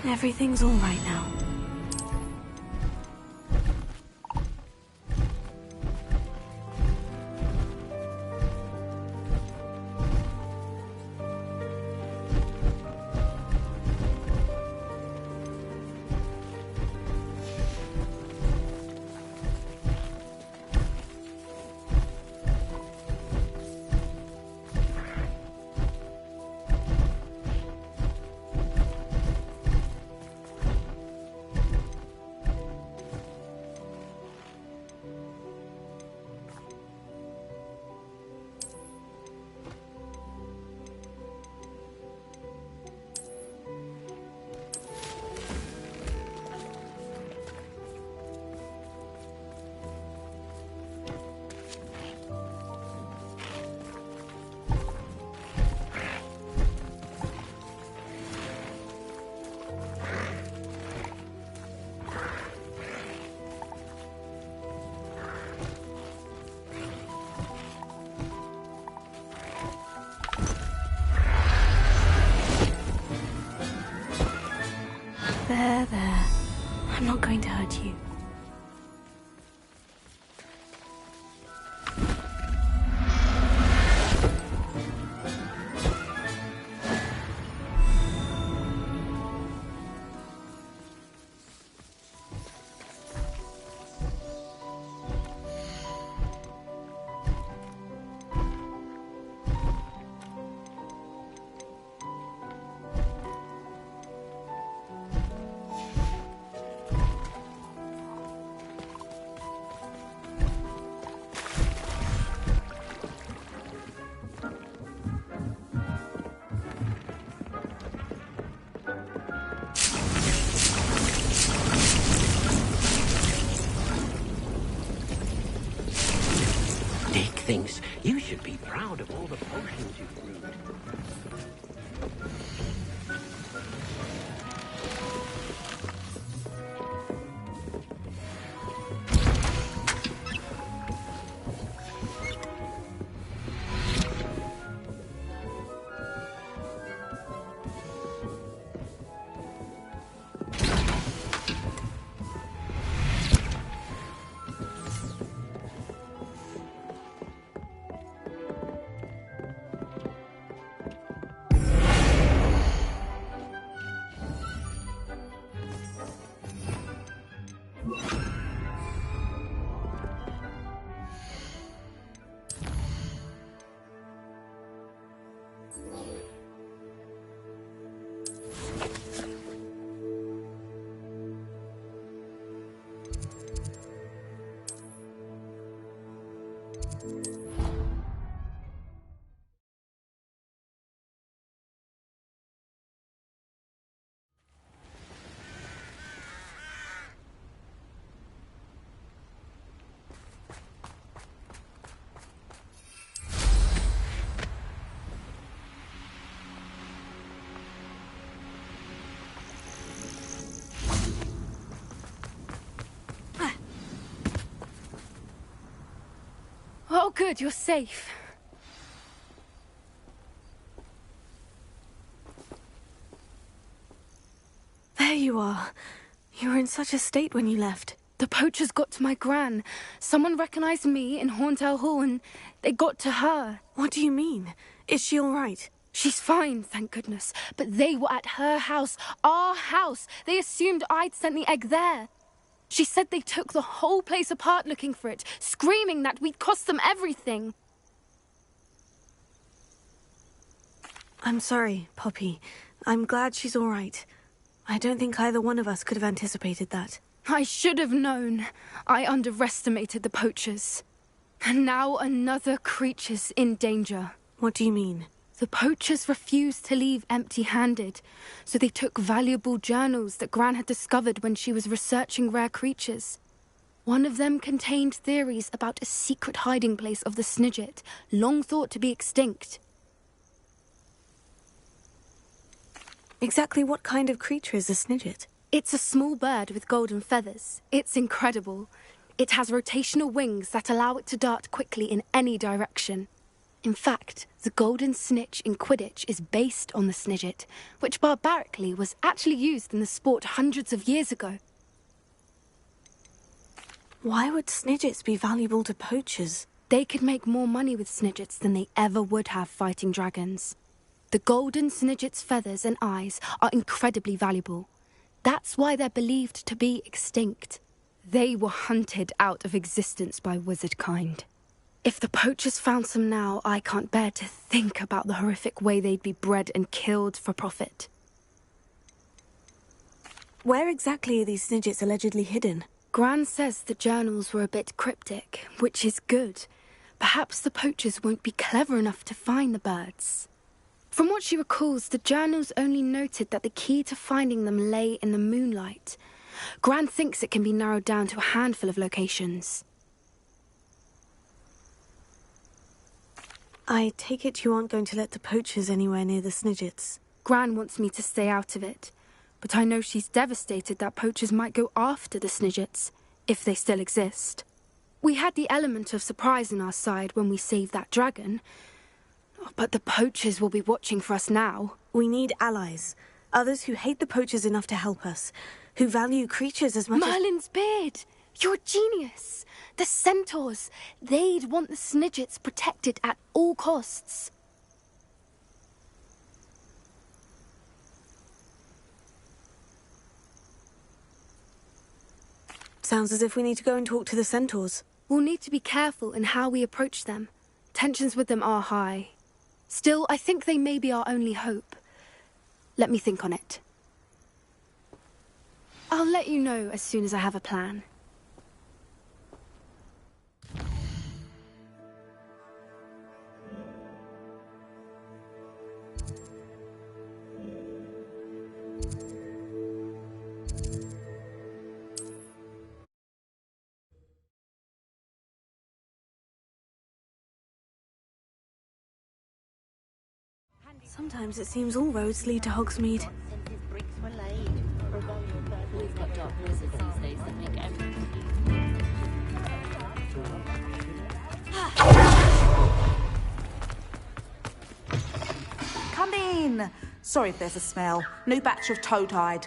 Everything's all right now. There. I'm not going to hurt you. Thinks you should be proud of all the potions you've brewed. Oh, good, you're safe. There you are. You were in such a state when you left. The poachers got to my gran. Someone recognized me in Horntail Hall and they got to her. What do you mean? Is she all right? She's fine, thank goodness. But they were at her house, our house. They assumed I'd sent the egg there. She said they took the whole place apart looking for it, screaming that we'd cost them everything. I'm sorry, Poppy. I'm glad she's all right. I don't think either one of us could have anticipated that. I should have known. I underestimated the poachers. And now another creature's in danger. What do you mean? The poachers refused to leave empty-handed, so they took valuable journals that Gran had discovered when she was researching rare creatures. One of them contained theories about a secret hiding place of the Snidget, long thought to be extinct. Exactly what kind of creature is a Snidget? It's a small bird with golden feathers. It's incredible. It has rotational wings that allow it to dart quickly in any direction. In fact, the golden snitch in Quidditch is based on the Snidget, which barbarically was actually used in the sport hundreds of years ago. Why would Snidgets be valuable to poachers? They could make more money with Snidgets than they ever would have fighting dragons. The golden Snidget's feathers and eyes are incredibly valuable. That's why they're believed to be extinct. They were hunted out of existence by wizard kind. If the poachers found some now, I can't bear to think about the horrific way they'd be bred and killed for profit. Where exactly are these Snidgets allegedly hidden? Gran says the journals were a bit cryptic, which is good. Perhaps the poachers won't be clever enough to find the birds. From what she recalls, the journals only noted that the key to finding them lay in the moonlight. Gran thinks it can be narrowed down to a handful of locations. I take it you aren't going to let the poachers anywhere near the Snidgets. Gran wants me to stay out of it, but I know she's devastated that poachers might go after the Snidgets, if they still exist. We had the element of surprise on our side when we saved that dragon, but the poachers will be watching for us now. We need allies. Others who hate the poachers enough to help us. Who value creatures as much as... Merlin's beard! You're a genius! The Centaurs! They'd want the Snidgets protected at all costs. Sounds as if we need to go and talk to the Centaurs. We'll need to be careful in how we approach them. Tensions with them are high. Still, I think they may be our only hope. Let me think on it. I'll let you know as soon as I have a plan. Sometimes it seems all roads lead to Hogsmeade. Come in. Sorry if there's a smell. New batch of toad-hide.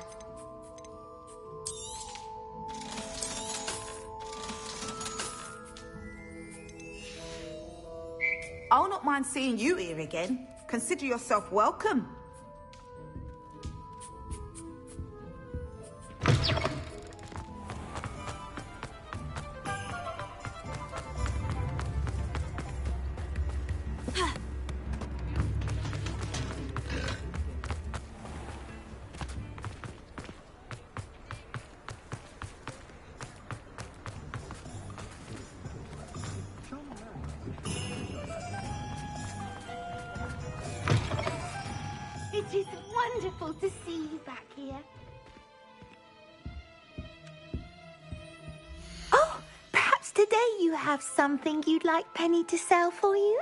I'll not mind seeing you here again. Consider yourself welcome. It is wonderful to see you back here. Oh, perhaps today you have something you'd like Penny to sell for you?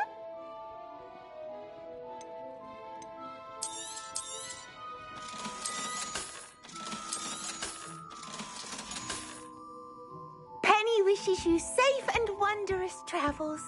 Penny wishes you safe and wondrous travels.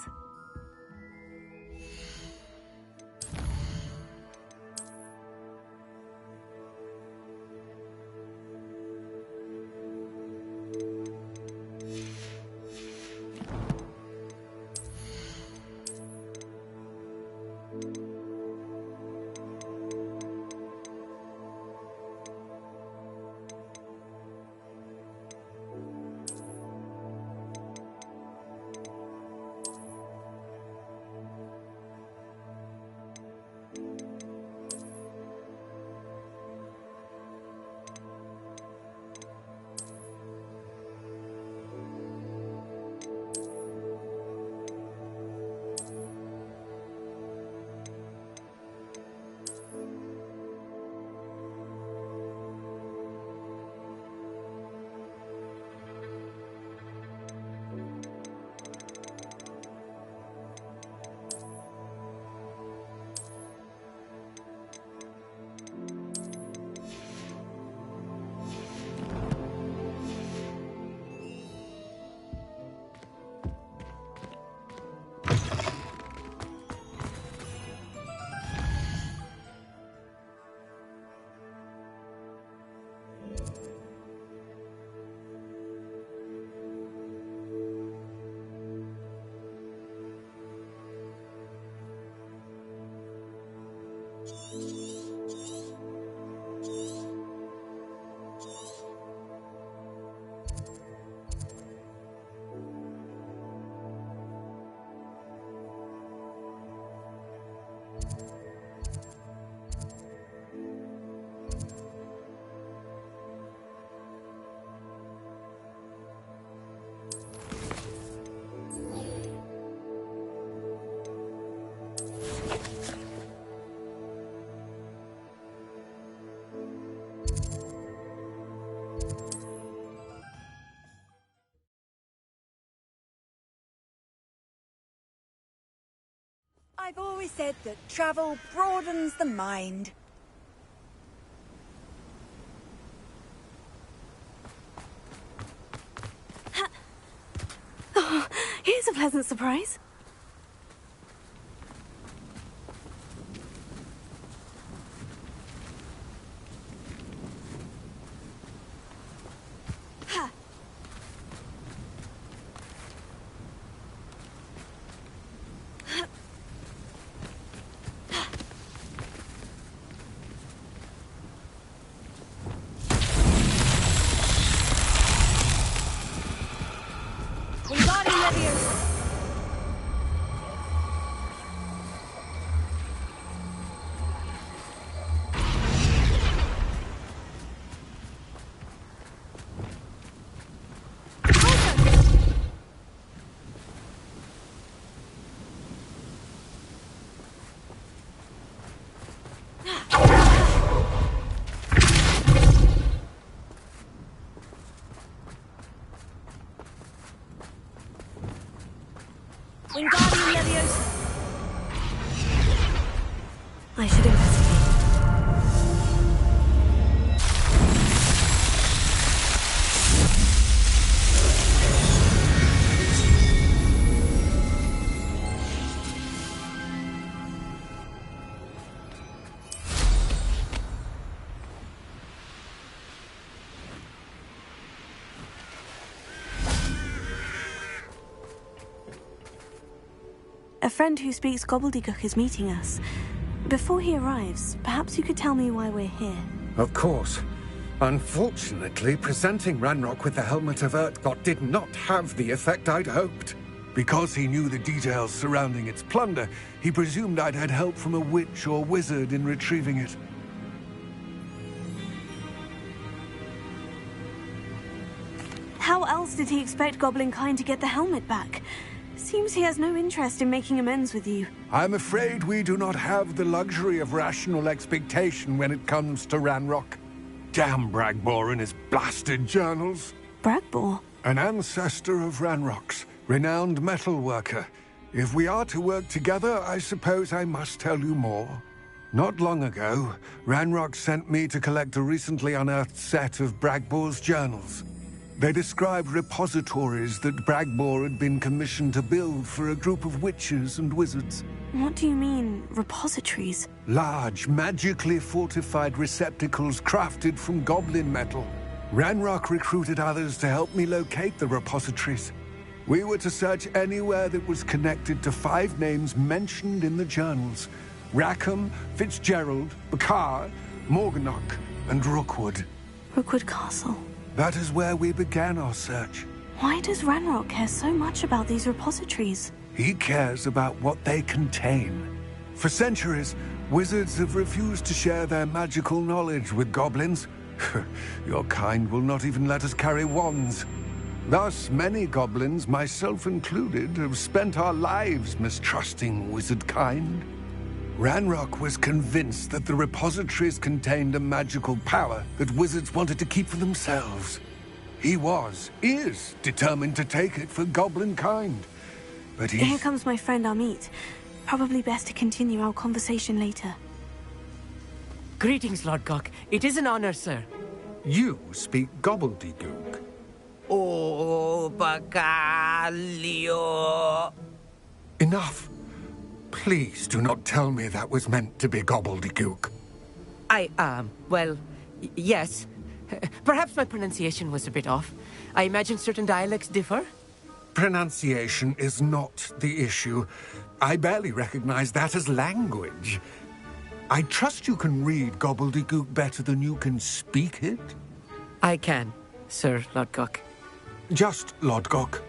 I've always said that travel broadens the mind. Oh, here's a pleasant surprise. Wingardium Leviosa. I should investigate. A friend who speaks gobbledygook is meeting us. Before he arrives, perhaps you could tell me why we're here. Of course. Unfortunately, presenting Ranrock with the Helmet of Urtkot did not have the effect I'd hoped. Because he knew the details surrounding its plunder, he presumed I'd had help from a witch or wizard in retrieving it. How else did he expect Goblinkind to get the helmet back? Seems he has no interest in making amends with you. I'm afraid we do not have the luxury of rational expectation when it comes to Ranrock. Damn Bragbor and his blasted journals. Bragbor? An ancestor of Ranrock's, renowned metalworker. If we are to work together, I suppose I must tell you more. Not long ago, Ranrock sent me to collect a recently unearthed set of Bragbor's journals. They described repositories that Bragbor had been commissioned to build for a group of witches and wizards. What do you mean, repositories? Large, magically fortified receptacles crafted from goblin metal. Ranrock recruited others to help me locate the repositories. We were to search anywhere that was connected to 5 names mentioned in the journals: Rackham, Fitzgerald, Bakar, Morganach, and Rookwood. Rookwood Castle. That is where we began our search. Why does Ranrock care so much about these repositories? He cares about what they contain. For centuries, wizards have refused to share their magical knowledge with goblins. Your kind will not even let us carry wands. Thus, many goblins, myself included, have spent our lives mistrusting wizard kind. Ranrock was convinced that the repositories contained a magical power that wizards wanted to keep for themselves. He is determined to take it for goblin kind. But Here comes my friend Amit. Probably best to continue our conversation later. Greetings, Lord Gok. It is an honor, sir. You speak gobbledygook. Oh, Bagalio. Enough. Please do not tell me that was meant to be gobbledygook. Well, yes. Perhaps my pronunciation was a bit off. I imagine certain dialects differ. Pronunciation is not the issue. I barely recognize that as language. I trust you can read gobbledygook better than you can speak it? I can, Sir Lodgok. Just Lodgok.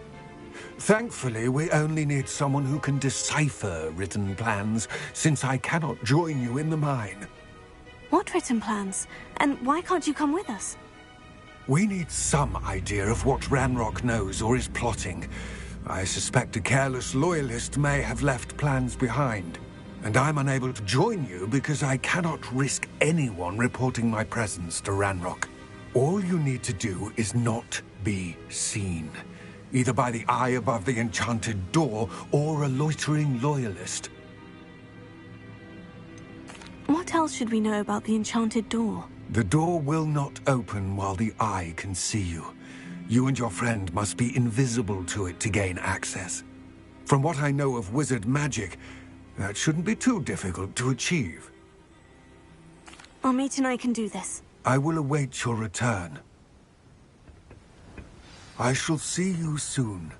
Thankfully, we only need someone who can decipher written plans, since I cannot join you in the mine. What written plans? And why can't you come with us? We need some idea of what Ranrock knows or is plotting. I suspect a careless loyalist may have left plans behind. And I'm unable to join you because I cannot risk anyone reporting my presence to Ranrock. All you need to do is not be seen, either by the eye above the enchanted door or a loitering loyalist. What else should we know about the enchanted door? The door will not open while the eye can see you. You and your friend must be invisible to it to gain access. From what I know of wizard magic, that shouldn't be too difficult to achieve. Our mate and I can do this. I will await your return. I shall see you soon.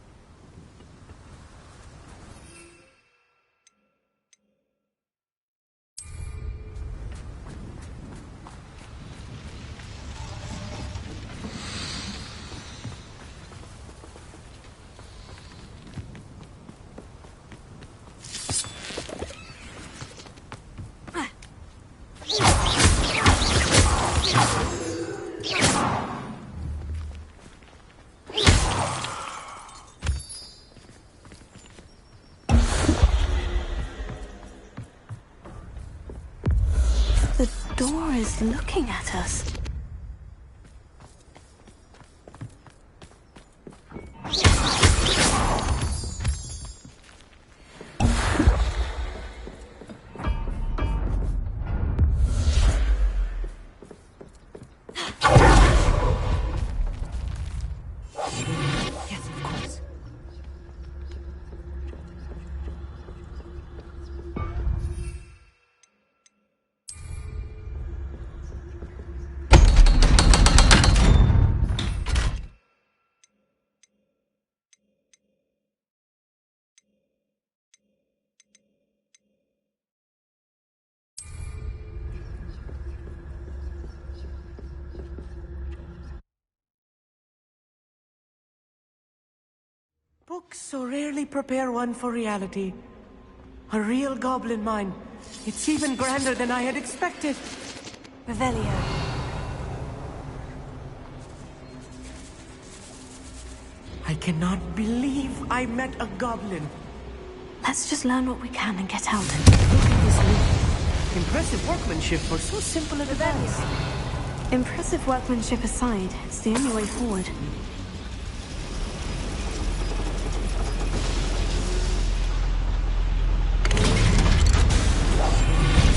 The door is looking at us. Yes, of course. Books so rarely prepare one for reality. A real goblin mine. It's even grander than I had expected. Revelio. I cannot believe I met a goblin. Let's just learn what we can and get out. Look at this leaf. Impressive workmanship for so simple a device. Impressive workmanship aside, it's the only way forward.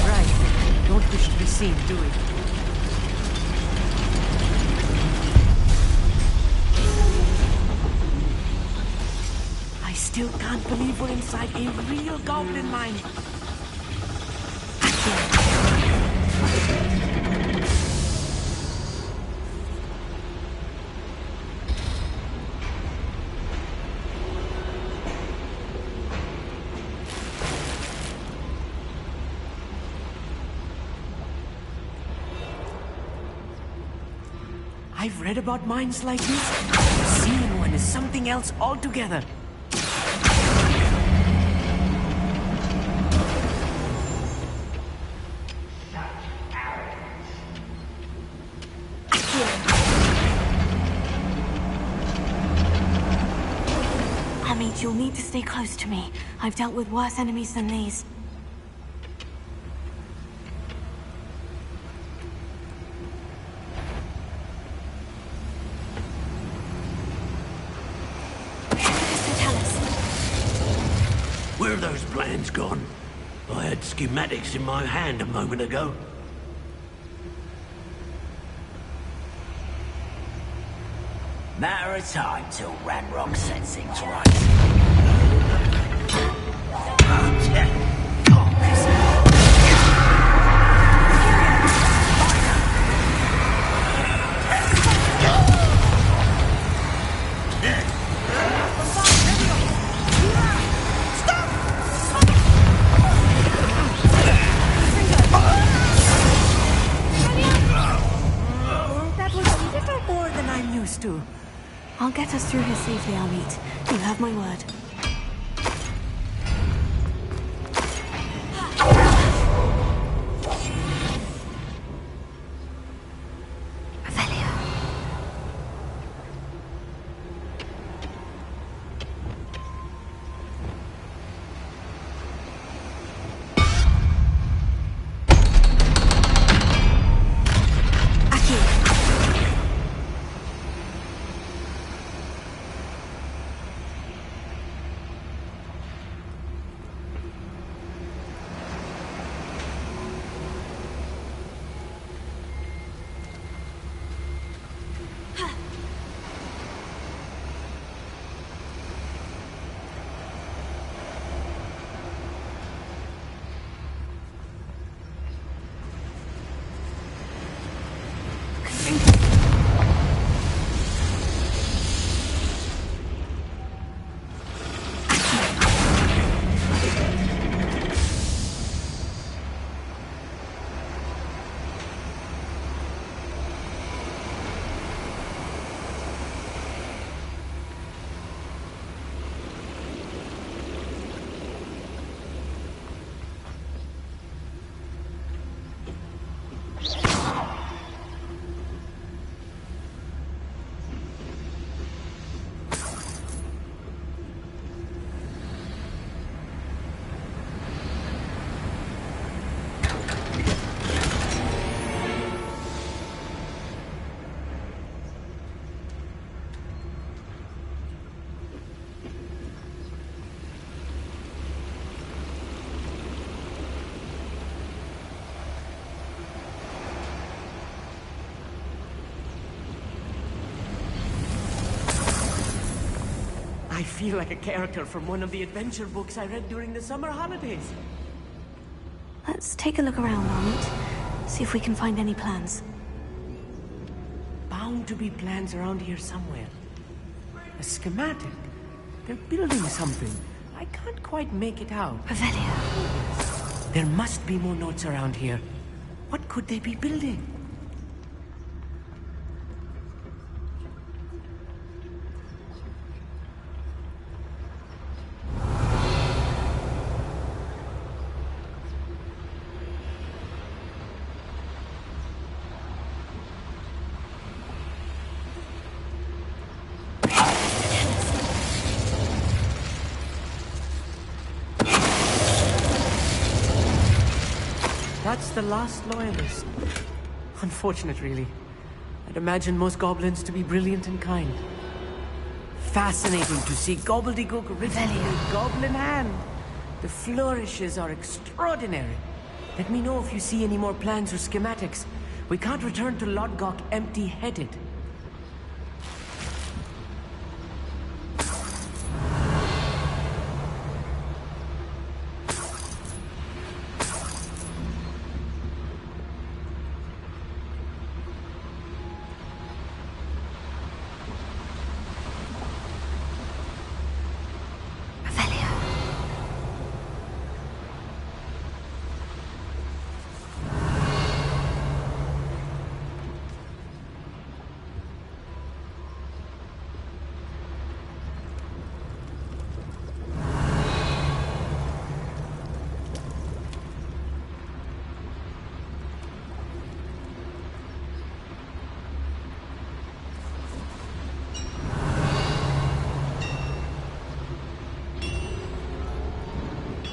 Right. Don't wish to be seen, do we? I still can't believe we're inside a real goblin mine. I've read about mines like this. Seeing one is something else altogether. Amit, you'll need to stay close to me. I've dealt with worse enemies than these. Where are those plans gone? I had schematics in my hand a moment ago. Matter of time till Ranrock sets things right. Stop! I'll get us through here safely, Amit. You have my word. I feel like a character from one of the adventure books I read during the summer holidays. Let's take a look around, Amit. See if we can find any plans. Bound to be plans around here somewhere. A schematic. They're building something. I can't quite make it out. Revelio. There must be more notes around here. What could they be building? That's the last loyalist. Unfortunate, really. I'd imagine most goblins to be brilliant and kind. Fascinating to see gobbledygook written in a goblin hand. The flourishes are extraordinary. Let me know if you see any more plans or schematics. We can't return to Lodgok empty-headed.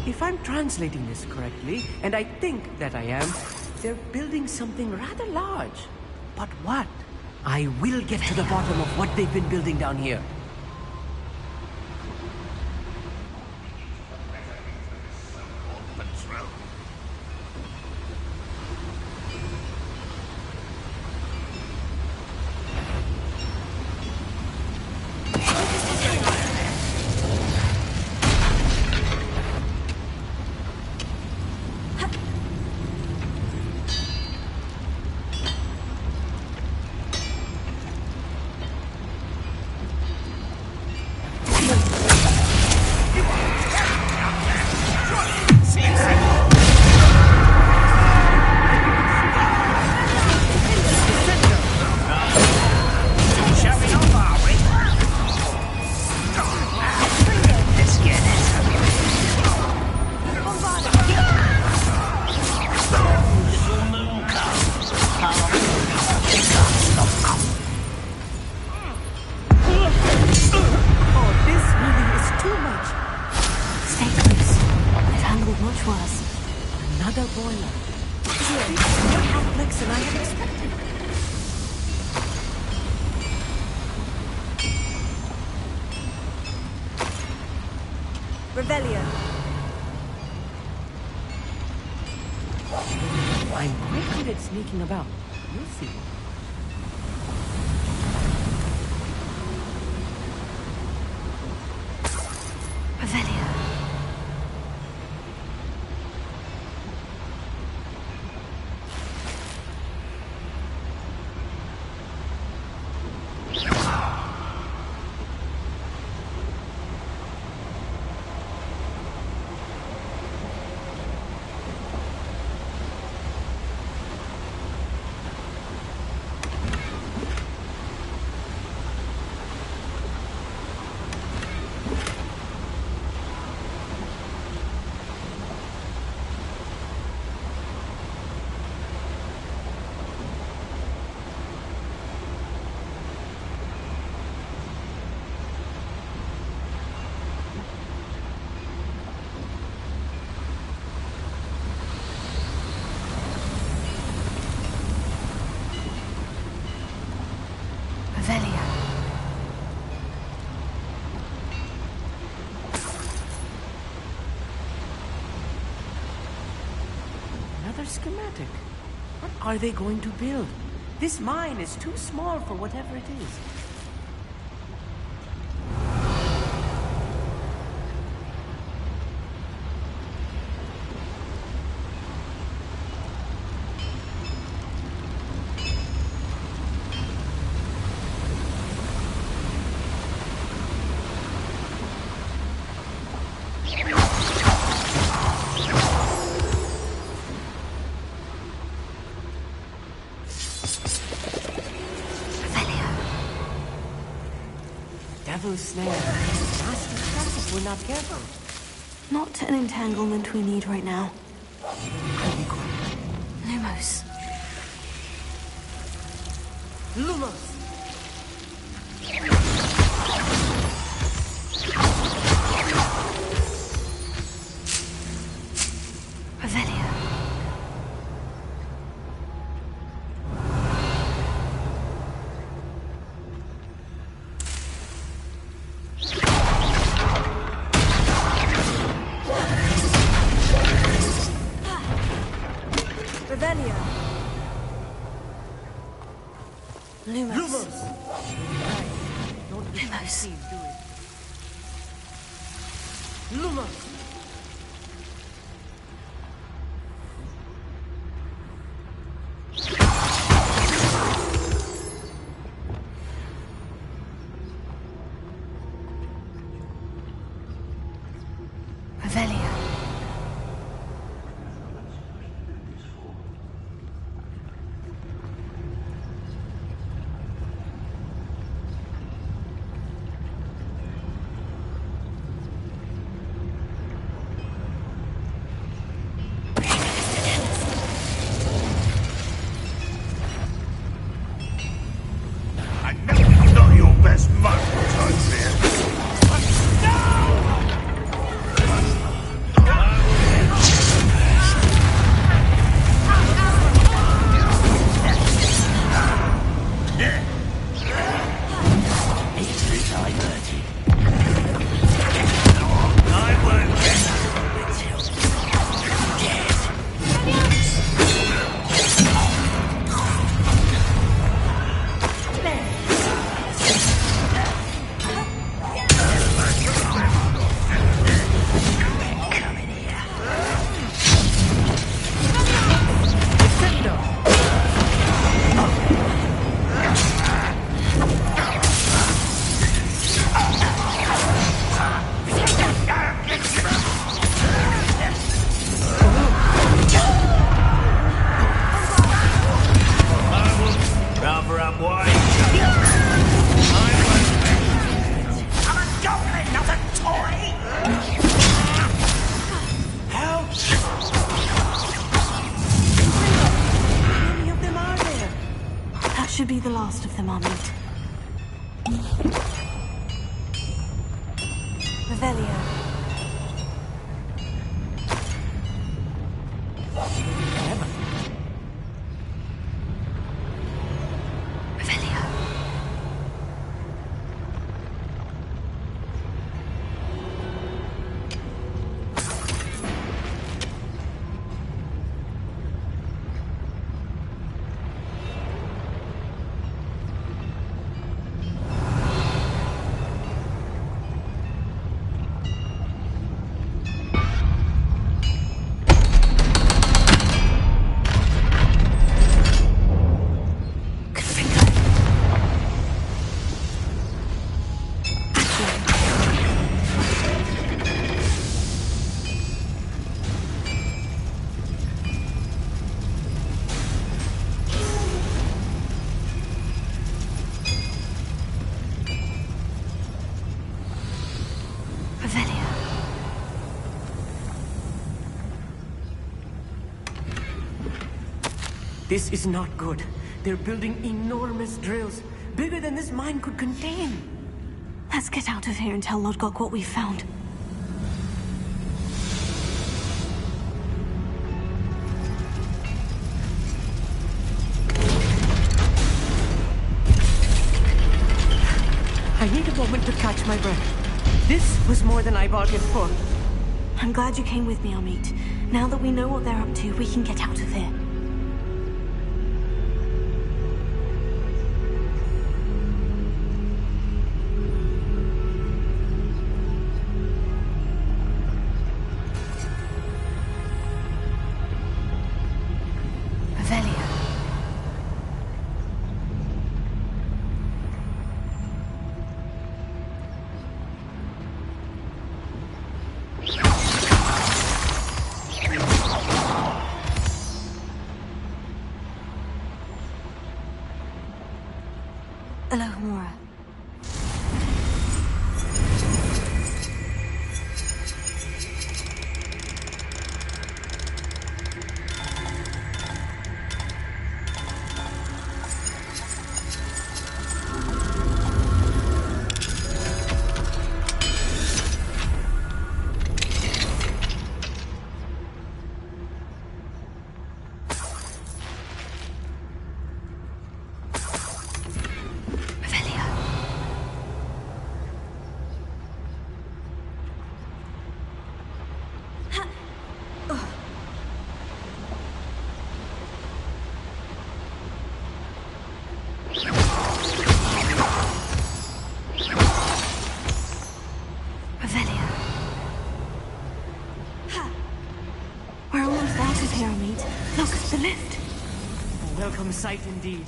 If I'm translating this correctly, and I think that I am, they're building something rather large. But what? I will get to the bottom of what they've been building down here. Another boiler. It's more complex than I had expected. Revelio. I'm quite good at sneaking about. You'll see. Revelio. Another schematic. What are they going to build? This mine is too small for whatever it is. Devil's snare. Nasty stuff if we're not careful. Not an entanglement we need right now. I'll be quiet. Lumos. Lumos! Revelio. Revelio. Lumos. Don't be Lumos. seen, do it. Lumos! Revelio. Not your best moment, I fear. Easily diverted. I won't get until dead. Rather I'm wise. I'm a goblin, not a toy! Help! How many of them are there? That should be the last of them, Armand. Revelio. This is not good. They're building enormous drills, bigger than this mine could contain. Let's get out of here and tell Lodgok what we found. I need a moment to catch my breath. This was more than I bargained for. I'm glad you came with me, Amit. Now that we know what they're up to, we can get out of here. Alohomora. Welcome sight indeed.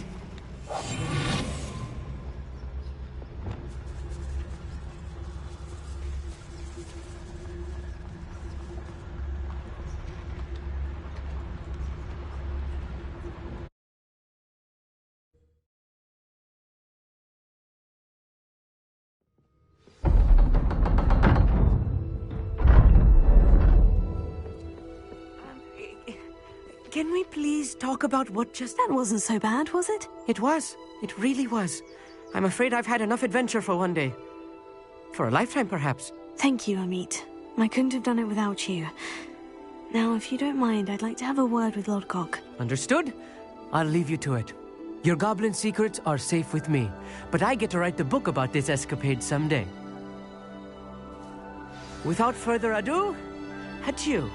Can we please talk about what just... That wasn't so bad, was it? It was. It really was. I'm afraid I've had enough adventure for one day. For a lifetime, perhaps. Thank you, Amit. I couldn't have done it without you. Now, if you don't mind, I'd like to have a word with Lodgok. Understood? I'll leave you to it. Your goblin secrets are safe with me, but I get to write the book about this escapade someday. Without further ado, adieu.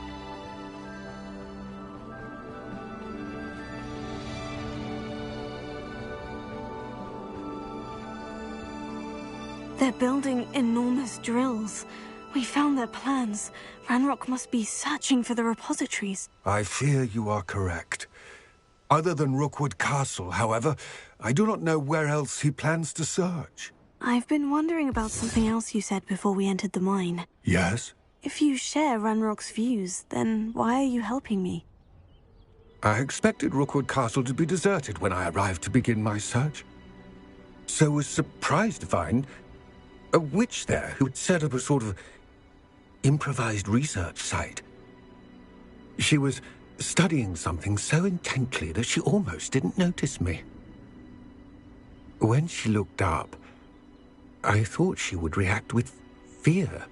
They're building enormous drills. We found their plans. Ranrock must be searching for the repositories. I fear you are correct. Other than Rookwood Castle, however, I do not know where else he plans to search. I've been wondering about something else you said before we entered the mine. Yes? If you share Ranrock's views, then why are you helping me? I expected Rookwood Castle to be deserted when I arrived to begin my search. So was surprised to find a witch there who had set up a sort of improvised research site. She was studying something so intently that she almost didn't notice me. When she looked up, I thought she would react with fear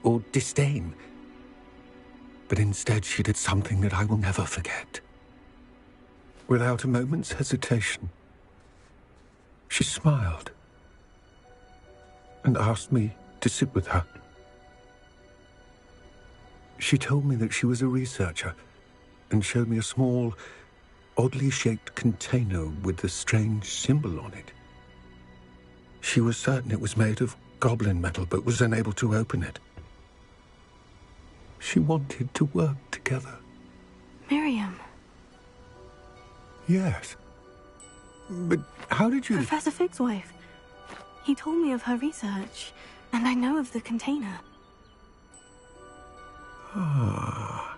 or disdain. But instead she did something that I will never forget. Without a moment's hesitation, she smiled and asked me to sit with her. She told me that she was a researcher and showed me a small, oddly shaped container with a strange symbol on it. She was certain it was made of goblin metal, but was unable to open it. She wanted to work together. Miriam. Yes. But how did you... Professor Fig's wife. He told me of her research, and I know of the container. Ah.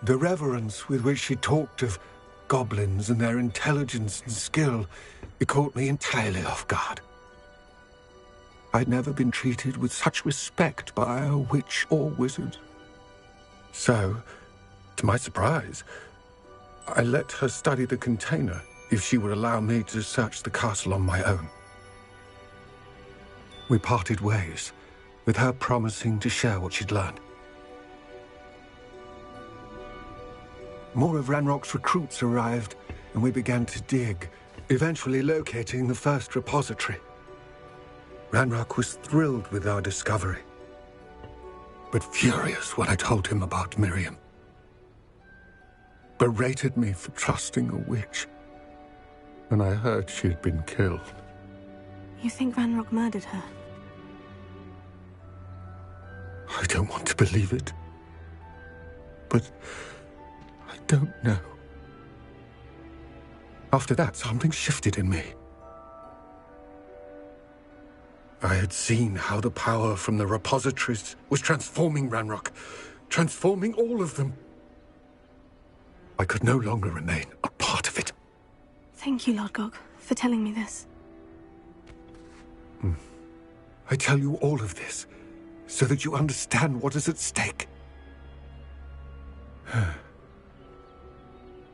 The reverence with which she talked of goblins and their intelligence and skill, it caught me entirely off guard. I'd never been treated with such respect by a witch or wizard. So, to my surprise, I let her study the container if she would allow me to search the castle on my own. We parted ways, with her promising to share what she'd learned. More of Ranrock's recruits arrived, and we began to dig, eventually locating the first repository. Ranrock was thrilled with our discovery, but furious when I told him about Miriam. Berated me for trusting a witch when I heard she had been killed. You think Ranrock murdered her? I don't want to believe it, but I don't know. After that, something shifted in me. I had seen how the power from the repositories was transforming Ranrock, transforming all of them. I could no longer remain a part of it. Thank you, Lord Gog, for telling me this. I tell you all of this so that you understand what is at stake.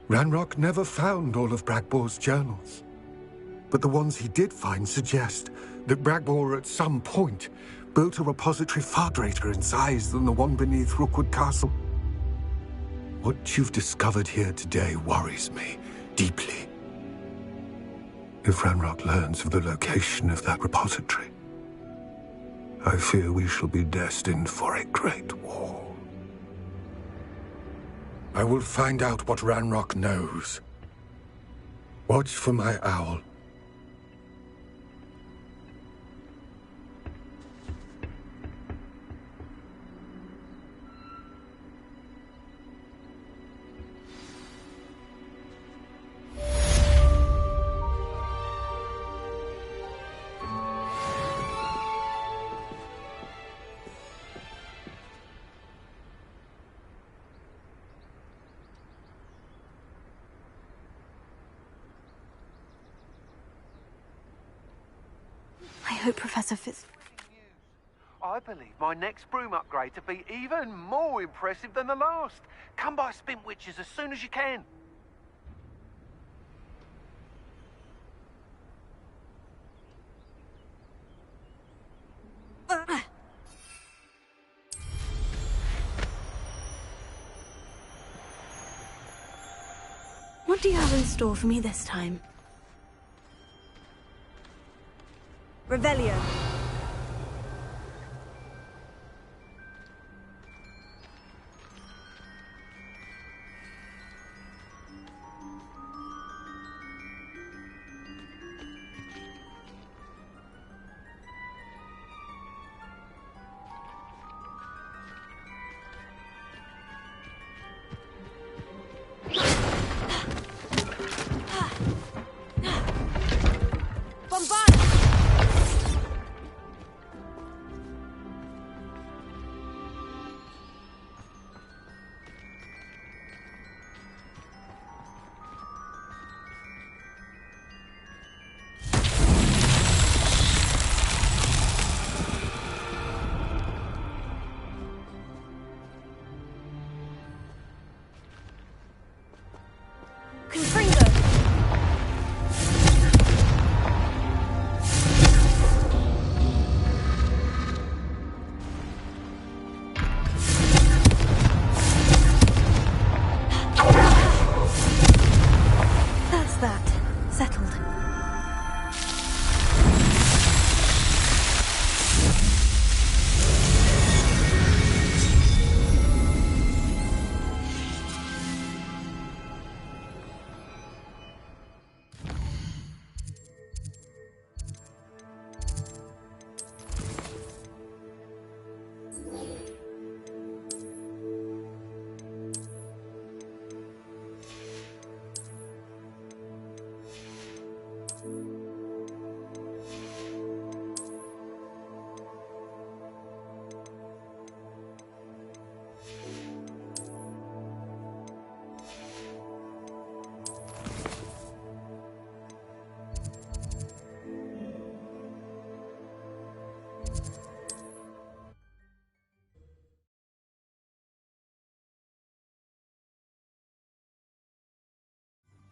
Ranrock never found all of Bragbor's journals, but the ones he did find suggest that Bragbor at some point built a repository far greater in size than the one beneath Rookwood Castle. What you've discovered here today worries me deeply. If Ranrock learns of the location of that repository, I fear we shall be destined for a great war. I will find out what Ranrock knows. Watch for my owl. I hope Professor Fitz... I believe my next broom upgrade to be even more impressive than the last. Come by Spint Witches as soon as you can. What do you have in store for me this time? Revelio.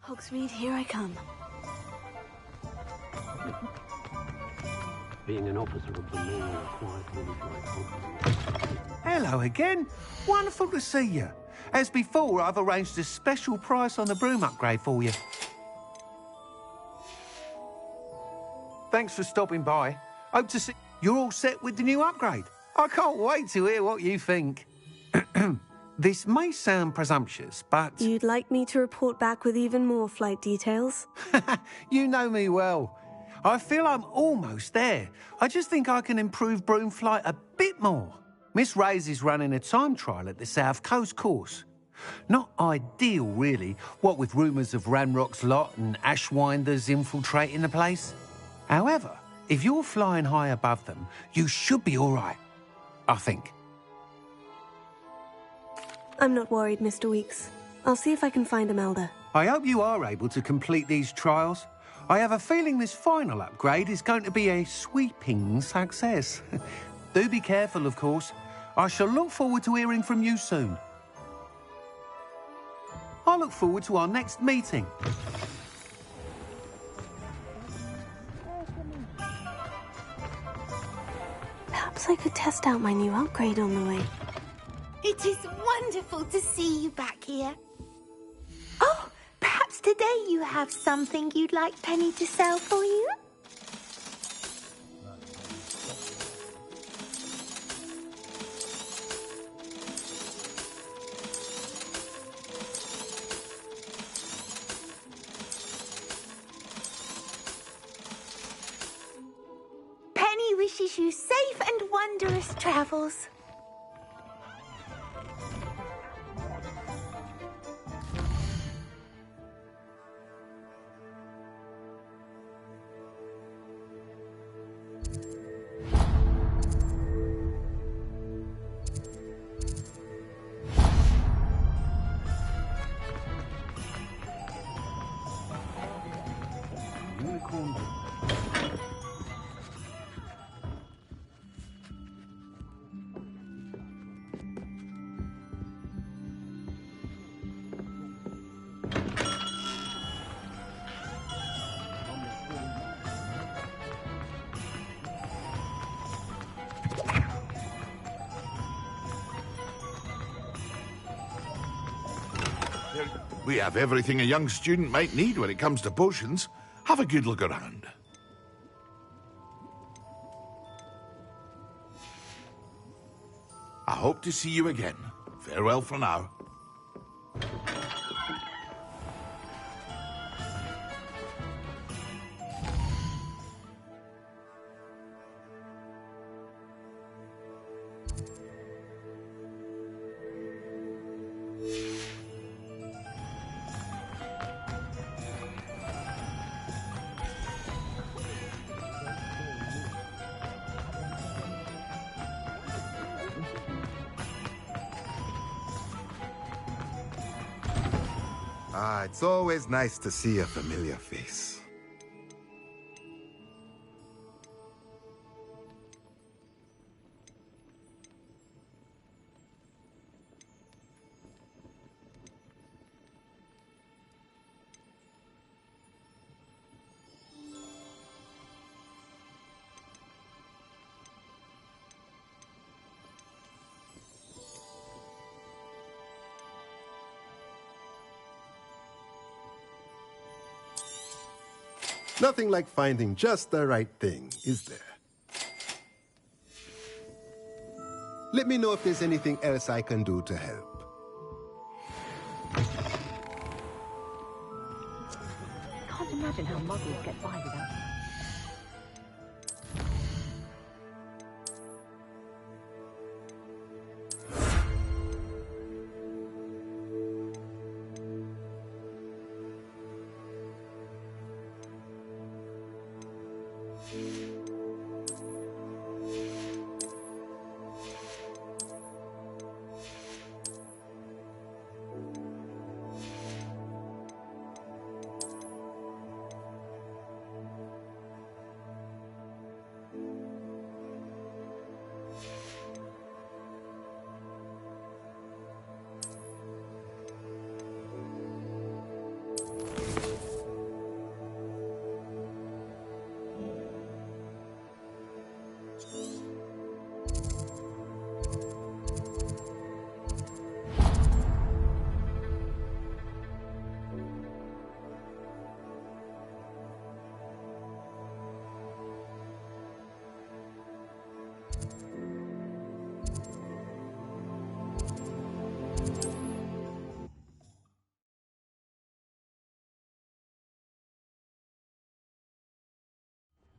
Hogsmeade, here I come. Being an officer of the law requires one like Hogwarts. Hello again. Wonderful to see you. As before, I've arranged a special price on the broom upgrade for you. Thanks for stopping by. Hope to see you're all set with the new upgrade. I can't wait to hear what you think. This may sound presumptuous, but... You'd like me to report back with even more flight details? You know me well. I feel I'm almost there. I just think I can improve broom flight a bit more. Miss Ray's is running a time trial at the South Coast course. Not ideal, really, what with rumours of Ranrock's lot and Ashwinders infiltrating the place. However, if you're flying high above them, you should be all right, I think. I'm not worried, Mr. Weeks. I'll see if I can find Imelda. I hope you are able to complete these trials. I have a feeling this final upgrade is going to be a sweeping success. Do be careful, of course. I shall look forward to hearing from you soon. I look forward to our next meeting. Perhaps I could test out my new upgrade on the way. It is wonderful to see you back here. Oh, perhaps today you have something you'd like Penny to sell for you? Penny wishes you safe and wondrous travels. We have everything a young student might need when it comes to potions. Have a good look around. I hope to see you again. Farewell for now. It's always nice to see a familiar face. Nothing like finding just the right thing, is there? Let me know if there's anything else I can do to help. Can't imagine how muggles get by without it.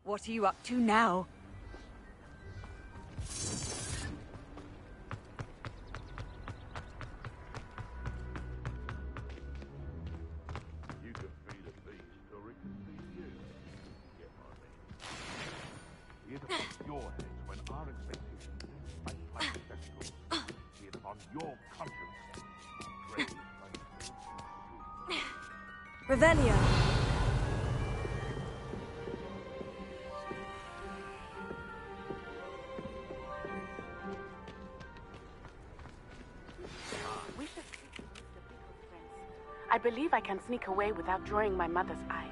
What are you up to now? You can feed a beast, or it can feed you. Get my meaning. Here to put your heads when our expectations might like spectacles. Here on your conscience. Revelio. I believe I can sneak away without drawing my mother's eye.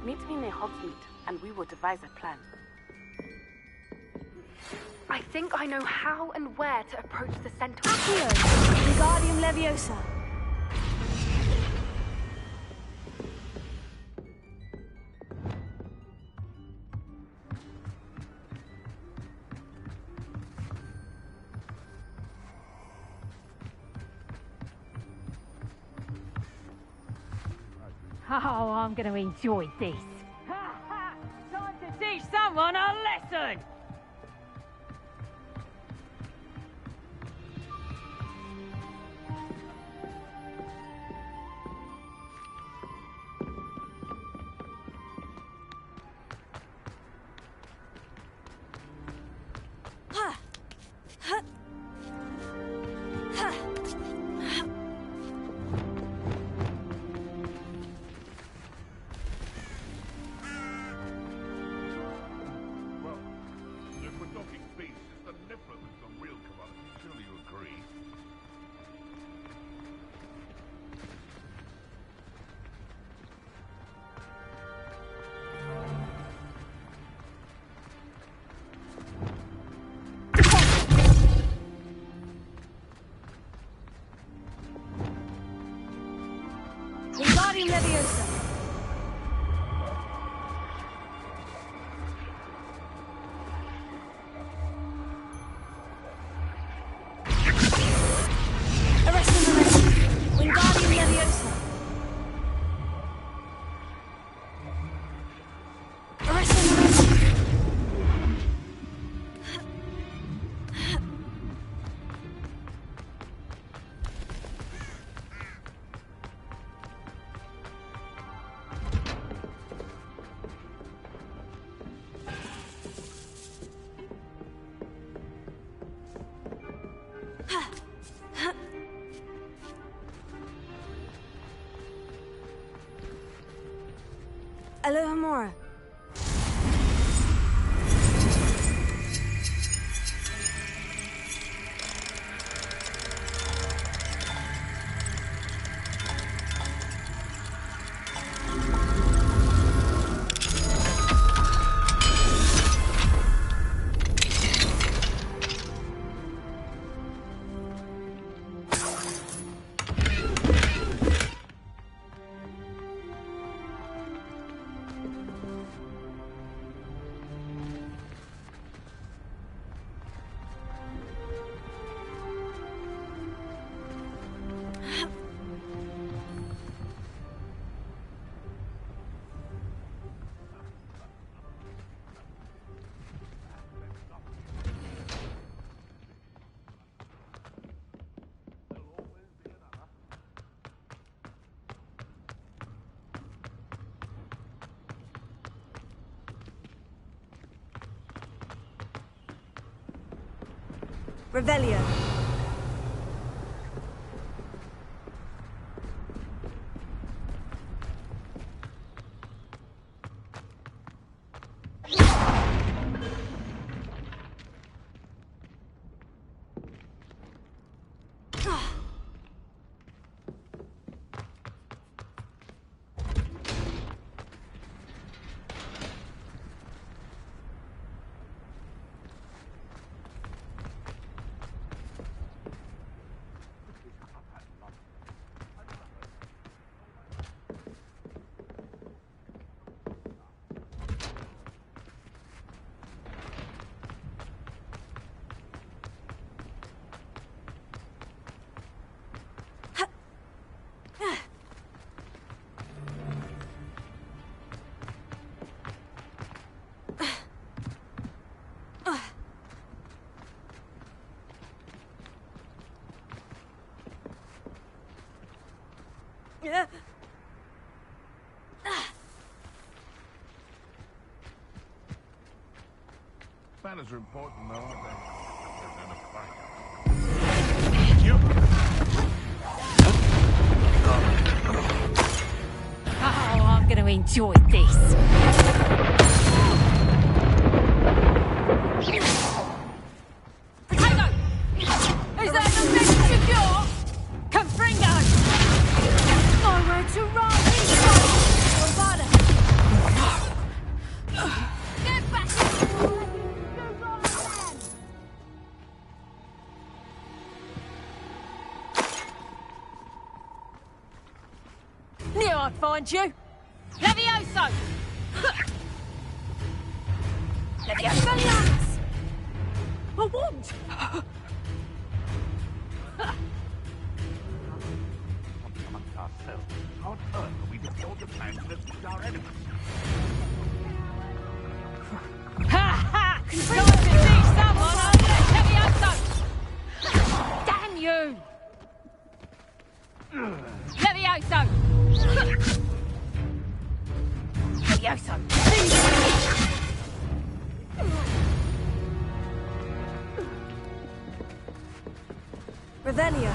Meet me near Hogsmeade, and we will devise a plan. I think I know how and where to approach the Centaurs. Accio! Wingardium Leviosa. Oh, I'm going to enjoy this. Ha ha! Time to teach someone a lesson! Wingardium Leviosa. Arresting the rest. Wingardium Leviosa. Arresting the rest. Alohomora. Revelio. Manners are important, though, aren't they? There's enough fight. Oh, I'm going to enjoy this. Potato! Is that the message you're? Confringo! Nowhere to run! Bombarda! Get back! Knew I'd find you! Levioso! Levioso! A wand! Amongst ourselves, how on earth are we to build the plans that suit our enemies? Ha ha! Time to teach someone Levioso! Damn you! Levioso! Levioso! Revelio.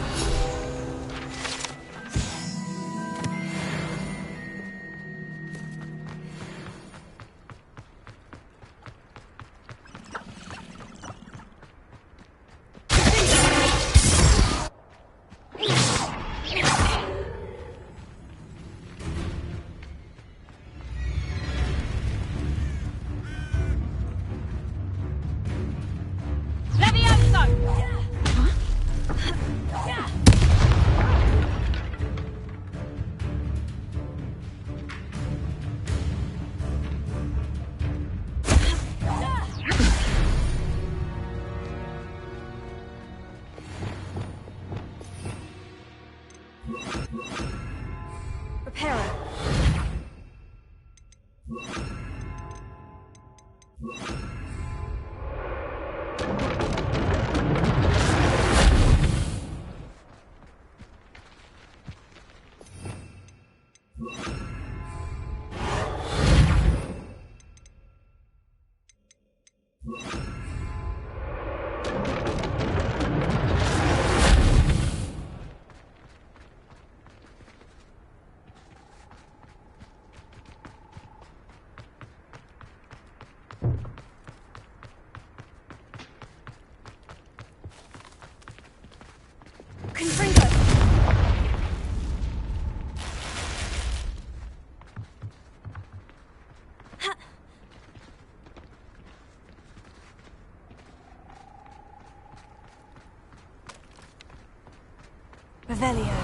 Revelio.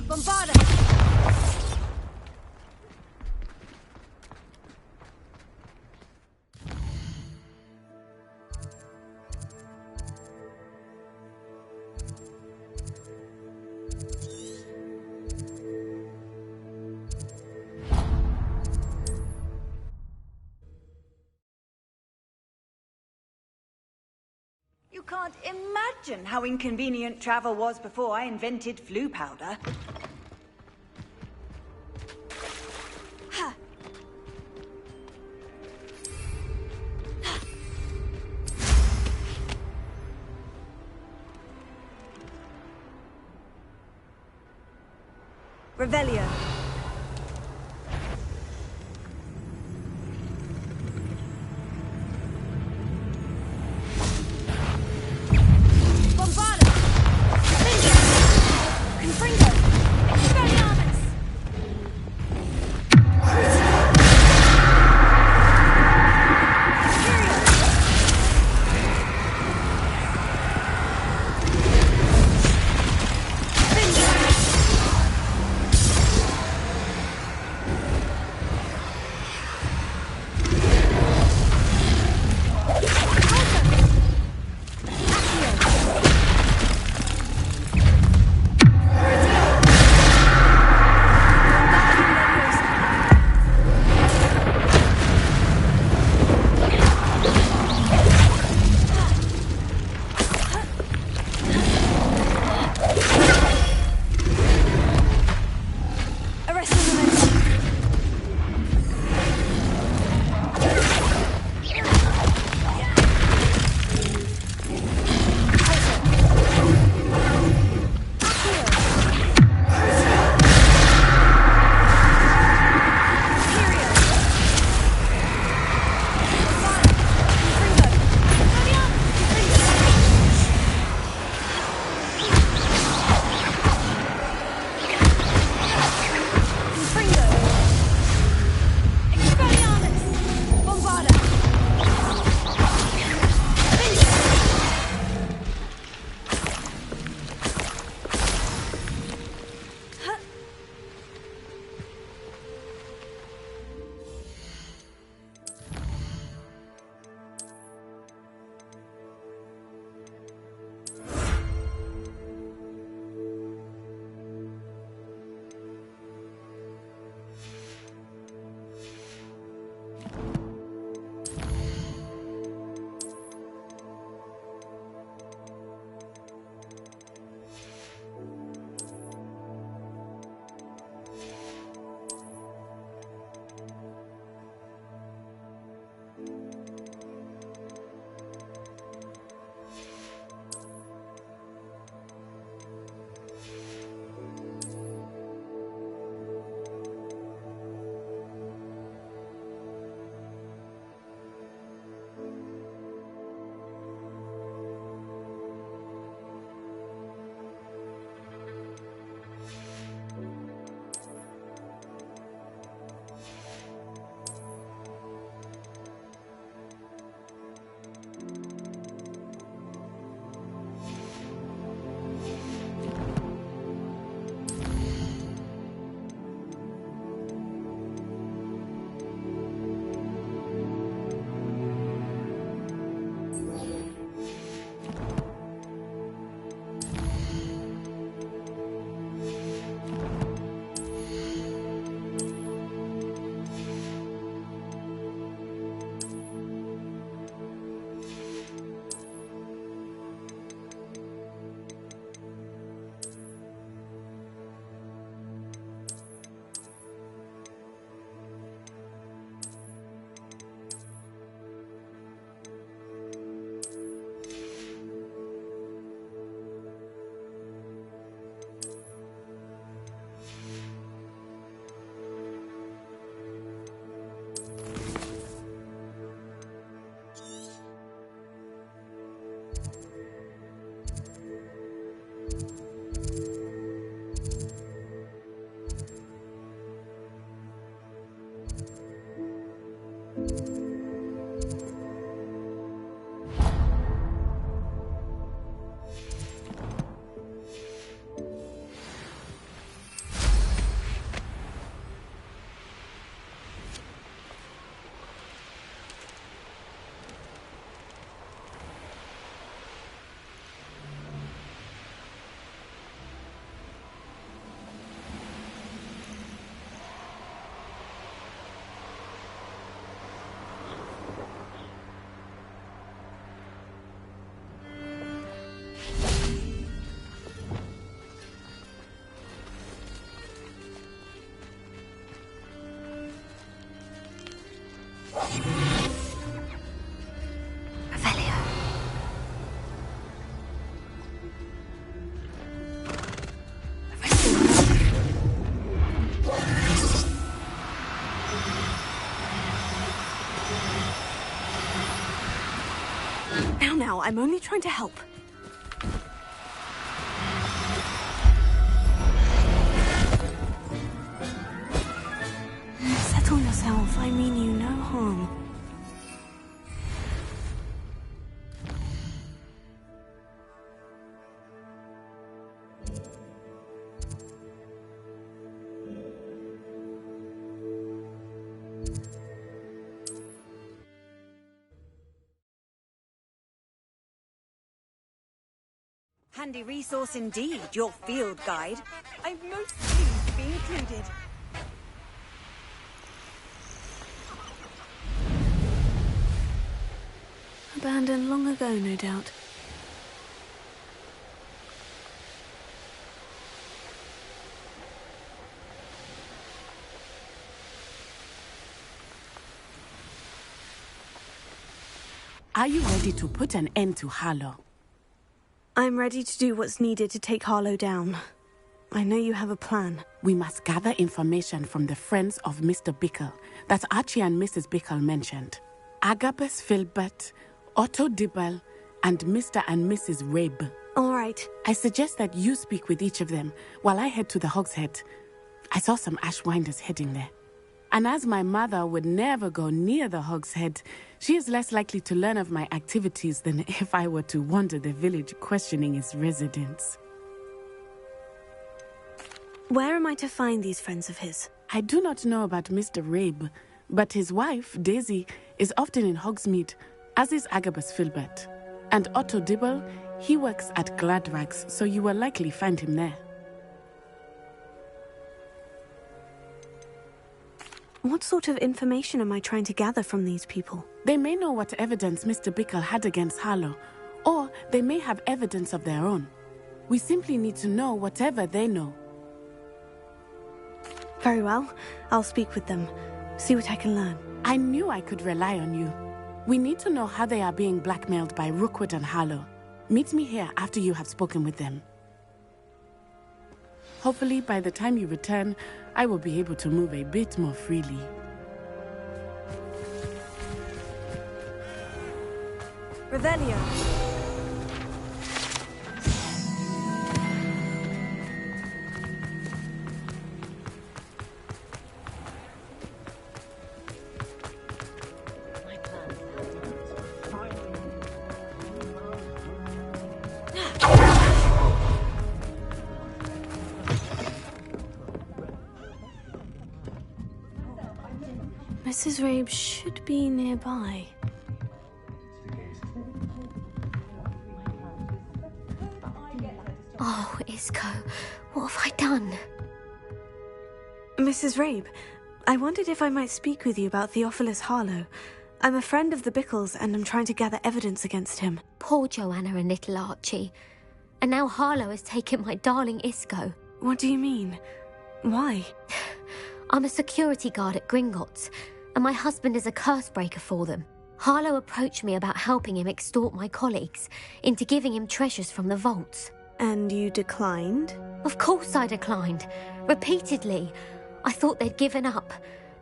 Bombarda! You can't imagine how inconvenient travel was before I invented flu powder. Revelio. Bombarda! Confringo! Expelliarmus! Revelio. Now, I'm only trying to help. Settle yourself. I mean you no harm. Handy resource indeed, your field guide. I'm most pleased to be included. Abandoned long ago, no doubt. Are you ready to put an end to Harlow? I'm ready to do what's needed to take Harlow down. I know you have a plan. We must gather information from the friends of Mr. Bickle that Archie and Mrs. Bickle mentioned. Agabus Filbert, Otto Dibble, and Mr. and Mrs. Rabe. All right. I suggest that you speak with each of them while I head to the Hog's Head. I saw some Ashwinders heading there. And as my mother would never go near the Hog's Head, she is less likely to learn of my activities than if I were to wander the village questioning its residents. Where am I to find these friends of his? I do not know about Mr. Rabe, but his wife, Daisy, is often in Hogsmeade, as is Agabus Filbert. And Otto Dibble, he works at Gladrags, so you will likely find him there. What sort of information am I trying to gather from these people? They may know what evidence Mr. Bickle had against Harlow, or they may have evidence of their own. We simply need to know whatever they know. Very well. I'll speak with them. See what I can learn. I knew I could rely on you. We need to know how they are being blackmailed by Rookwood and Harlow. Meet me here after you have spoken with them. Hopefully, by the time you return, I will be able to move a bit more freely. Revelio. Mrs. Rabe should be nearby. Oh, Isco, what have I done? Mrs. Rabe, I wondered if I might speak with you about Theophilus Harlow. I'm a friend of the Bickles and I'm trying to gather evidence against him. Poor Joanna and little Archie. And now Harlow has taken my darling Isco. What do you mean? Why? I'm a security guard at Gringotts, and my husband is a curse breaker for them. Harlow approached me about helping him extort my colleagues into giving him treasures from the vaults. And you declined? Of course I declined. Repeatedly. I thought they'd given up,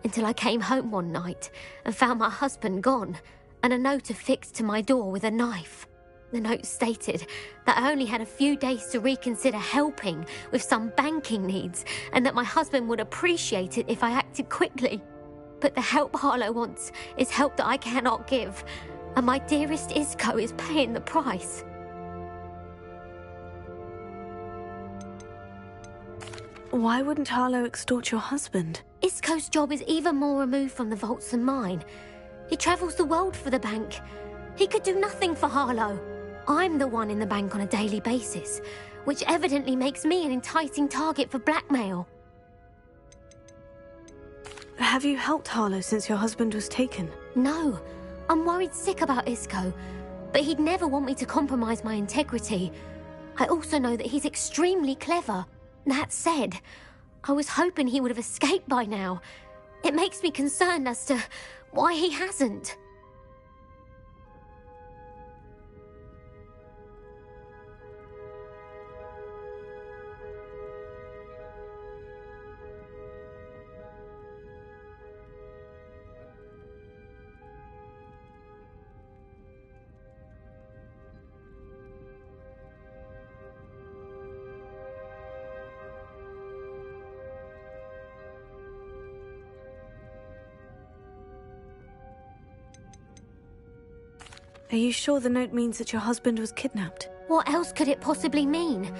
until I came home one night and found my husband gone, and a note affixed to my door with a knife. The note stated that I only had a few days to reconsider helping with some banking needs, and that my husband would appreciate it if I acted quickly. But the help Harlow wants is help that I cannot give, and my dearest Isco is paying the price. Why wouldn't Harlow extort your husband? Isco's job is even more removed from the vaults than mine. He travels the world for the bank. He could do nothing for Harlow. I'm the one in the bank on a daily basis, which evidently makes me an enticing target for blackmail. Have you helped Harlow since your husband was taken? No. I'm worried sick about Isco, but he'd never want me to compromise my integrity. I also know that he's extremely clever. That said, I was hoping he would have escaped by now. It makes me concerned as to why he hasn't. Are you sure the note means that your husband was kidnapped? What else could it possibly mean?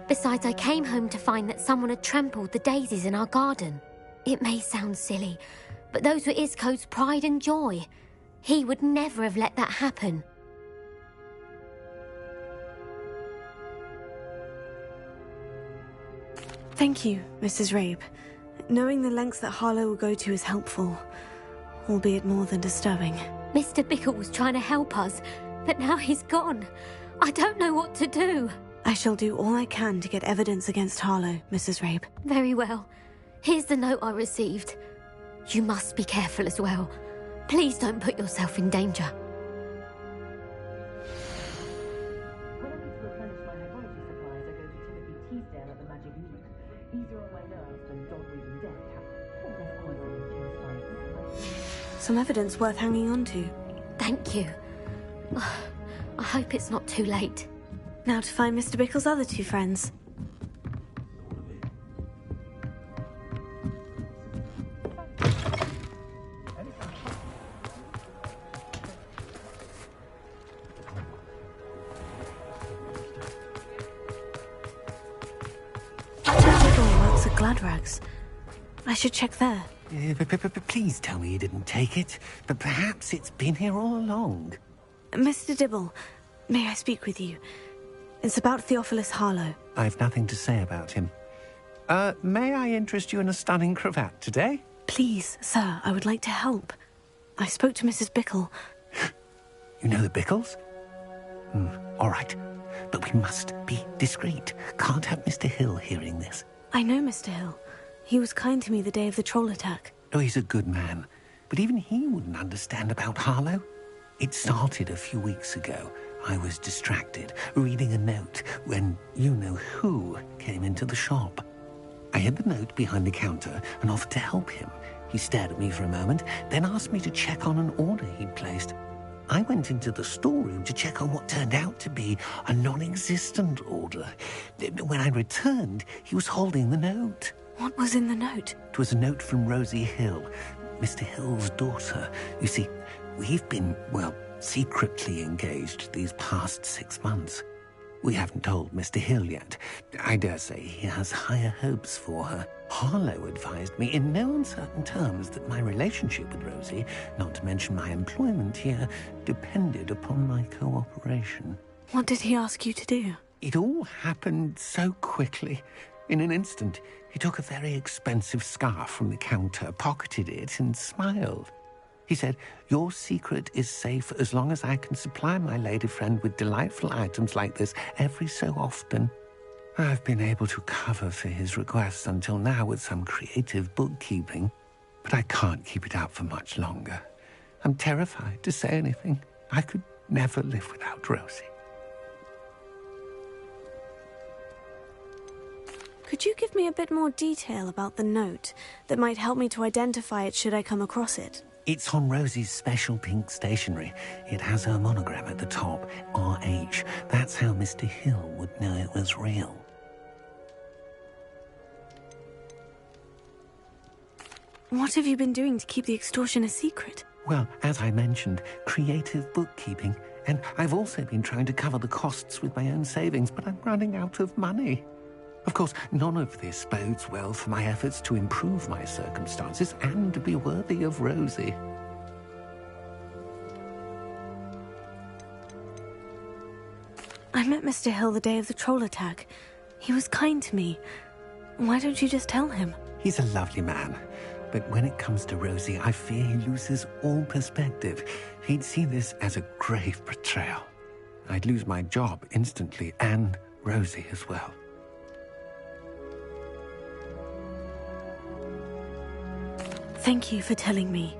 Besides, I came home to find that someone had trampled the daisies in our garden. It may sound silly, but those were Isco's pride and joy. He would never have let that happen. Thank you, Mrs. Rabe. Knowing the lengths that Harlow will go to is helpful, albeit more than disturbing. Mr. Bickle was trying to help us, but now he's gone. I don't know what to do. I shall do all I can to get evidence against Harlow, Mrs. Rabe. Very well. Here's the note I received. You must be careful as well. Please don't put yourself in danger. When I need to replenish my hydrology supplies, I go to Timothy Teasdale at the Magic Loop. Easier on my nerves than dog-reading death. Some evidence worth hanging on to. Thank you. I hope it's not too late. Now to find Mr. Bickle's other two friends. Works at Gladrags. I should check there. Please tell me you didn't take it. But perhaps it's been here all along. Mr. Dibble, may I speak with you? It's about Theophilus Harlow. I've nothing to say about him. May I interest you in a stunning cravat today? Please, sir, I would like to help. I spoke to Mrs. Bickle. You know the Bickles? All right. But we must be discreet. Can't have Mr. Hill hearing this. I know Mr. Hill. He was kind to me the day of the troll attack. Oh, he's a good man. But even he wouldn't understand about Harlow. It started a few weeks ago. I was distracted, reading a note, when you-know-who came into the shop. I hid the note behind the counter and offered to help him. He stared at me for a moment, then asked me to check on an order he'd placed. I went into the storeroom to check on what turned out to be a non-existent order. When I returned, he was holding the note. What was in the note? It was a note from Rosie Hill, Mr. Hill's daughter. You see, we've been, well, secretly engaged these past 6 months. We haven't told Mr. Hill yet. I dare say he has higher hopes for her. Harlow advised me in no uncertain terms that my relationship with Rosie, not to mention my employment here, depended upon my cooperation. What did he ask you to do? It all happened so quickly. In an instant, he took a very expensive scarf from the counter, pocketed it, and smiled. He said, "Your secret is safe as long as I can supply my lady friend with delightful items like this every so often." I've been able to cover for his requests until now with some creative bookkeeping, but I can't keep it up for much longer. I'm terrified to say anything. I could never live without Rosie. Could you give me a bit more detail about the note that might help me to identify it should I come across it? It's on Rosie's special pink stationery. It has her monogram at the top, RH. That's how Mr. Hill would know it was real. What have you been doing to keep the extortion a secret? Well, as I mentioned, creative bookkeeping. And I've also been trying to cover the costs with my own savings, but I'm running out of money. Of course, none of this bodes well for my efforts to improve my circumstances and to be worthy of Rosie. I met Mr. Hill the day of the troll attack. He was kind to me. Why don't you just tell him? He's a lovely man. But when it comes to Rosie, I fear he loses all perspective. He'd see this as a grave betrayal. I'd lose my job instantly, and Rosie as well. Thank you for telling me.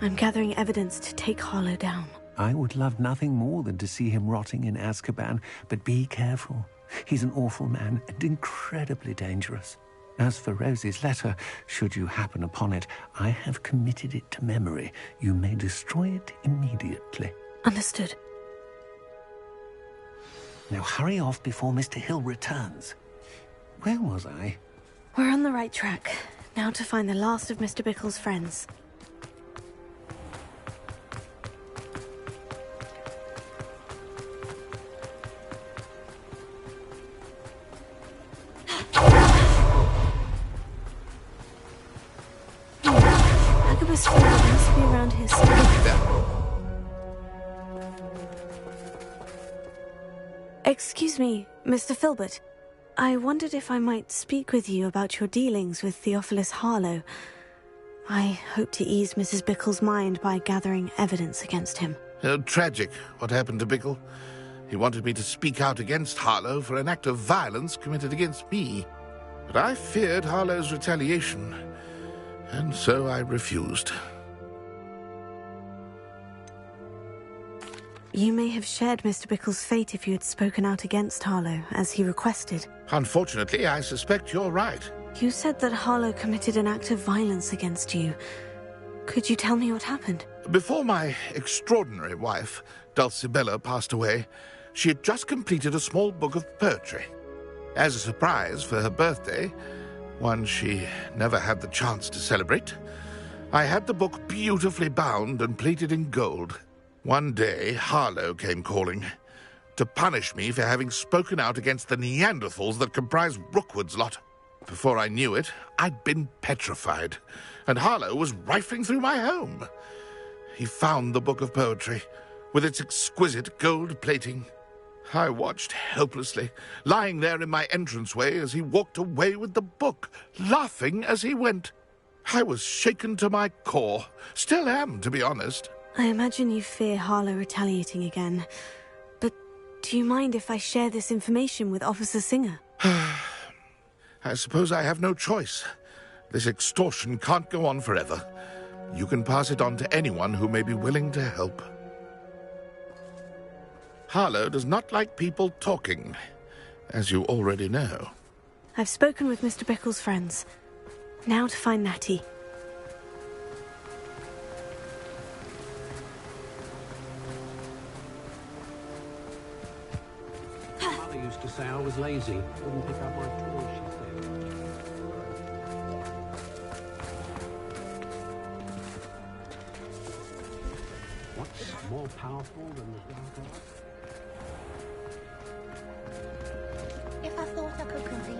I'm gathering evidence to take Harlow down. I would love nothing more than to see him rotting in Azkaban, but be careful. He's an awful man and incredibly dangerous. As for Rosie's letter, should you happen upon it, I have committed it to memory. You may destroy it immediately. Understood. Now hurry off before Mr. Hill returns. Where was I? We're on the right track. Now to find the last of Mr. Bickle's friends. Agabus Filbert must be around here somewhere. Excuse me, Mr. Filbert. I wondered if I might speak with you about your dealings with Theophilus Harlow. I hope to ease Mrs. Bickle's mind by gathering evidence against him. Tragic, what happened to Bickle. He wanted me to speak out against Harlow for an act of violence committed against me. But I feared Harlow's retaliation, and so I refused. You may have shared Mr. Bickle's fate if you had spoken out against Harlow, as he requested. Unfortunately, I suspect you're right. You said that Harlow committed an act of violence against you. Could you tell me what happened? Before my extraordinary wife, Dulcibella, passed away, she had just completed a small book of poetry. As a surprise for her birthday, one she never had the chance to celebrate, I had the book beautifully bound and plated in gold. One day, Harlow came calling to punish me for having spoken out against the Neanderthals that comprise Rookwood's lot. Before I knew it, I'd been petrified, and Harlow was rifling through my home. He found the book of poetry, with its exquisite gold plating. I watched helplessly, lying there in my entranceway as he walked away with the book, laughing as he went. I was shaken to my core. Still am, to be honest. I imagine you fear Harlow retaliating again. But do you mind if I share this information with Officer Singer? I suppose I have no choice. This extortion can't go on forever. You can pass it on to anyone who may be willing to help. Harlow does not like people talking, as you already know. I've spoken with Mr. Bickle's friends. Now to find Natty. Mother used to say I was lazy. Wouldn't pick up my tools, she said. What's more powerful than the dark arts? If I thought I could compete.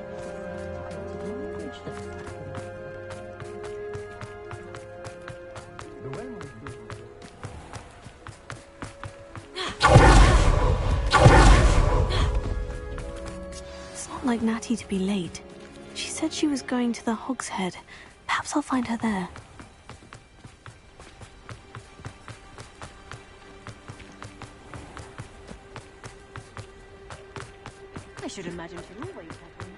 It's not like Natty to be late. She said she was going to the Hog's Head. Perhaps I'll find her there. I should imagine she'll always have one.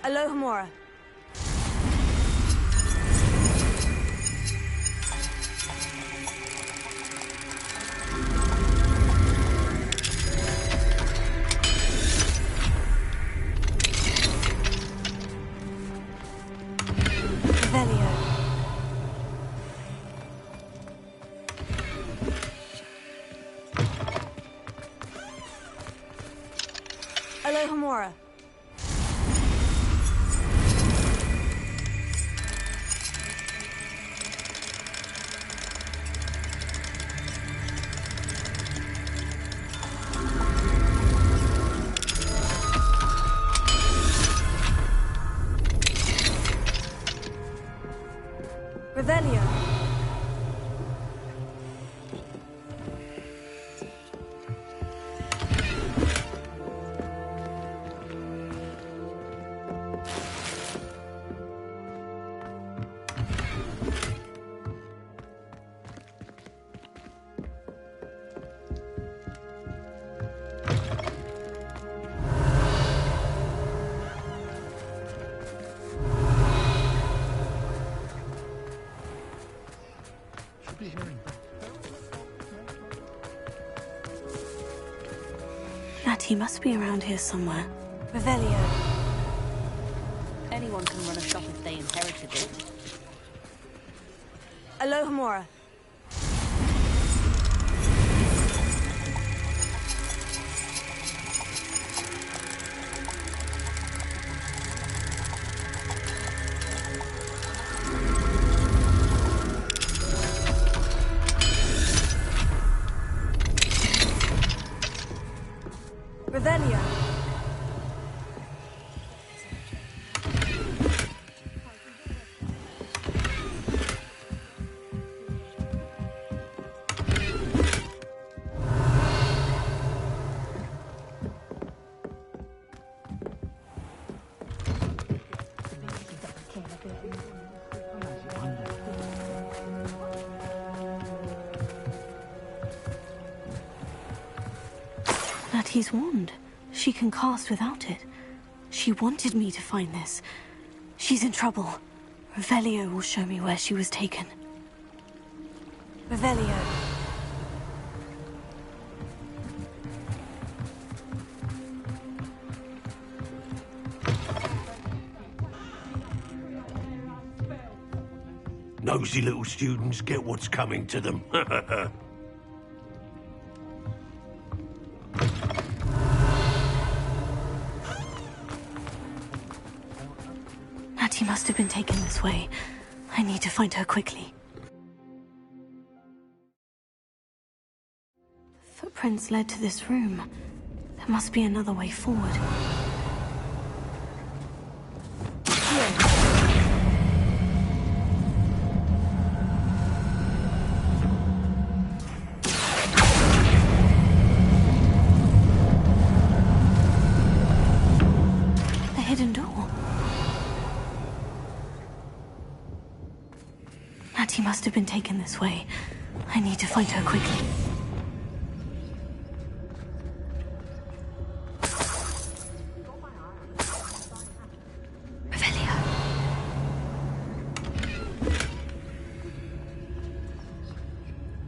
Alohomora. Alohomora. Revelio. Natty must be around here somewhere. Revelio. Anyone can run a shop if they inherited it. Alohomora. Revelio. Natty's wand. She can cast without it. She wanted me to find this. She's in trouble. Revelio will show me where she was taken. Revelio. Nosy little students get what's coming to them. Natty must have been taken this way. I need to find her quickly. Footprints led to this room. There must be another way forward. The hidden door. Natty must have been taken this way. I need to find her quickly. Revelio.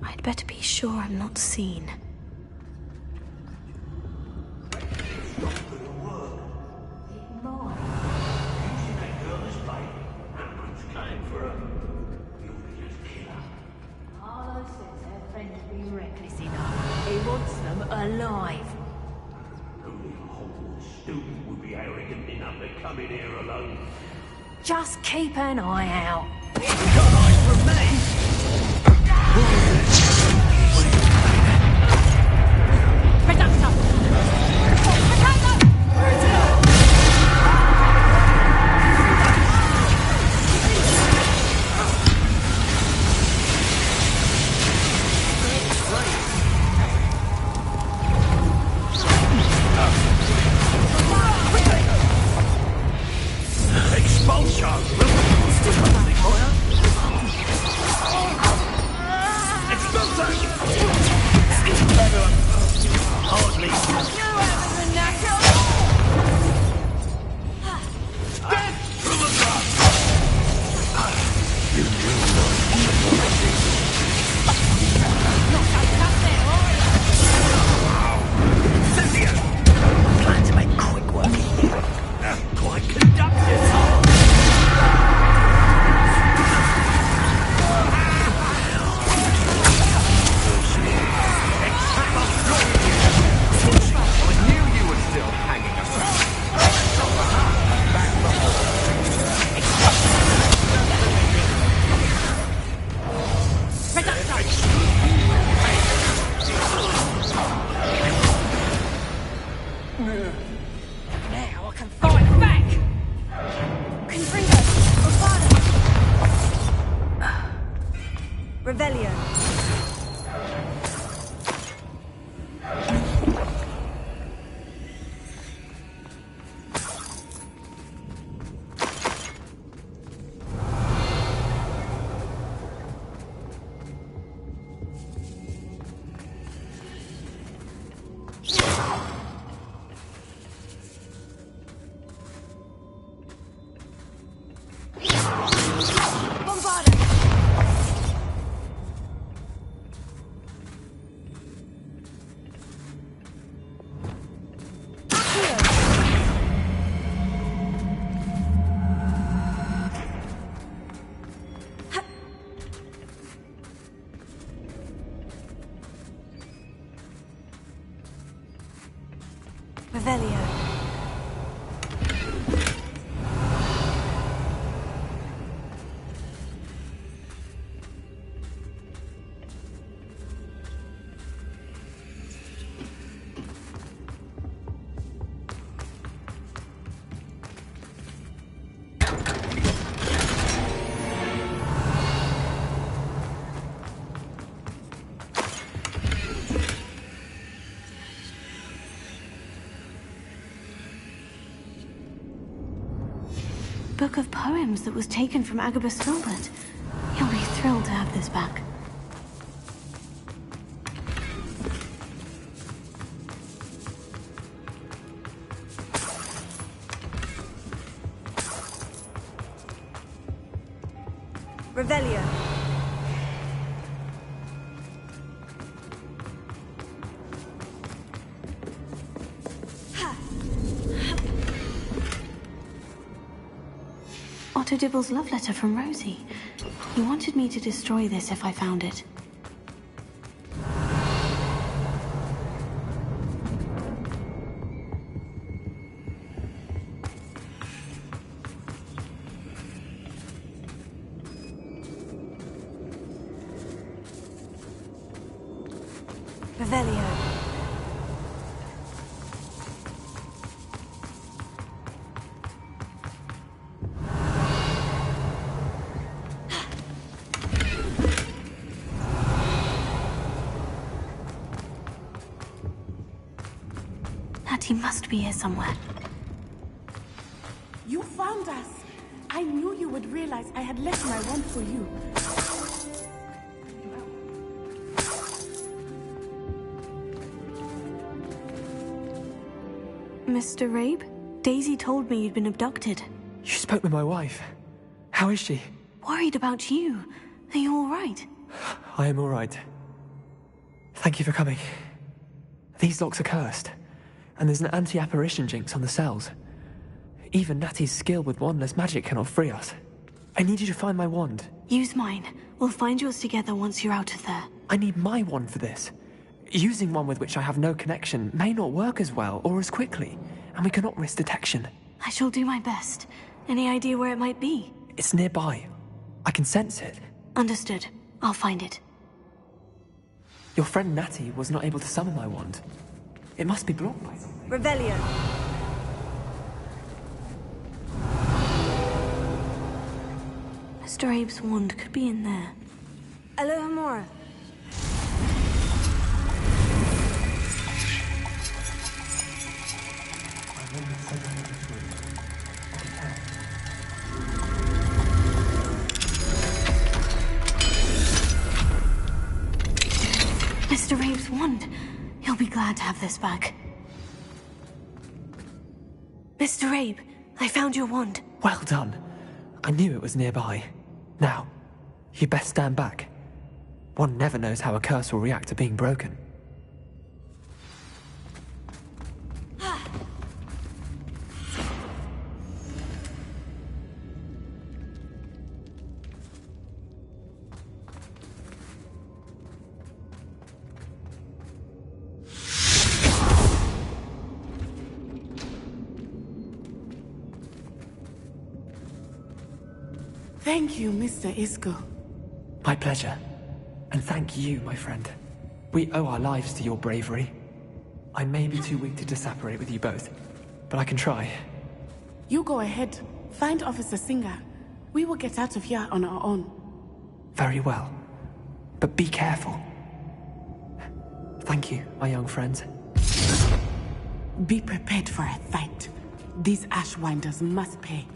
I'd better be sure I'm not seen. He wants them alive. Only a Hogwarts student would be arrogant enough to come in here alone. Just keep an eye out. Got eyes for me? Now I can fight back! Revelio. Book of poems that was taken from Agabus Filbert. He'll be thrilled to have this back. Revelio. Otto Dibble's love letter from Rosie. He wanted me to destroy this if I found it. Revelio. He must be here somewhere. You found us! I knew you would realize I had left my wand for you. Mr. Rabe? Daisy told me you'd been abducted. You spoke with my wife. How is she? Worried about you. Are you all right? I am all right. Thank you for coming. These locks are cursed, and there's an anti-apparition jinx on the cells. Even Natty's skill with wandless magic cannot free us. I need you to find my wand. Use mine. We'll find yours together once you're out of there. I need my wand for this. Using one with which I have no connection may not work as well or as quickly, and we cannot risk detection. I shall do my best. Any idea where it might be? It's nearby. I can sense it. Understood. I'll find it. Your friend Natty was not able to summon my wand. It must be blocked by something. Revelio. Mr. Abe's wand could be in there. Alohomora. Mr. Abe's wand. He'll be glad to have this back. Mr. Abe, I found your wand. Well done. I knew it was nearby. Now, you best stand back. One never knows how a curse will react to being broken. Thank you, Mr. Isco. My pleasure. And thank you, my friend. We owe our lives to your bravery. I may be too weak to disapparate with you both, but I can try. You go ahead. Find Officer Singer. We will get out of here on our own. Very well. But be careful. Thank you, my young friends. Be prepared for a fight. These Ashwinders must pay.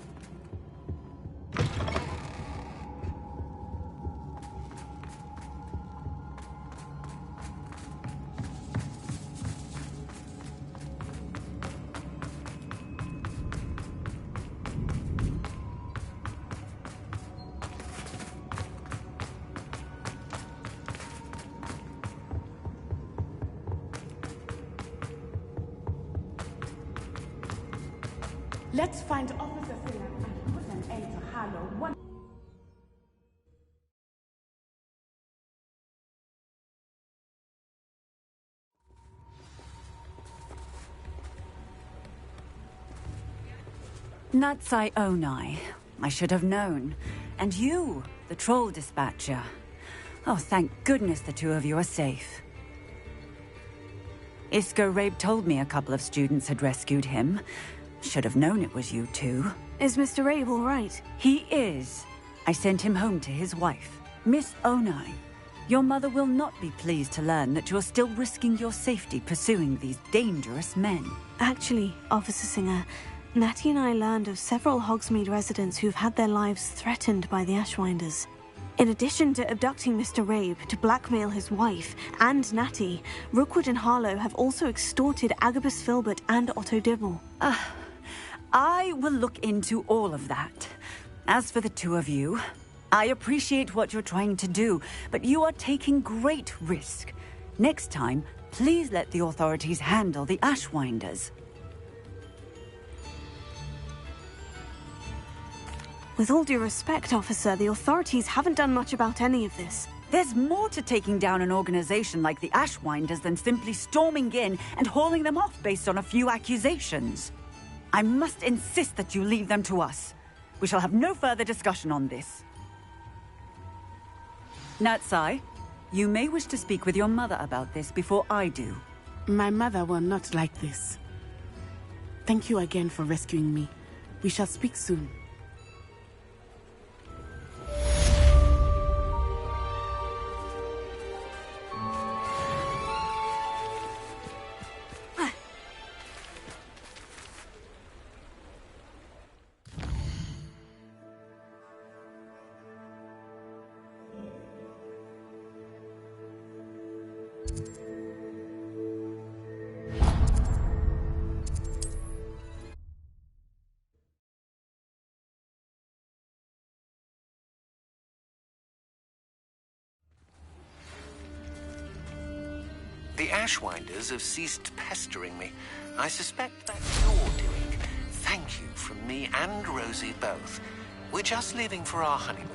Let's find Officer Singer and put an end to Harlow one. Natsai Onai. I should have known. And you, the troll dispatcher. Oh, thank goodness the two of you are safe. Isco Rabe told me a couple of students had rescued him. Should have known it was you two. Is Mr. Rabe all right? He is. I sent him home to his wife, Miss Onai. Your mother will not be pleased to learn that you're still risking your safety pursuing these dangerous men. Actually, Officer Singer, Natty and I learned of several Hogsmeade residents who've had their lives threatened by the Ashwinders. In addition to abducting Mr. Rabe to blackmail his wife and Natty, Rookwood and Harlow have also extorted Agabus Filbert and Otto Dibble. I will look into all of that. As for the two of you, I appreciate what you're trying to do, but you are taking great risk. Next time, please let the authorities handle the Ashwinders. With all due respect, officer, the authorities haven't done much about any of this. There's more to taking down an organization like the Ashwinders than simply storming in and hauling them off based on a few accusations. I must insist that you leave them to us. We shall have no further discussion on this. Natsai, you may wish to speak with your mother about this before I do. My mother will not like this. Thank you again for rescuing me. We shall speak soon. The Ashwinders have ceased pestering me. I suspect that's your doing. Thank you from me and Rosie both. We're just leaving for our honeymoon,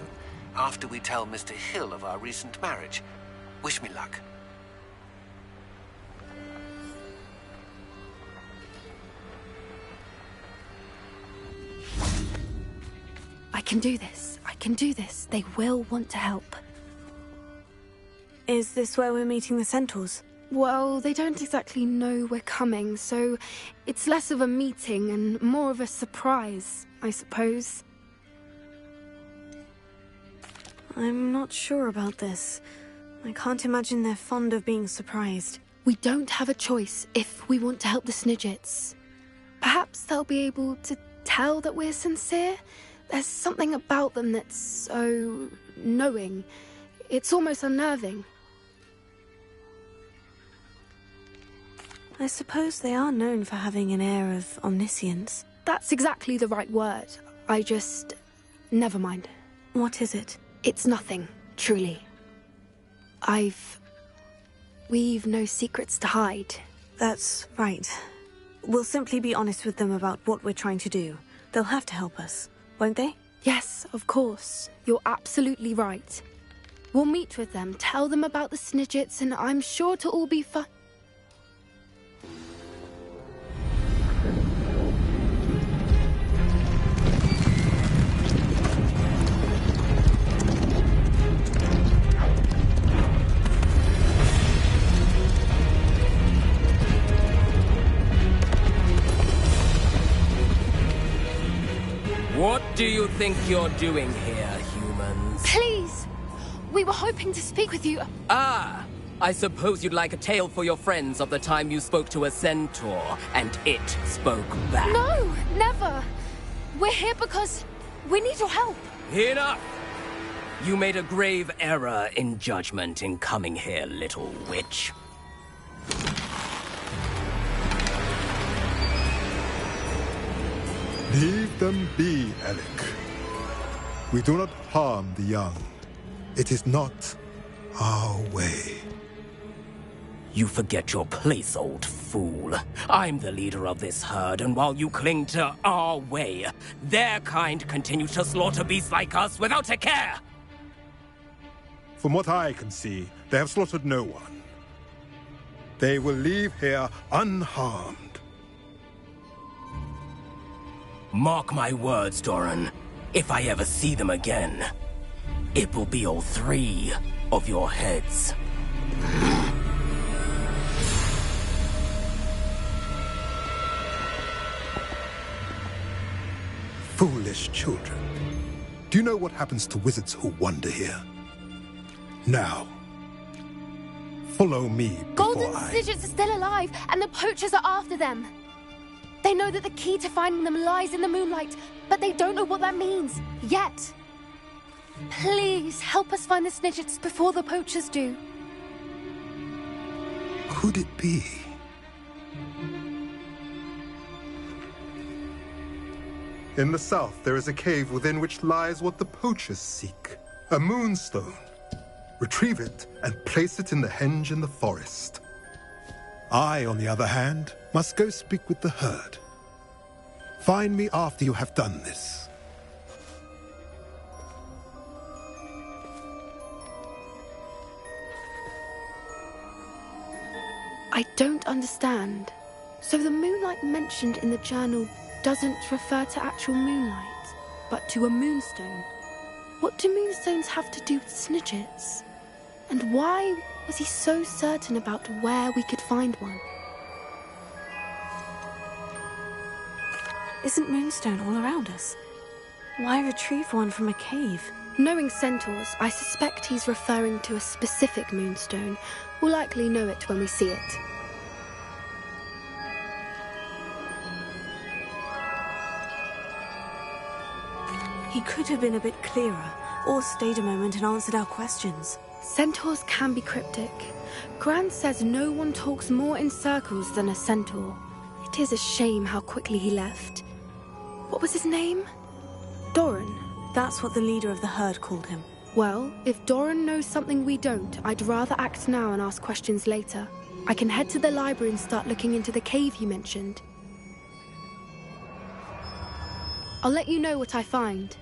after we tell Mr. Hill of our recent marriage. Wish me luck. I can do this. I can do this. They will want to help. Is this where we're meeting the Centaurs? Well, they don't exactly know we're coming, so it's less of a meeting and more of a surprise, I suppose. I'm not sure about this. I can't imagine they're fond of being surprised. We don't have a choice if we want to help the Snidgets. Perhaps they'll be able to tell that we're sincere? There's something about them that's so knowing. It's almost unnerving. I suppose they are known for having an air of omniscience. That's exactly the right word. Never mind. What is it? It's nothing, truly. We've no secrets to hide. That's right. We'll simply be honest with them about what we're trying to do. They'll have to help us, won't they? Yes, of course. You're absolutely right. We'll meet with them, tell them about the Snidgets, and I'm sure it'll all be fun. What do you think you're doing here, humans? Please! We were hoping to speak with you. Ah! I suppose you'd like a tale for your friends of the time you spoke to a centaur, and it spoke back. No! Never! We're here because we need your help. Enough! You made a grave error in judgment in coming here, little witch. Leave them be, Alec. We do not harm the young. It is not our way. You forget your place, old fool. I'm the leader of this herd, and while you cling to our way, their kind continue to slaughter beasts like us without a care! From what I can see, they have slaughtered no one. They will leave here unharmed. Mark my words, Doran. If I ever see them again, it will be all 3 of your heads. Foolish children. Do you know what happens to wizards who wander here? Now, follow me before Golden Snidgets are still alive, and the poachers are after them. They know that the key to finding them lies in the moonlight, but they don't know what that means, yet. Please, help us find the Snidgets before the poachers do. Could it be? In the south, there is a cave within which lies what the poachers seek. A moonstone. Retrieve it and place it in the henge in the forest. I, on the other hand, must go speak with the herd. Find me after you have done this. I don't understand. So the moonlight mentioned in the journal doesn't refer to actual moonlight, but to a moonstone. What do moonstones have to do with Snidgets? And why was he so certain about where we could find one? Isn't moonstone all around us? Why retrieve one from a cave? Knowing Centaurs, I suspect he's referring to a specific moonstone. We'll likely know it when we see it. He could have been a bit clearer, or stayed a moment and answered our questions. Centaurs can be cryptic. Gran says no one talks more in circles than a centaur. It is a shame how quickly he left. What was his name? Doran. That's what the leader of the herd called him. Well, if Doran knows something we don't, I'd rather act now and ask questions later. I can head to the library and start looking into the cave you mentioned. I'll let you know what I find.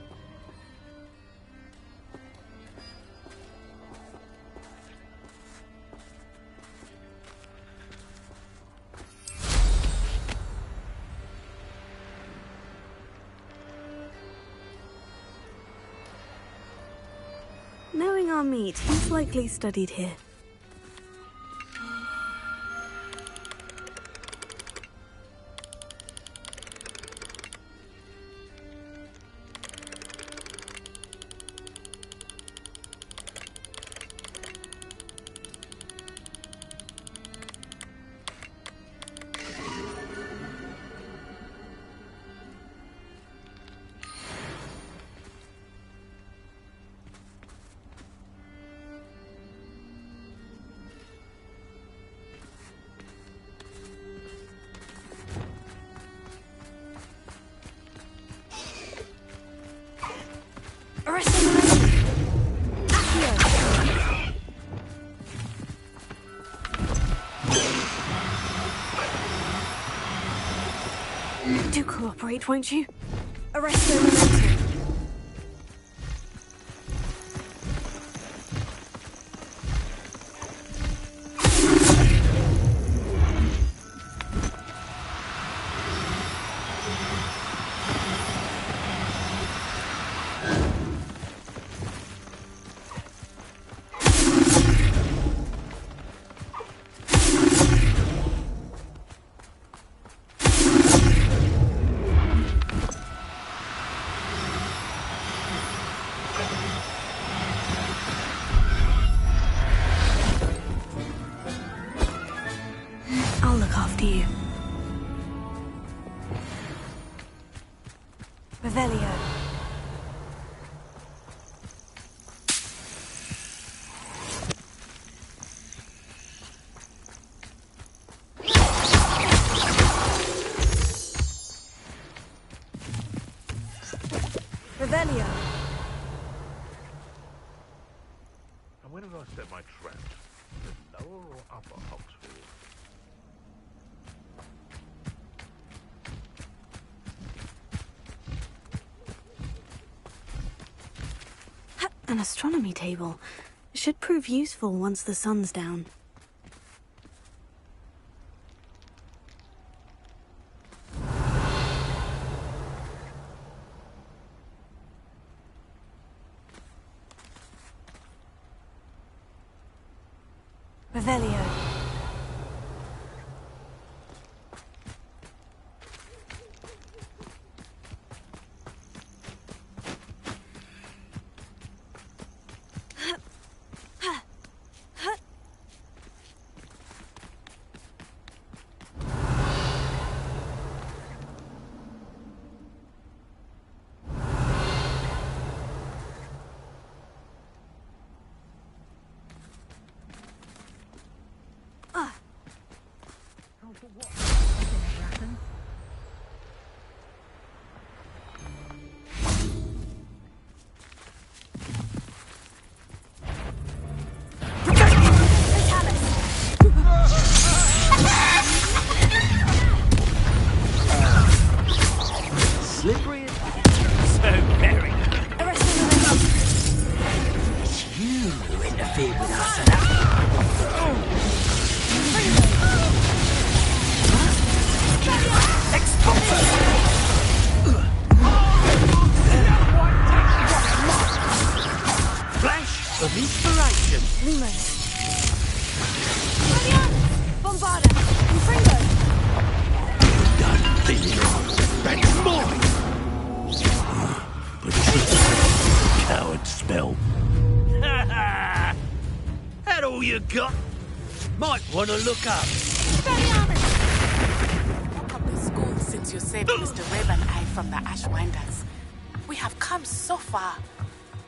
Knowing our meat, he's likely studied here. Do cooperate, won't you? Arresto momentum. I'll look after you. Revelio. Revelio. And when did I set my trap? The lower or upper Hogsfield? An astronomy table. Should prove useful once the sun's down. Revelio. Slippery. So very. It's you who interfered with us and Flash of inspiration. Lumos. Bombarda. Confringo. Done thinking that's mine. But it's a coward spell. That all you got? Might want to look up. Walk up the school since you saved Mr. Webb and I from the Ashwinders. We have come so far.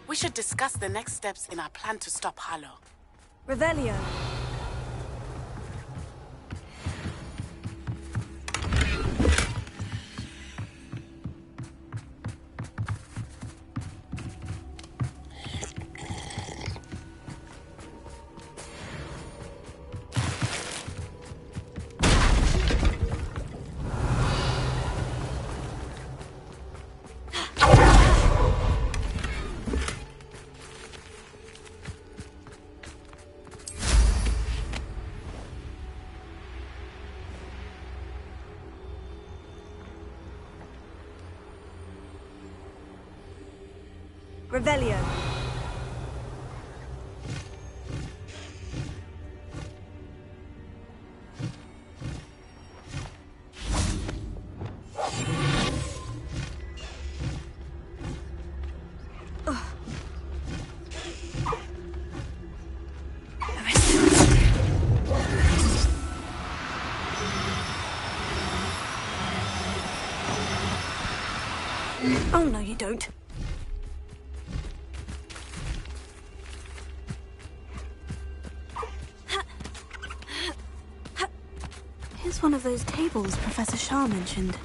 We should discuss the next steps in our plan to stop Harlow. Revelio. Revelio. Oh, no, you don't. Here's one of those tables Professor Shah mentioned.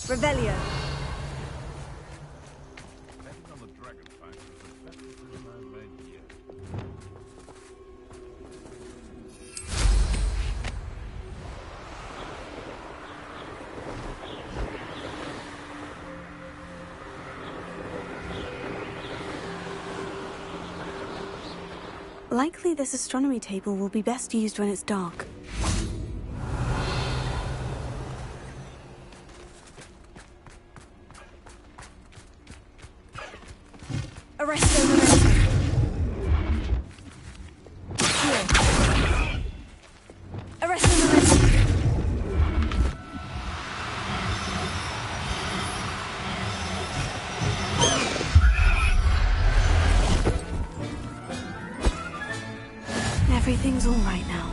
Revelio. Likely this astronomy table will be best used when it's dark. Everything's all right now.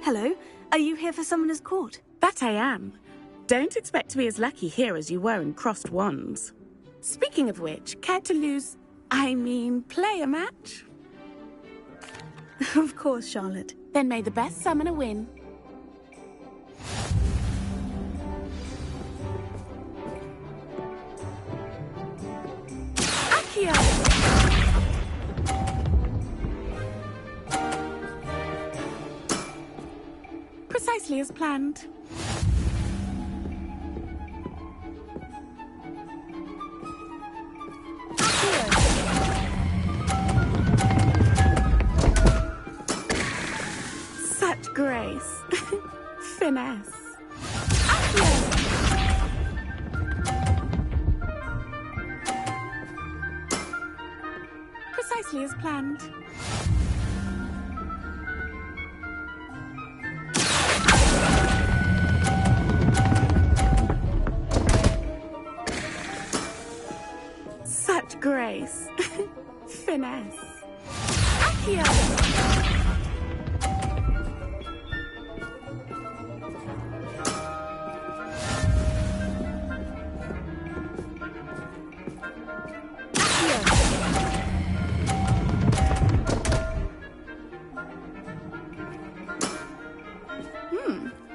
Hello. Are you here for Summoner's Court? That I am. Don't expect to be as lucky here as you were in Crossed Wands. Speaking of which, care to play a match? Of course, Charlotte. Then may the best summoner win. Accio! Precisely as planned. Such grace. Finesse. Precisely as planned. Such grace. Finesse. Accio!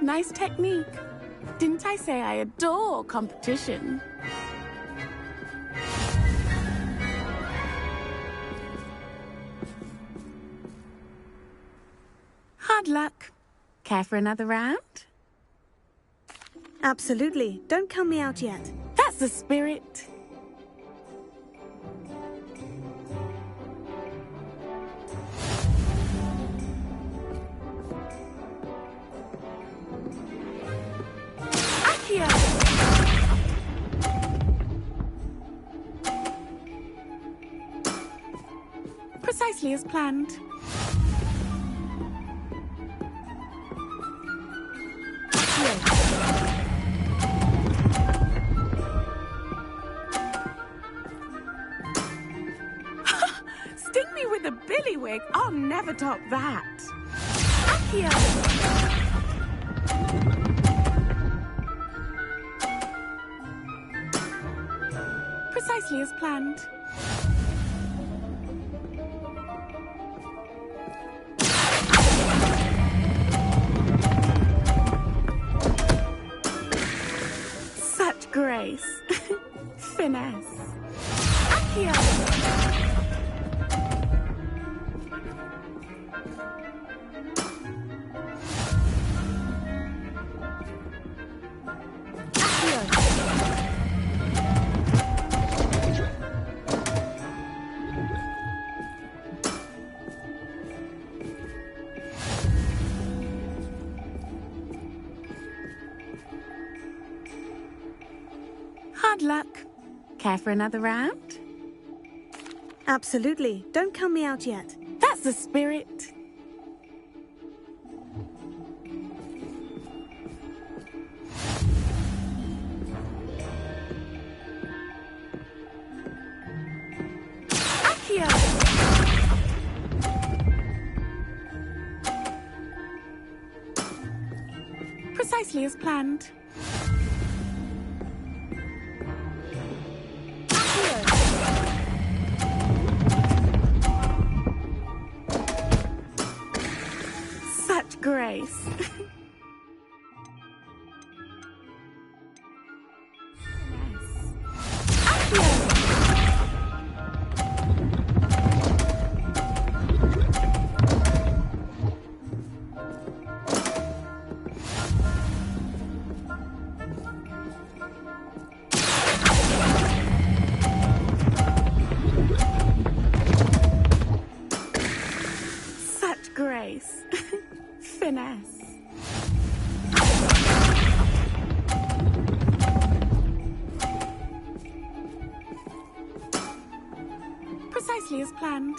Nice technique. Didn't I say I adore competition? Hard luck. Care for another round? Absolutely. Don't count me out yet. That's the spirit. Precisely as planned. Sting me with a billywig. I'll never top that. Accio! Precisely as planned. Such grace. Finesse. Accio! Hard luck. Care for another round? Absolutely. Don't count me out yet. That's the spirit. Accio! Precisely as planned. Such grace. Such grace. Finesse. Precisely as planned.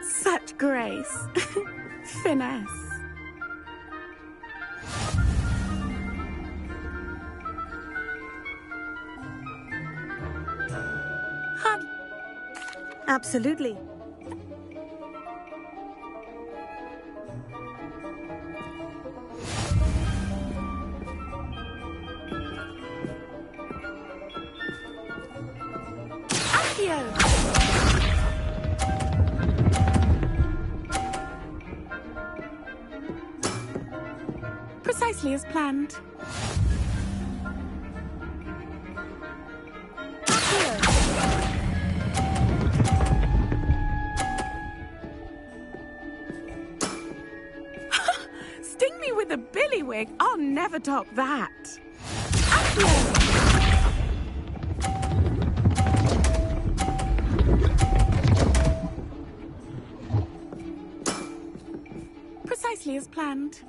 Such grace. Finesse. Absolutely. Precisely as planned. Sting me with a billywig. I'll never top that. Precisely as planned.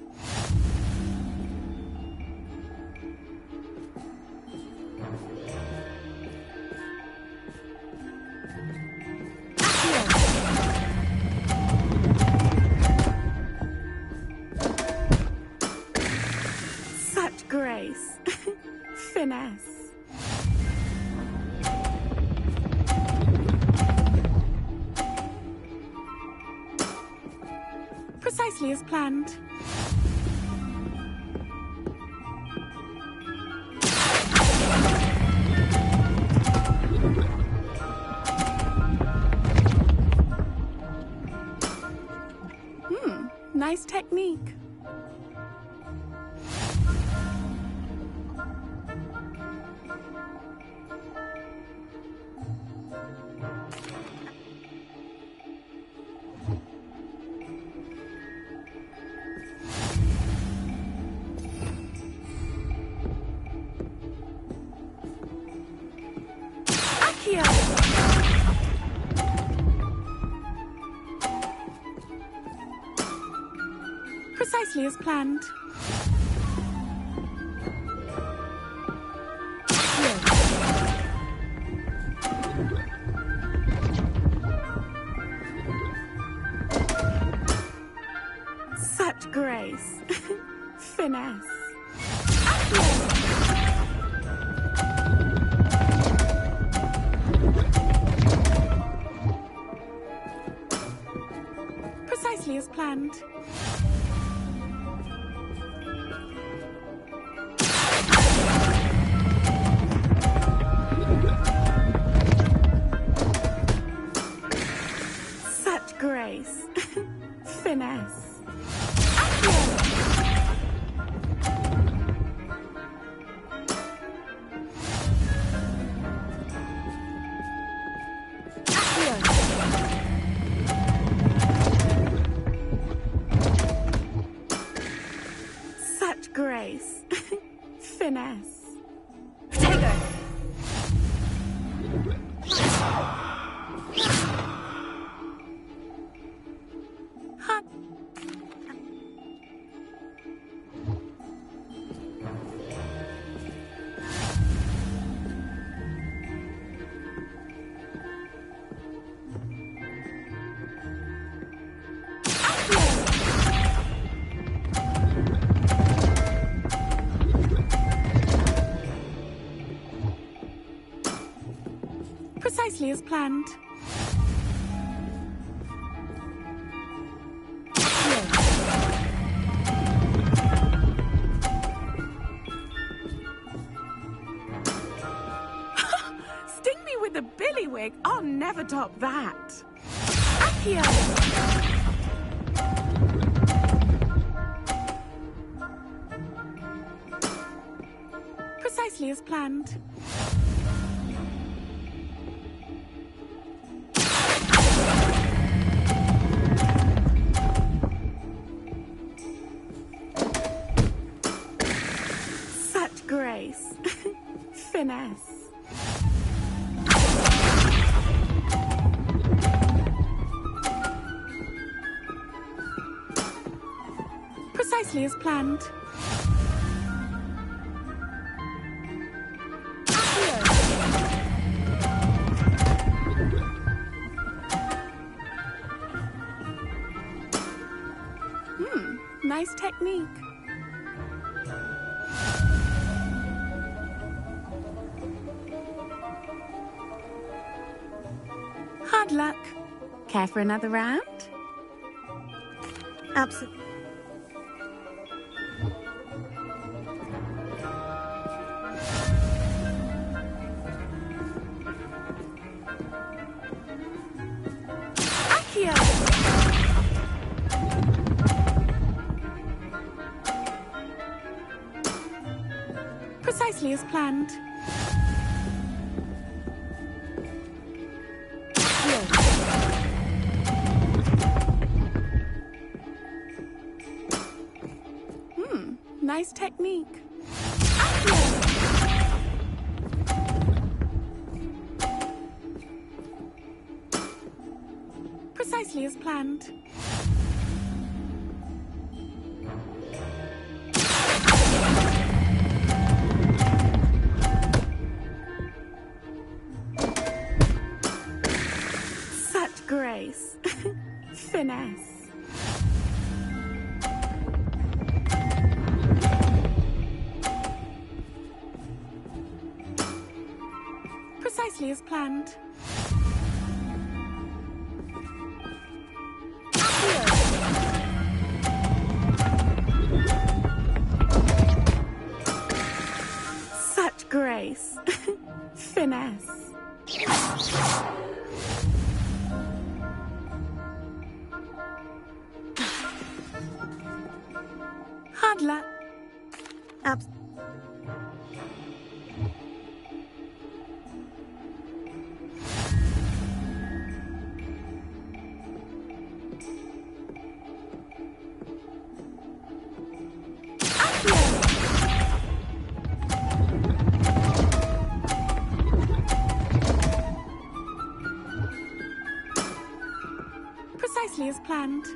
Such grace. Finesse. Precisely as planned. Nice technique. Precisely as planned. Such grace. Finesse. Precisely as planned. Such grace. Finesse. Such grace. Finesse. Potato. Hot. Precisely as planned. Sting me with a billywig. I'll never top that. Accio. Precisely as planned. Such grace. Finesse. Precisely as planned. Nice technique. Hot. Hard luck. Care for another round? Absolutely. Precisely as planned. Nice technique. Precisely as planned. Such grace. Finesse. Precisely as planned. Such grace. Finesse. Hard luck. Precisely as planned.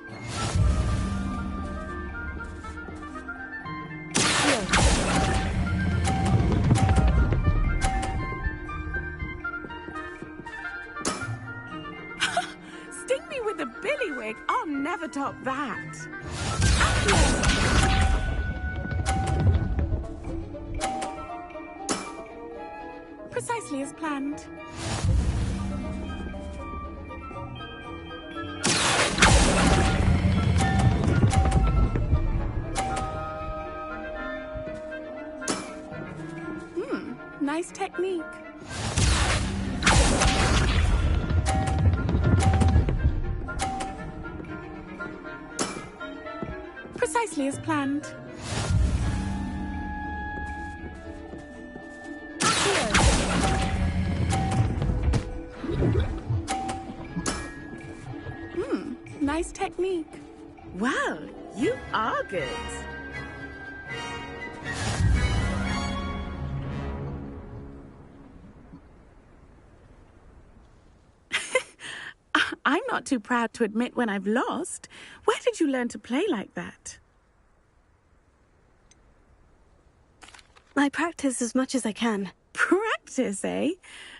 Sting me with a billywig. I'll never top that. Precisely as planned. Nice technique. Precisely as planned. Nice technique. Well, you are good. I'm not too proud to admit when I've lost. Where did you learn to play like that? I practice as much as I can. Practice, eh?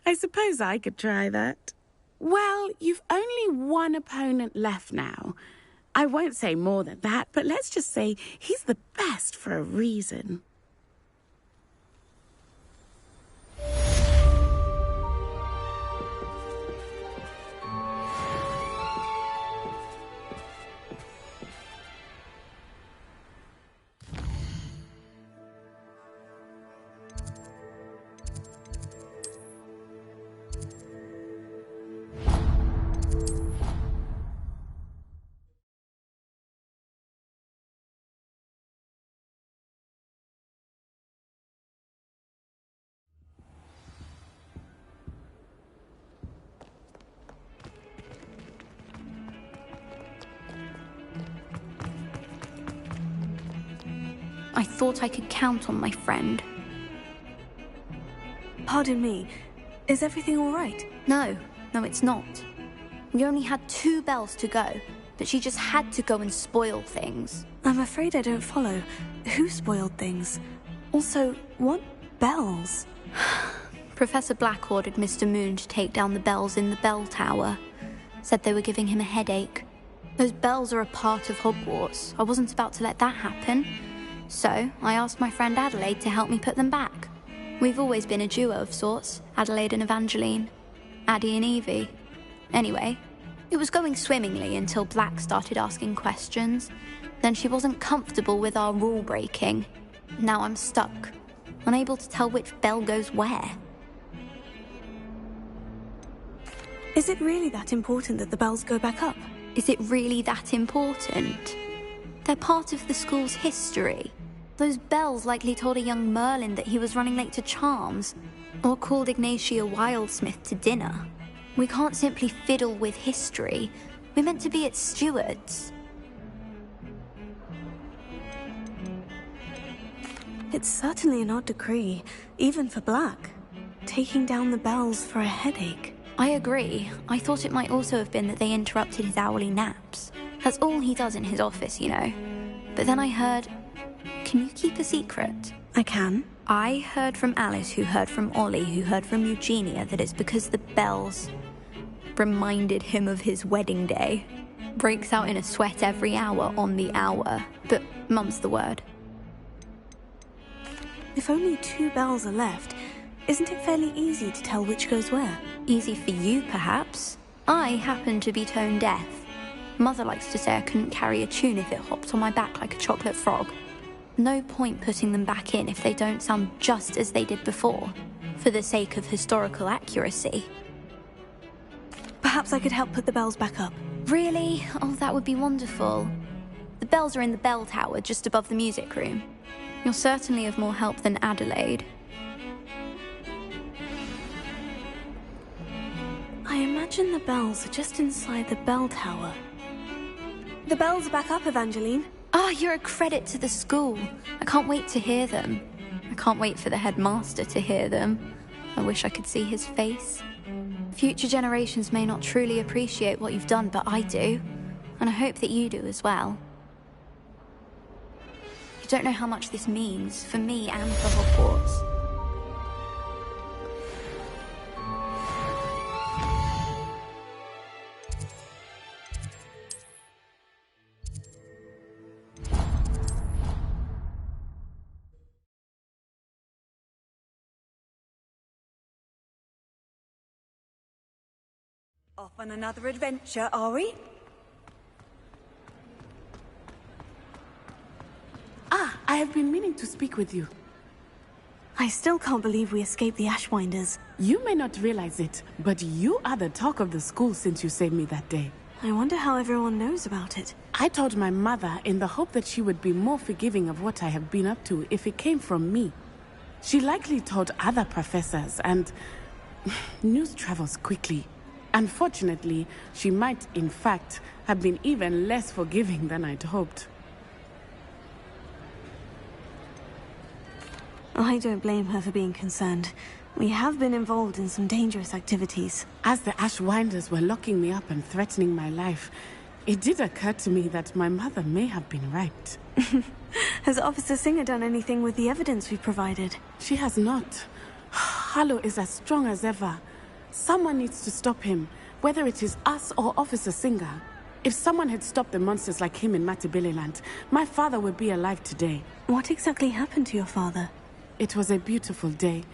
I suppose I could try that. Well, you've only one opponent left now. I won't say more than that, but let's just say he's the best for a reason. I thought I could count on my friend. Pardon me, is everything all right? No, it's not. We only had 2 bells to go, but she just had to go and spoil things. I'm afraid I don't follow. Who spoiled things? Also, what bells? Professor Black ordered Mr. Moon to take down the bells in the bell tower. Said they were giving him a headache. Those bells are a part of Hogwarts. I wasn't about to let that happen. So, I asked my friend Adelaide to help me put them back. We've always been a duo of sorts, Adelaide and Evangeline. Addie and Evie. Anyway, it was going swimmingly until Black started asking questions. Then she wasn't comfortable with our rule breaking. Now I'm stuck, unable to tell which bell goes where. Is it really that important that the bells go back up? Is it really that important? They're part of the school's history. Those bells likely told a young Merlin that he was running late to charms, or called Ignatia Wildsmith to dinner. We can't simply fiddle with history. We're meant to be its stewards. It's certainly an odd decree, even for Black. Taking down the bells for a headache. I agree. I thought it might also have been that they interrupted his hourly naps. That's all he does in his office, you know. But then I heard... Can you keep a secret? I can. I heard from Alice, who heard from Ollie, who heard from Eugenia, that it's because the bells reminded him of his wedding day. Breaks out in a sweat every hour on the hour. But mum's the word. If only 2 bells are left, isn't it fairly easy to tell which goes where? Easy for you, perhaps. I happen to be tone deaf. Mother likes to say I couldn't carry a tune if it hopped on my back like a chocolate frog. No point putting them back in if they don't sound just as they did before, for the sake of historical accuracy. Perhaps I could help put the bells back up. Really? Oh, that would be wonderful. The bells are in the bell tower just above the music room. You're certainly of more help than Adelaide. I imagine the bells are just inside the bell tower. The bells are back up, Evangeline. Ah, you're a credit to the school. I can't wait to hear them. I can't wait for the headmaster to hear them. I wish I could see his face. Future generations may not truly appreciate what you've done, but I do. And I hope that you do as well. You don't know how much this means, for me and for Hogwarts. Off on another adventure, are we? Ah, I have been meaning to speak with you. I still can't believe we escaped the Ashwinders. You may not realize it, but you are the talk of the school since you saved me that day. I wonder how everyone knows about it. I told my mother in the hope that she would be more forgiving of what I have been up to if it came from me. She likely told other professors, and news travels quickly. Unfortunately, she might, in fact, have been even less forgiving than I'd hoped. I don't blame her for being concerned. We have been involved in some dangerous activities. As the Ashwinders were locking me up and threatening my life, it did occur to me that my mother may have been right. Has Officer Singer done anything with the evidence we provided? She has not. Harlow is as strong as ever. Someone needs to stop him, whether it is us or Officer Singer. If someone had stopped the monsters like him in Matabeleland, my father would be alive today. What exactly happened to your father? It was a beautiful day.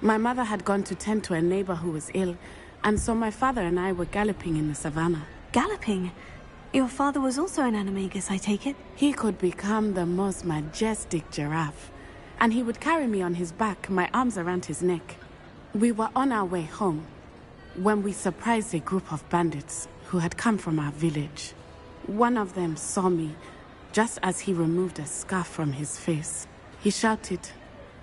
My mother had gone to tend to a neighbor who was ill, and so my father and I were galloping in the savannah. Galloping? Your father was also an animagus, I take it? He could become the most majestic giraffe, and he would carry me on his back, my arms around his neck. We were on our way home when we surprised a group of bandits who had come from our village. One of them saw me just as he removed a scarf from his face. He shouted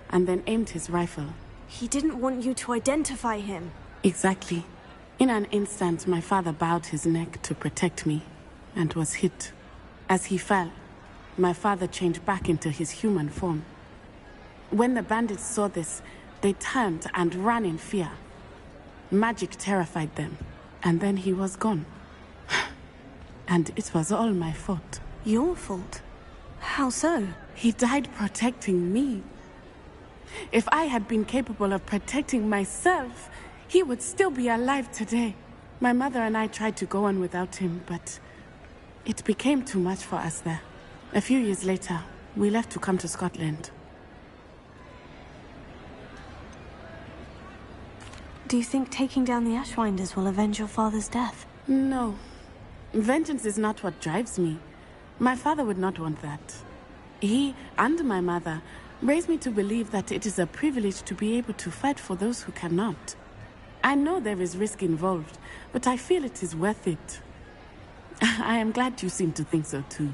and then aimed his rifle. He didn't want you to identify him. Exactly. In an instant, my father bowed his neck to protect me and was hit. As he fell, my father changed back into his human form. When the bandits saw this, they turned and ran in fear. Magic terrified them, and then he was gone. And it was all my fault. Your fault? How so? He died protecting me. If I had been capable of protecting myself, he would still be alive today. My mother and I tried to go on without him, but it became too much for us there. A few years later, we left to come to Scotland. Do you think taking down the Ashwinders will avenge your father's death? No. Vengeance is not what drives me. My father would not want that. He and my mother raised me to believe that it is a privilege to be able to fight for those who cannot. I know there is risk involved, but I feel it is worth it. I am glad you seem to think so too.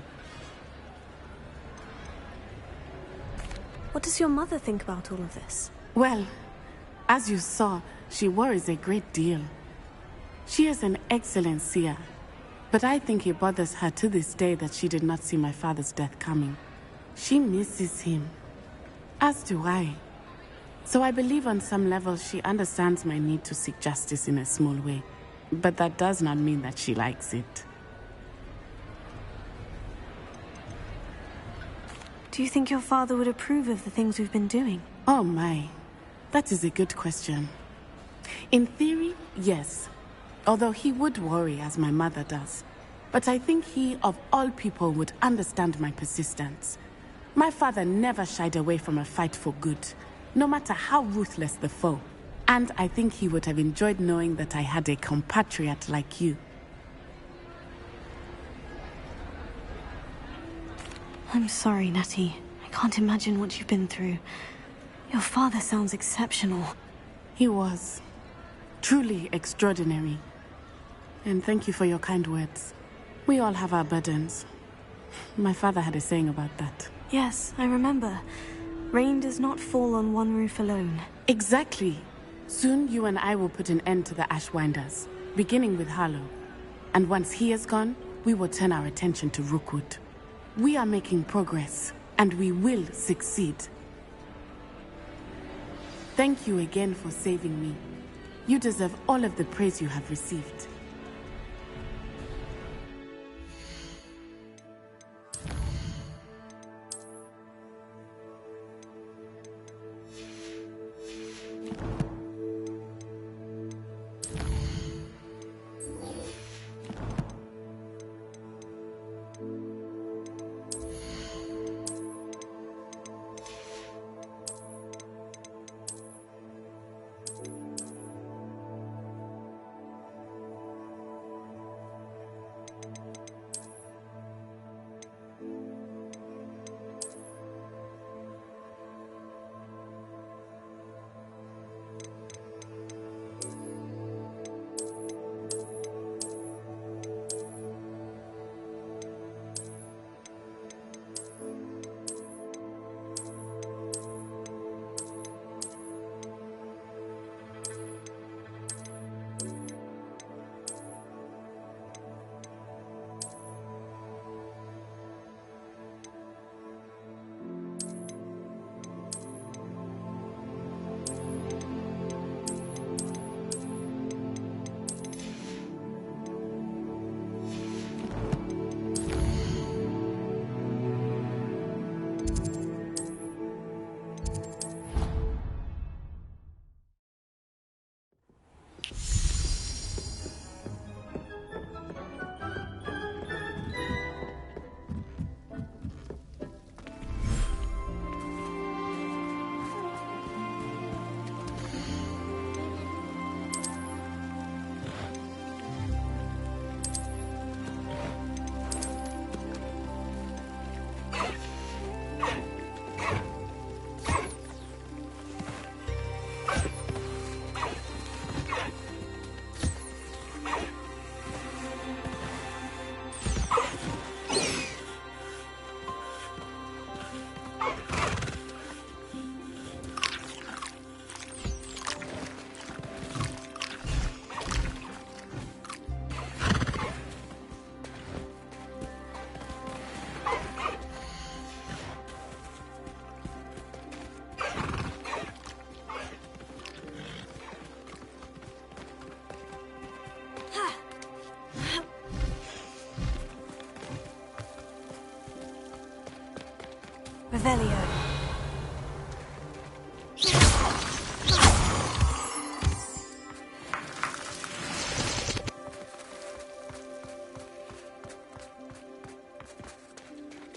What does your mother think about all of this? Well, as you saw, she worries a great deal. She is an excellent seer, but I think it bothers her to this day that she did not see my father's death coming. She misses him, as do I. So I believe on some level she understands my need to seek justice in a small way, but that does not mean that she likes it. Do you think your father would approve of the things we've been doing? Oh my, that is a good question. In theory, yes. Although he would worry, as my mother does. But I think he, of all people, would understand my persistence. My father never shied away from a fight for good, no matter how ruthless the foe. And I think he would have enjoyed knowing that I had a compatriot like you. I'm sorry, Natty. I can't imagine what you've been through. Your father sounds exceptional. He was. Truly extraordinary. And thank you for your kind words. We all have our burdens. My father had a saying about that. Yes, I remember. Rain does not fall on one roof alone. Exactly. Soon you and I will put an end to the Ashwinders, beginning with Harlow. And once he is gone, we will turn our attention to Rookwood. We are making progress, and we will succeed. Thank you again for saving me. You deserve all of the praise you have received. Revelio.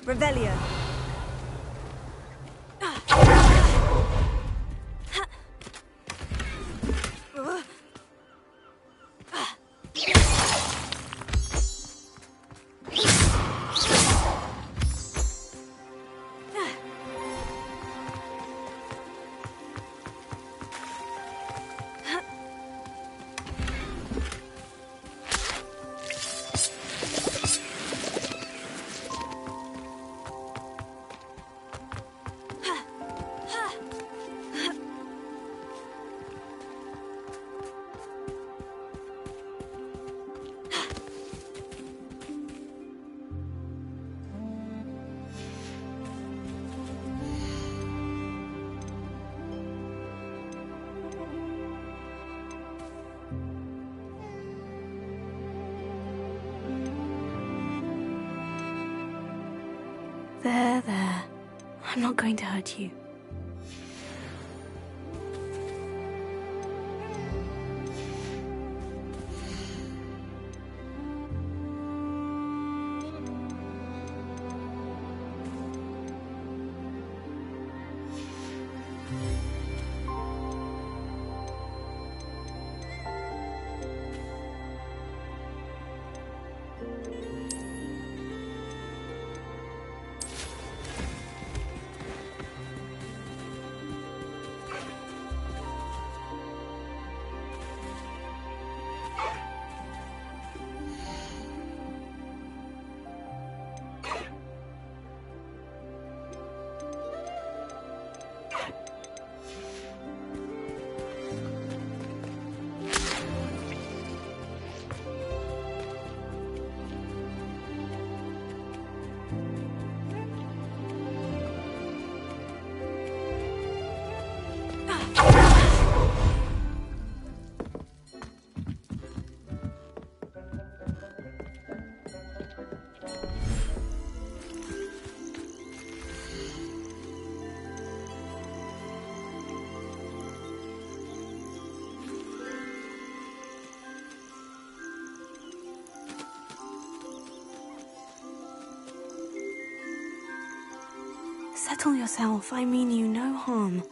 Revelio. There. I'm not going to hurt you. Settle yourself. I mean you no harm.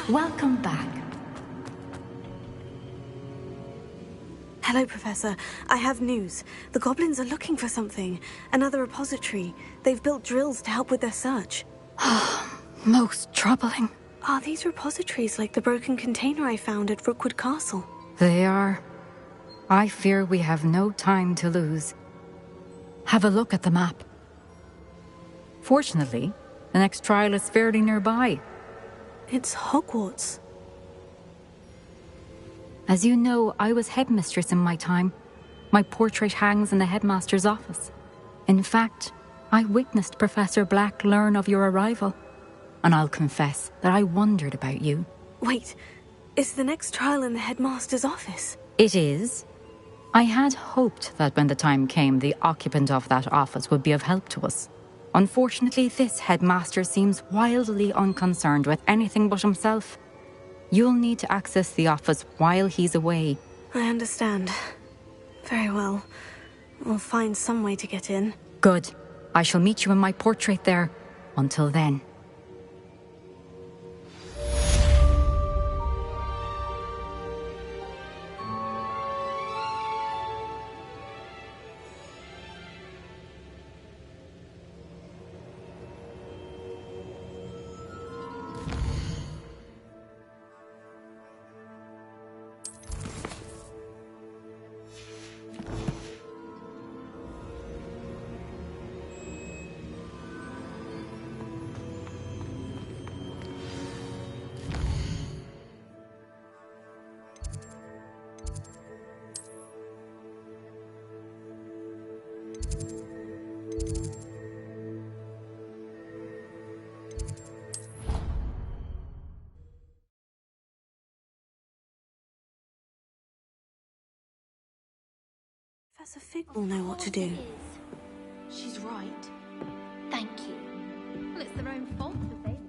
Welcome back. Hello, Professor. I have news. The goblins are looking for something. Another repository. They've built drills to help with their search. Most troubling. Are these repositories like the broken container I found at Rookwood Castle? They are. I fear we have no time to lose. Have a look at the map. Fortunately, the next trial is fairly nearby. It's Hogwarts. As you know, I was headmistress in my time. My portrait hangs in the headmaster's office. In fact, I witnessed Professor Black learn of your arrival. And I'll confess that I wondered about you. Wait, is the next trial in the headmaster's office? It is. I had hoped that when the time came, the occupant of that office would be of help to us. Unfortunately, this headmaster seems wildly unconcerned with anything but himself. You'll need to access the office while he's away. I understand. Very well. We'll find some way to get in. Good. I shall meet you in my portrait there. Until then. Professor Fig will know what to do. She's right. Thank you. Well, it's their own fault for failing.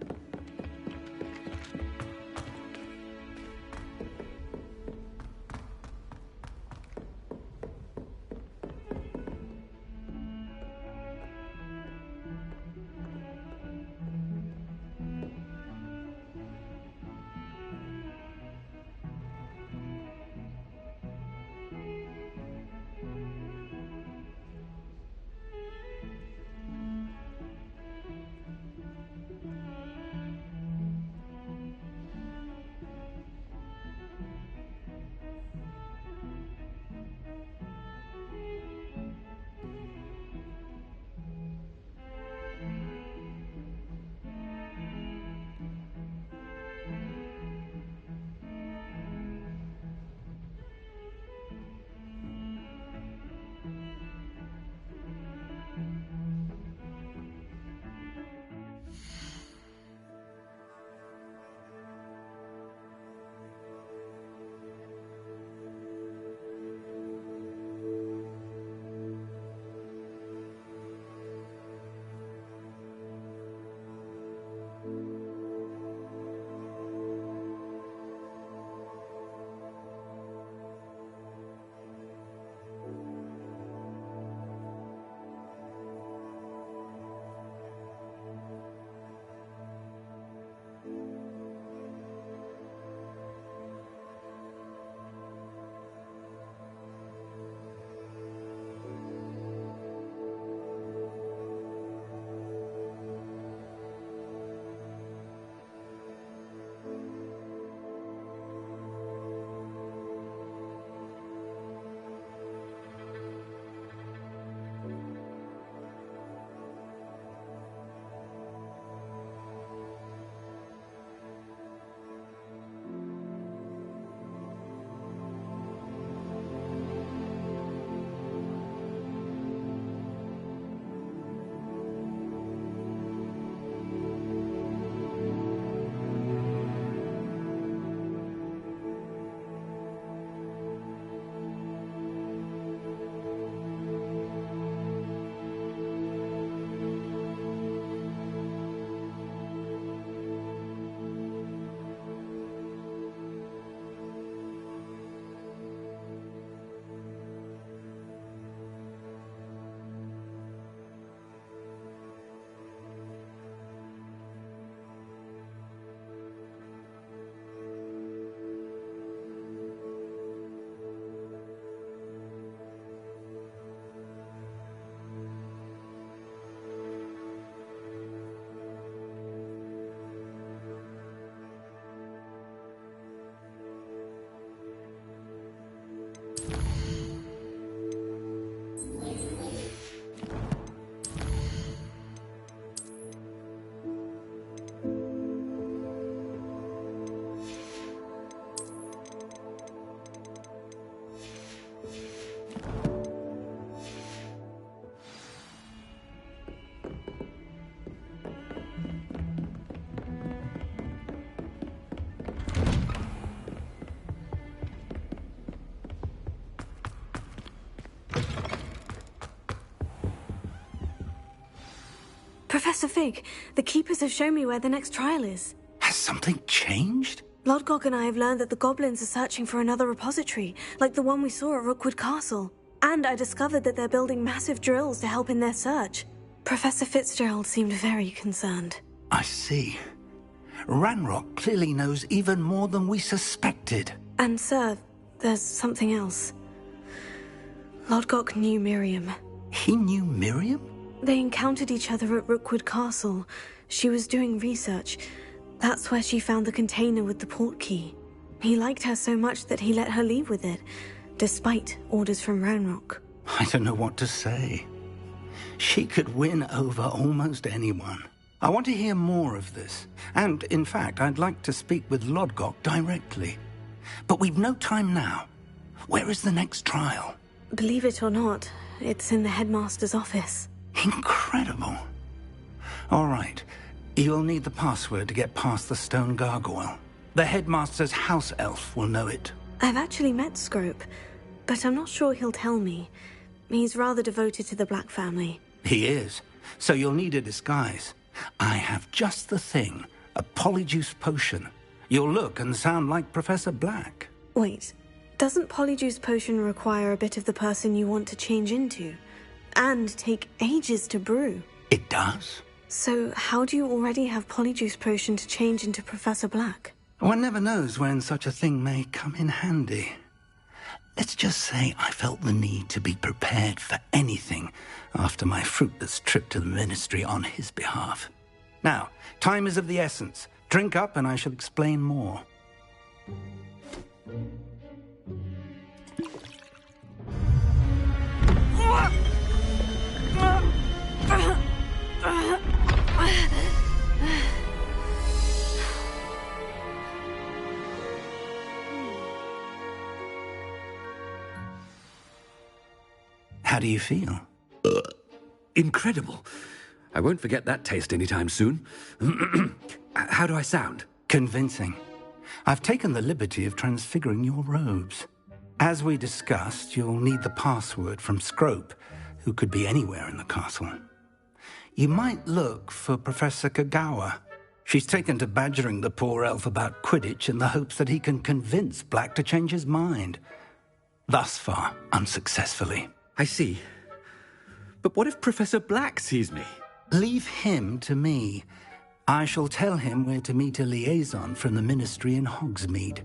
Professor Fig, the Keepers have shown me where the next trial is. Has something changed? Lodgok and I have learned that the goblins are searching for another repository, like the one we saw at Rookwood Castle. And I discovered that they're building massive drills to help in their search. Professor Fitzgerald seemed very concerned. I see. Ranrock clearly knows even more than we suspected. And sir, there's something else. Lodgok knew Miriam. He knew Miriam? They encountered each other at Rookwood Castle. She was doing research. That's where she found the container with the port key. He liked her so much that he let her leave with it, despite orders from Ranrock. I don't know what to say. She could win over almost anyone. I want to hear more of this. And, in fact, I'd like to speak with Lodgok directly. But we've no time now. Where is the next trial? Believe it or not, it's in the headmaster's office. Incredible. All right. You'll need the password to get past the stone gargoyle. The headmaster's house elf will know it. I've actually met Scrope, but I'm not sure he'll tell me. He's rather devoted to the Black family. He is. So you'll need a disguise. I have just the thing. A polyjuice potion. You'll look and sound like Professor Black. Wait, doesn't polyjuice potion require a bit of the person you want to change into? And take ages to brew? It does. So how do you already have polyjuice potion to change into Professor Black? One never knows when such a thing may come in handy. Let's just say I felt the need to be prepared for anything after my fruitless trip to the Ministry on his behalf. Now, time is of the essence. Drink up and I shall explain more. How do you feel? Incredible. I won't forget that taste anytime soon. How do I sound? Convincing. I've taken the liberty of transfiguring your robes. As we discussed, you'll need the password from Scrope, who could be anywhere in the castle. You might look for Professor Kagawa. She's taken to badgering the poor elf about Quidditch in the hopes that he can convince Black to change his mind. Thus far, unsuccessfully. I see. But what if Professor Black sees me? Leave him to me. I shall tell him where to meet a liaison from the Ministry in Hogsmeade.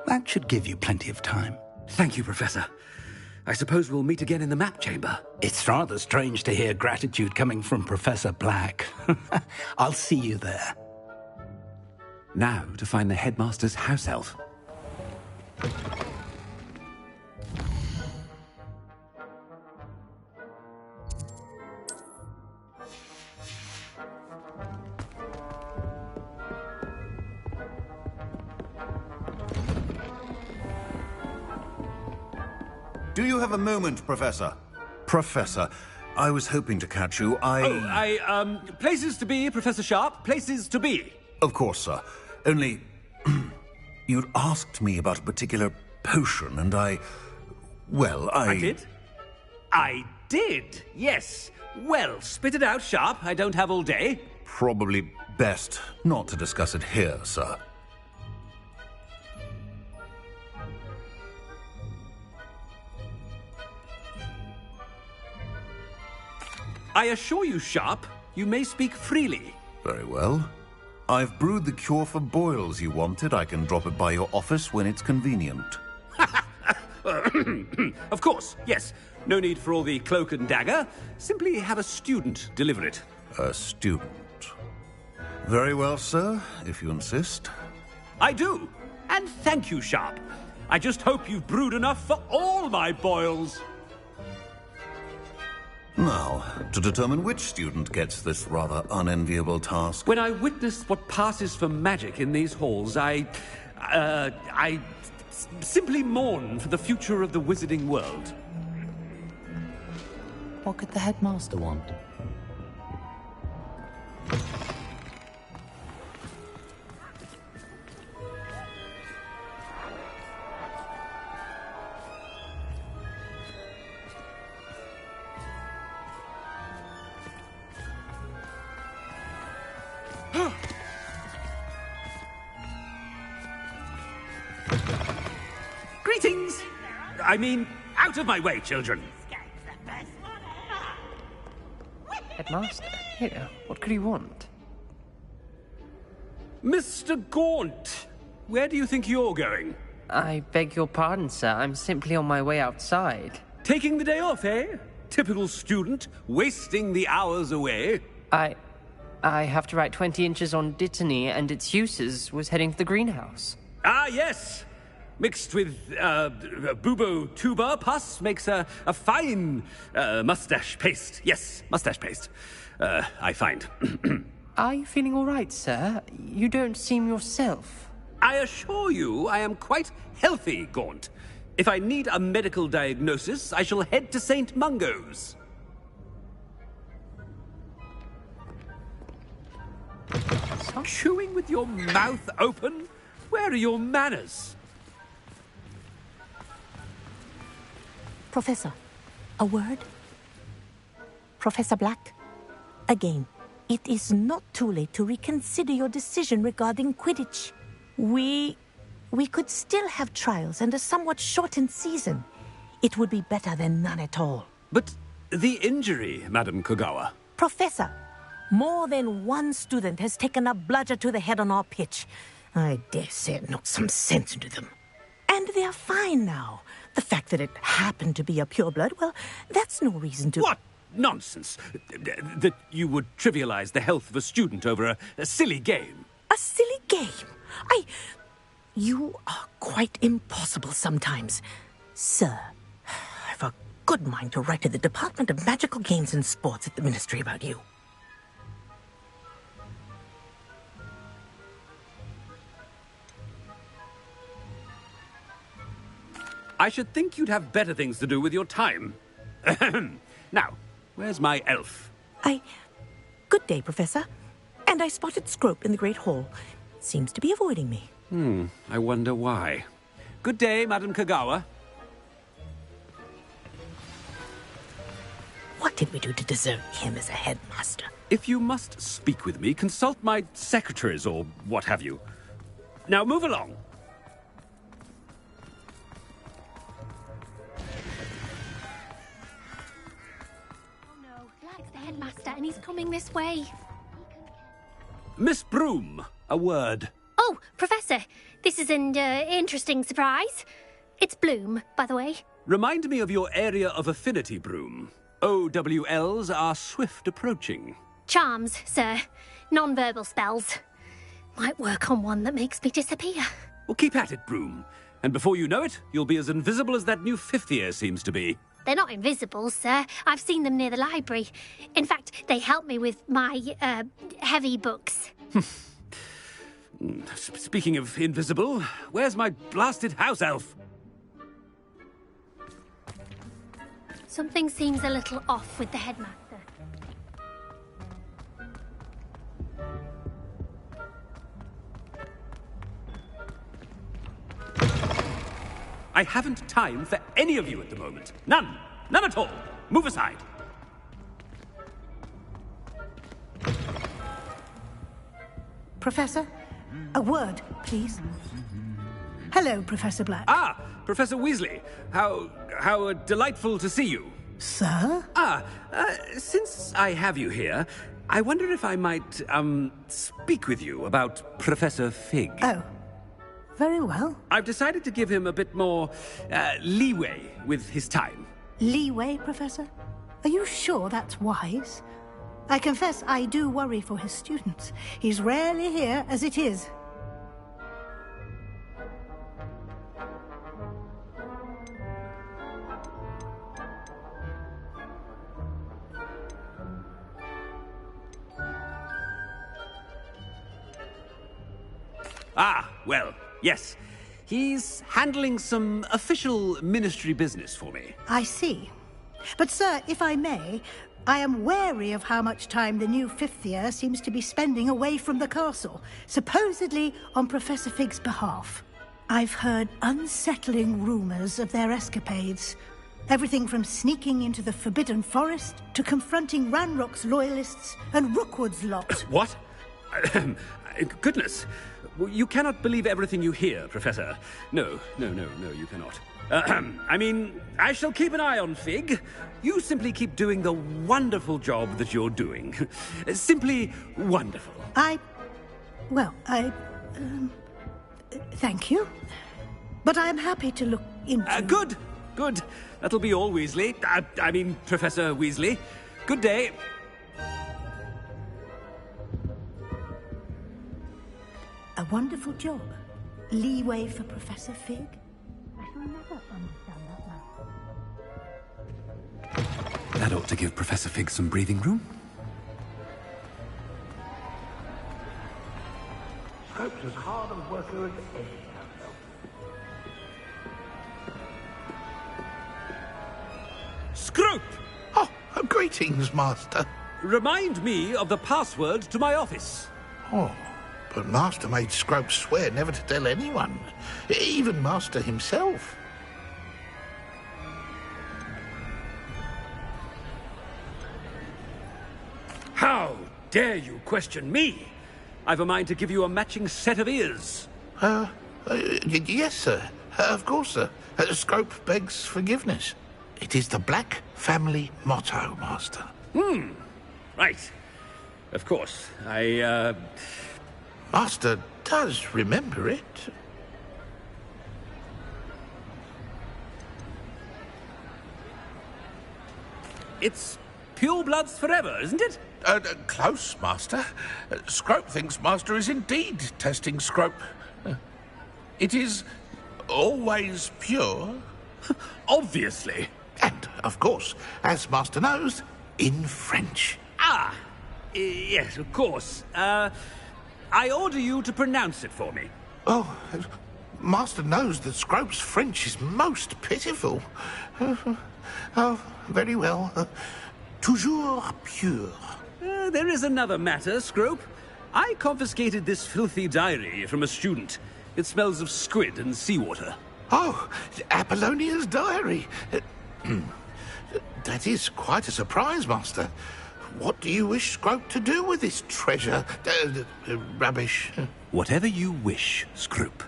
That should give you plenty of time. Thank you, Professor. I suppose we'll meet again in the map chamber. It's rather strange to hear gratitude coming from Professor Black. I'll see you there. Now to find the headmaster's house elf. Do you have a moment, Professor? Professor, I was hoping to catch you. Places to be, Professor Sharp. Places to be. Of course, sir. Only, you'd asked me about a particular potion, and I did? I did, yes. Well, spit it out, Sharp. I don't have all day. Probably best not to discuss it here, sir. I assure you, Sharp, you may speak freely. Very well. I've brewed the cure for boils you wanted. I can drop it by your office when it's convenient. Of course, yes. No need for all the cloak and dagger. Simply have a student deliver it. A student. Very well, sir, if you insist. I do. And thank you, Sharp. I just hope you've brewed enough for all my boils. Now, to determine which student gets this rather unenviable task. When I witness what passes for magic in these halls, I simply mourn for the future of the wizarding world. What could the headmaster want? Greetings! I mean, out of my way, children. Headmaster, here, what could he want? Mr. Gaunt, where do you think you're going? I beg your pardon, sir. I'm simply on my way outside. Taking the day off, eh? Typical student, wasting the hours away. I have to write 20 inches on Dittany and its uses was heading to the greenhouse. Ah, yes! Mixed with bubo tuber pus makes a fine mustache paste. Yes, mustache paste. I find. Are you feeling all right, sir? You don't seem yourself. I assure you I am quite healthy, Gaunt. If I need a medical diagnosis, I shall head to St. Mungo's. Stop chewing with your mouth open? Where are your manners? Professor, a word? Professor Black, again, it is not too late to reconsider your decision regarding Quidditch. We could still have trials and a somewhat shortened season. It would be better than none at all. But the injury, Madam Kogawa. Professor, more than one student has taken a bludger to the head on our pitch. I dare say it knocked some sense into them. And they're fine now. The fact that it happened to be a pureblood, well, that's no reason to... What nonsense! That you would trivialize the health of a student over a silly game. A silly game? You are quite impossible sometimes. Sir, I've a good mind to write to the Department of Magical Games and Sports at the Ministry about you. I should think you'd have better things to do with your time. Now, where's my elf? Good day, Professor. And I spotted Scrope in the Great Hall. Seems to be avoiding me. I wonder why. Good day, Madam Kogawa. What did we do to deserve him as a headmaster? If you must speak with me, consult my secretaries or what have you. Now move along. Black's the headmaster and he's coming this way. Miss Broom, a word. Oh, Professor, this is an interesting surprise. It's Bloom, by the way. Remind me of your area of affinity, Broom. OWLs are swift approaching. Charms, sir. Non-verbal spells. Might work on one that makes me disappear. Well, keep at it, Broom. And before you know it, you'll be as invisible as that new fifth year seems to be. They're not invisible, sir. I've seen them near the library. In fact, they help me with my, heavy books. Speaking of invisible, where's my blasted house elf? Something seems a little off with the headmaster. I haven't time for any of you at the moment. None. None at all. Move aside. Professor, a word, please. Hello, Professor Black. Ah, Professor Weasley. How delightful to see you. Sir? Since I have you here, I wonder if I might, speak with you about Professor Fig. Oh. Very well. I've decided to give him a bit more, leeway with his time. Leeway, Professor? Are you sure that's wise? I confess I do worry for his students. He's rarely here as it is. Ah, well, yes. He's handling some official ministry business for me. I see. But, sir, if I may, I am wary of how much time the new fifth year seems to be spending away from the castle, supposedly on Professor Fig's behalf. I've heard unsettling rumors of their escapades. Everything from sneaking into the Forbidden Forest to confronting Ranrock's loyalists and Rookwood's lot. What? Goodness. You cannot believe everything you hear, Professor. No, you cannot. I mean, I shall keep an eye on Fig. You simply keep doing the wonderful job that you're doing. Simply wonderful. Thank you. But I am happy to look into... Good. That'll be all, Weasley. I mean, Professor Weasley. Good day. A wonderful job. Leeway for Professor Fig? I shall never understand that matter. That ought to give Professor Fig some breathing room. Scrope's as hard a worker as any. Scrope! Oh, greetings, Master. Remind me of the password to my office. Oh, but Master made Scrope swear never to tell anyone, even Master himself. How dare you question me? I've a mind to give you a matching set of ears. Yes, sir. Of course, sir. Scrope begs forgiveness. It is the Black family motto, Master. Right. Of course. Master does remember it. It's pure bloods forever, isn't it? Close, Master. Scrope thinks Master is indeed testing Scrope. It is always pure. Obviously. And, of course, as Master knows, in French. Yes, of course. I order you to pronounce it for me. Oh, Master knows that Scrope's French is most pitiful. Oh, very well. Toujours pure. There is another matter, Scrope. I confiscated this filthy diary from a student. It smells of squid and seawater. Oh, Apollonia's diary. That is quite a surprise, Master. What do you wish Scrope to do with this treasure? Rubbish. Whatever you wish, Scrope.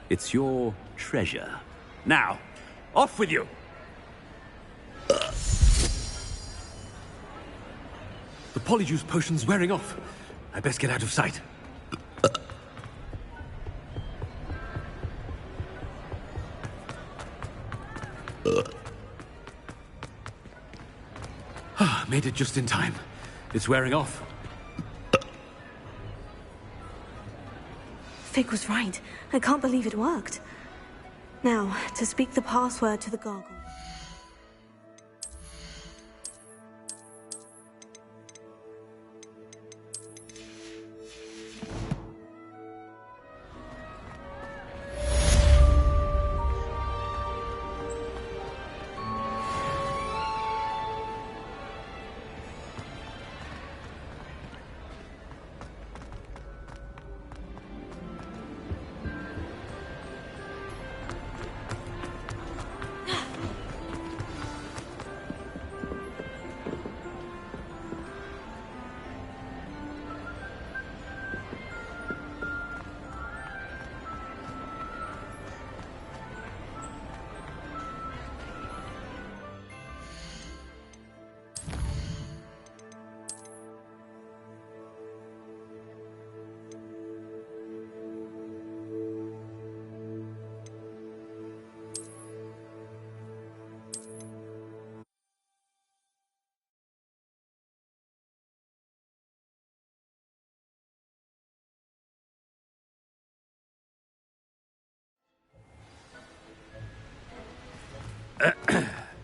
It's your treasure. Now, off with you. The polyjuice potion's wearing off. I best get out of sight. Made it just in time. It's wearing off. Fig was right. I can't believe it worked. Now, to speak the password to the gargoyle.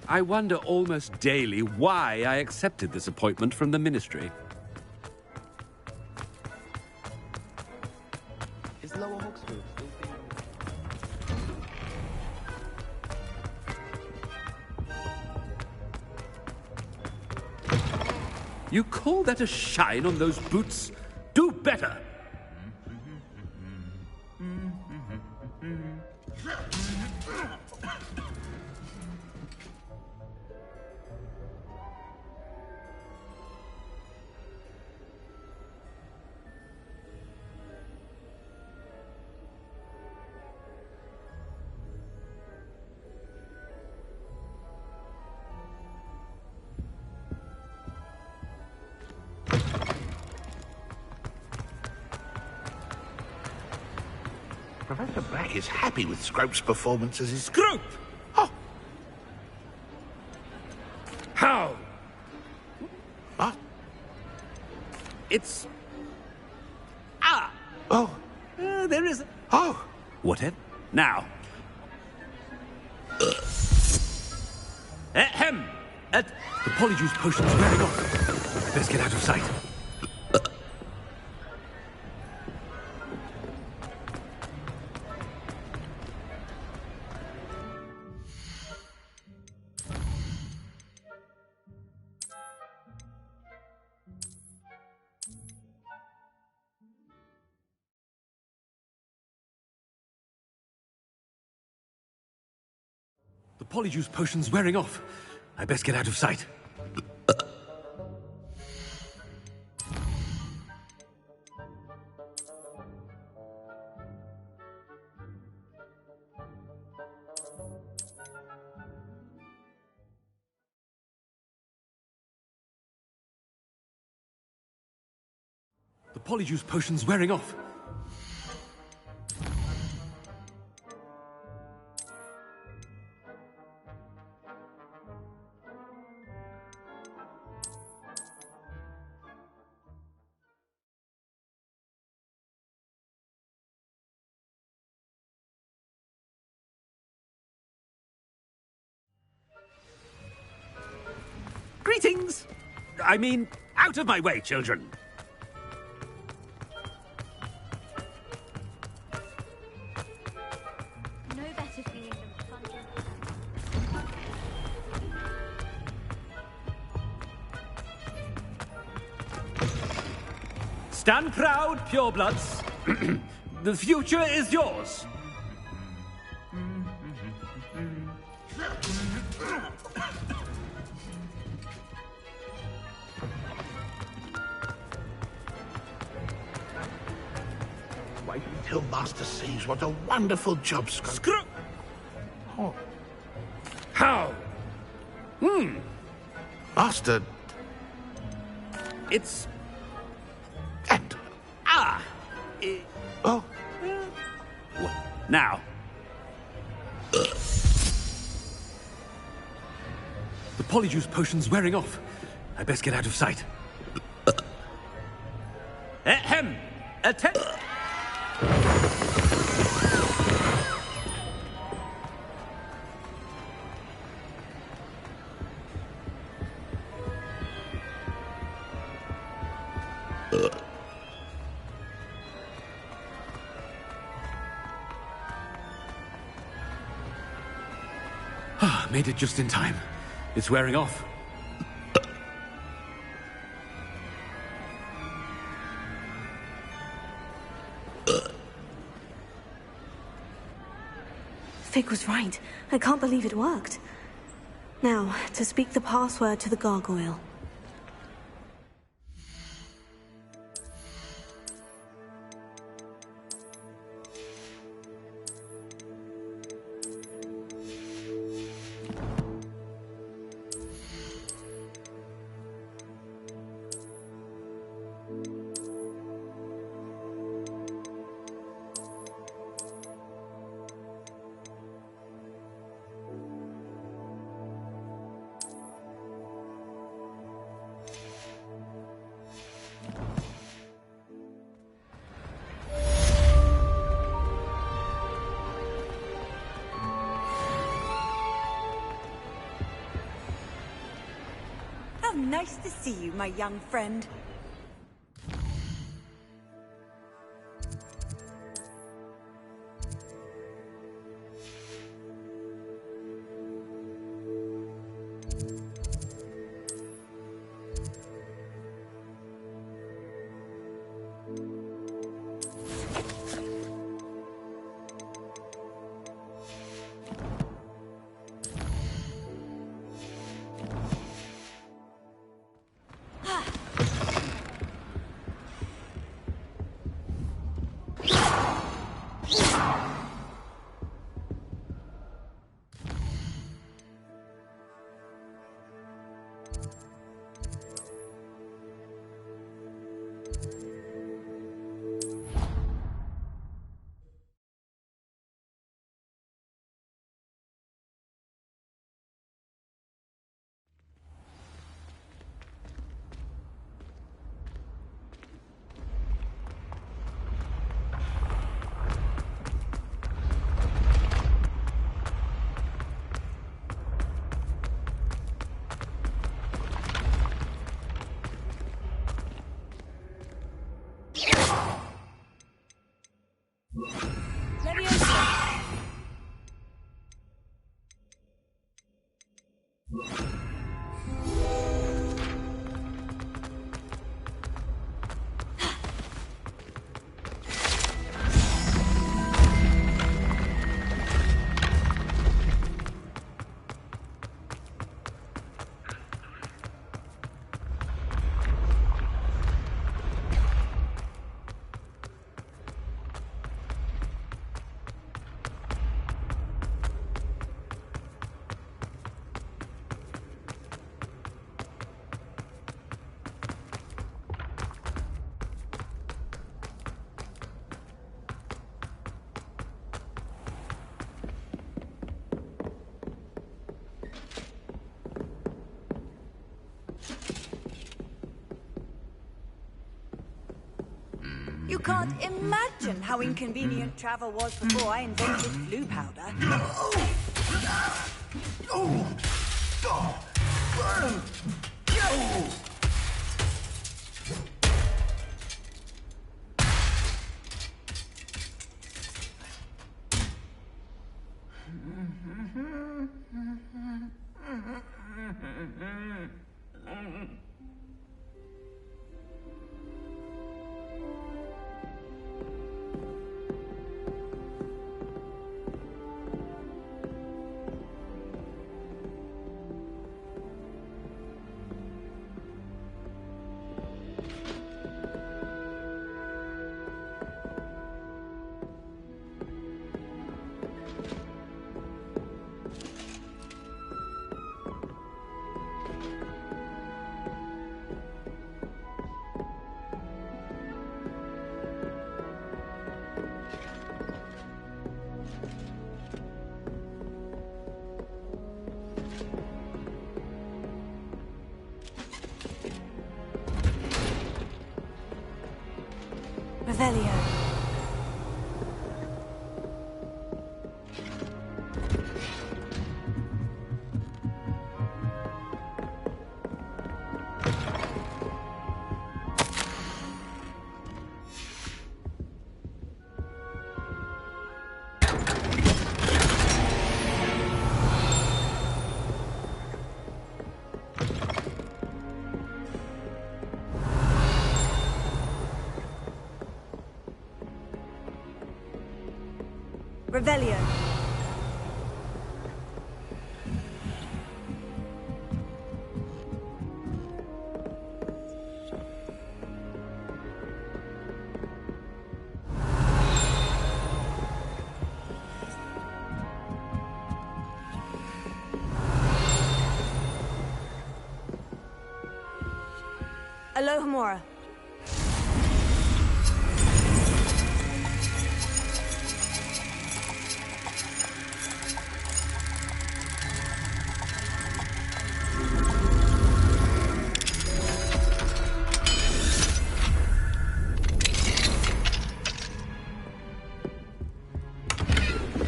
I wonder almost daily why I accepted this appointment from the Ministry. Is Lower Hogsmeade still being... You call that a shine on those boots? Do better! Professor Black is happy with Scrope's performance as his... Scrope! Oh! How? What? It's... Ah! Oh! There is... Oh! Whatever. Now. Ahem! The polyjuice potion's wearing off. Best get out of sight. The polyjuice potion's wearing off. I best get out of sight. The polyjuice potion's wearing off. Greetings! I mean, out of my way, children! No better feeling than plunging. Stand proud, purebloods. The future is yours. Wait until Master sees what a wonderful job Scrope... Oh. How? Master... It's... And... Ah! Oh. What? Now. The polyjuice potion's wearing off. I best get out of sight. Ahem! Attempt... Made it just in time. It's wearing off. Fig was right. I can't believe it worked. Now, to speak the password to the gargoyle. How nice to see you, my young friend. You can't imagine how inconvenient travel was before I invented flu powder. Revelio. Revelio. Alohomora.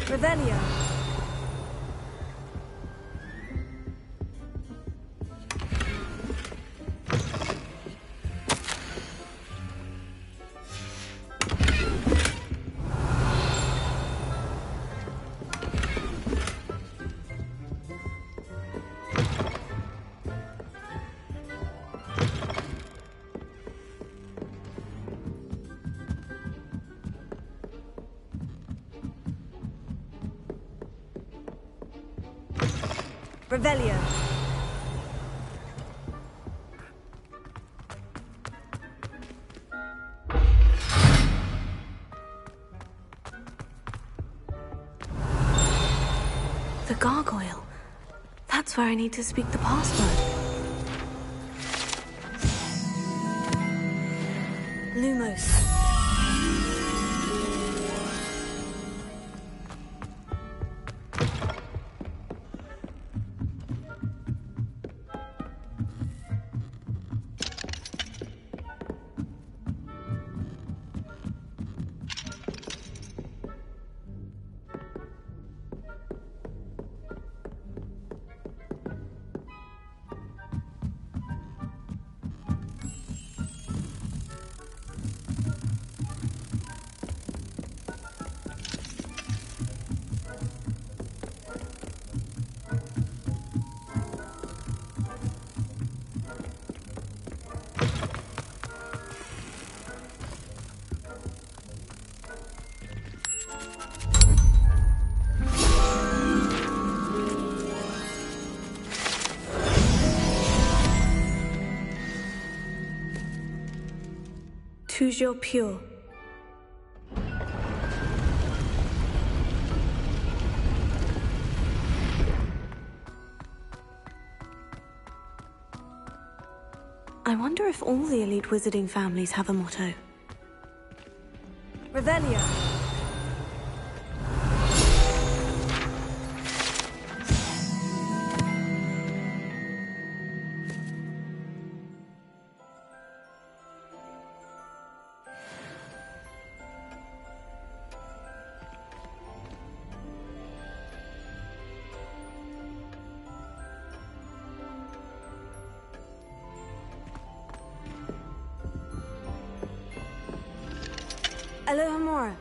Revelio. Revelio. The gargoyle. That's where I need to speak the password. Lumos. Toujours pure. I wonder if all the elite wizarding families have a motto. Revelio. Alohomora.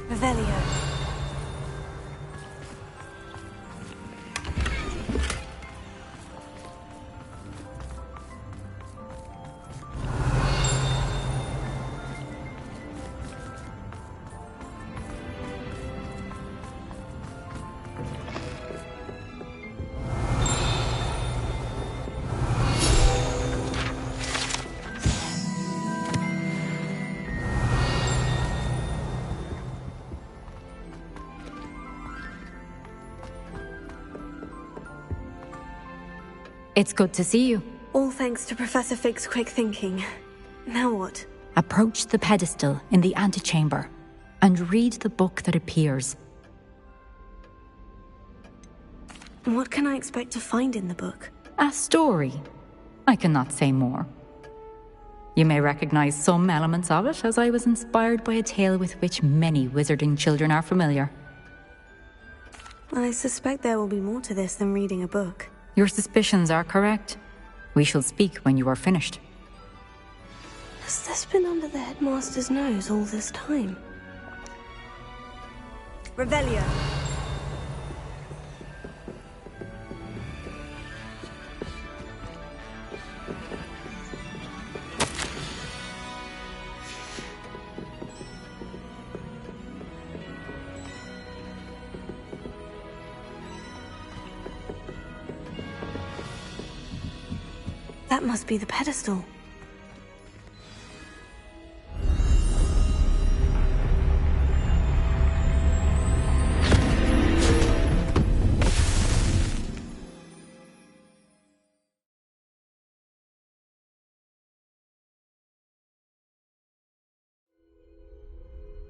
Revelio. It's good to see you. All thanks to Professor Fig's quick thinking. Now what? Approach the pedestal in the antechamber and read the book that appears. What can I expect to find in the book? A story. I cannot say more. You may recognize some elements of it, as I was inspired by a tale with which many wizarding children are familiar. I suspect there will be more to this than reading a book. Your suspicions are correct. We shall speak when you are finished. Has this been under the headmaster's nose all this time? Revelio. That must be the pedestal.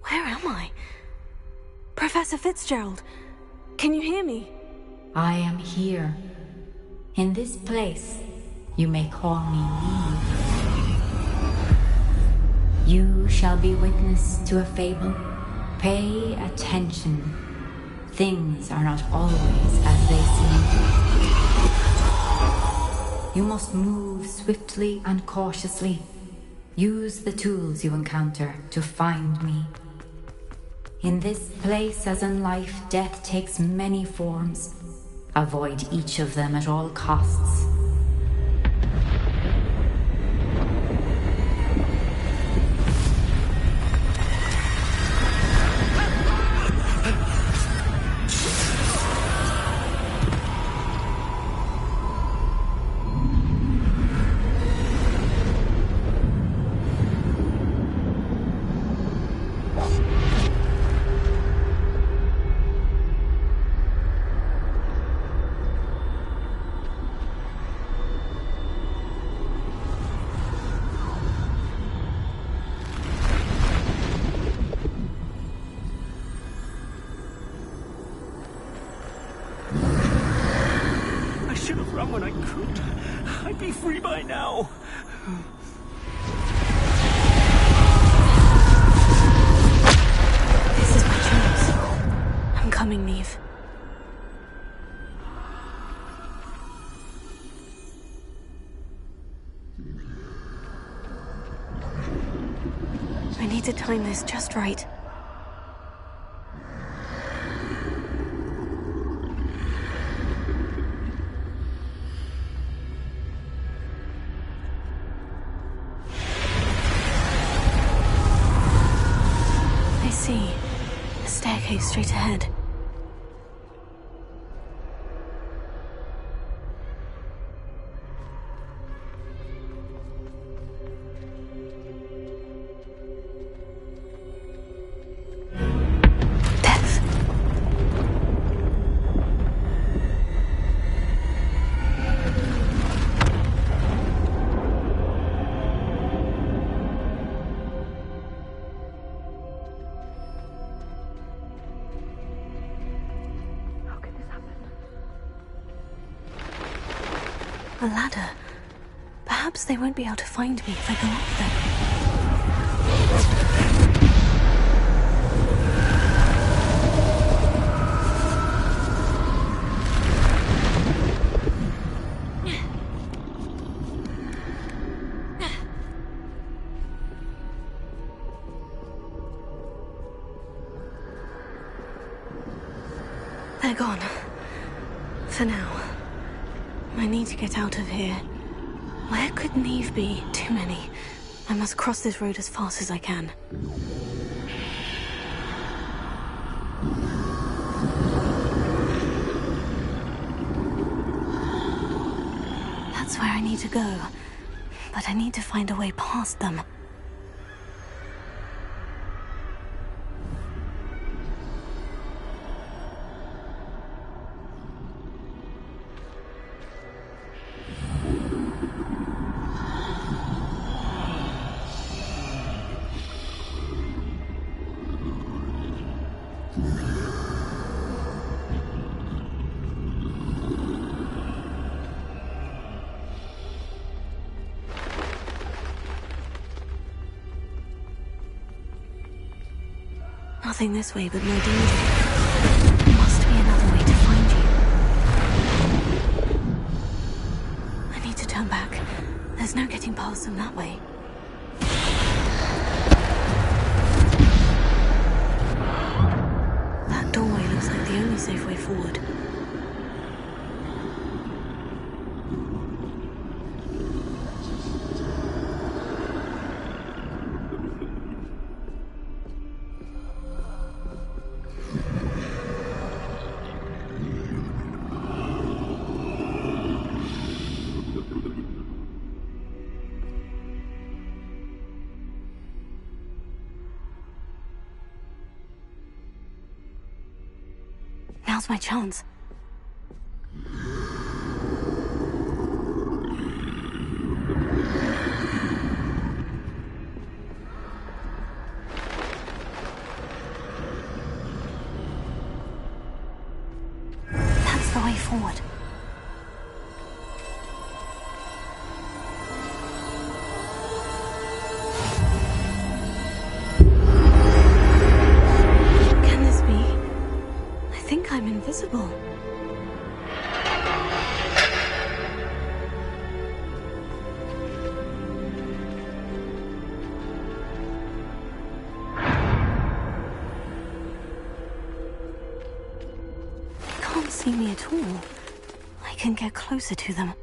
Where am I? Professor Fitzgerald, can you hear me? I am here. In this place, you may call me Neve. You shall be witness to a fable. Pay attention. Things are not always as they seem. You must move swiftly and cautiously. Use the tools you encounter to find me. In this place, as in life, death takes many forms. Avoid each of them at all costs. When I could, I'd be free by now. This is my chance. I'm coming, Neve. I need to time this just right. Straight ahead. A ladder. Perhaps they won't be able to find me if I go up there. They're gone. For now. I need to get out of here. Where could Neve be? Too many. I must cross this road as fast as I can. That's where I need to go. But I need to find a way past them. Nothing this way but more danger. There must be another way to find you. I need to turn back. There's no getting past them that way. That doorway looks like the only safe way forward. Now's my chance. That's the way forward. Can this be? I think I'm invisible. They can't see me at all. I can get closer to them.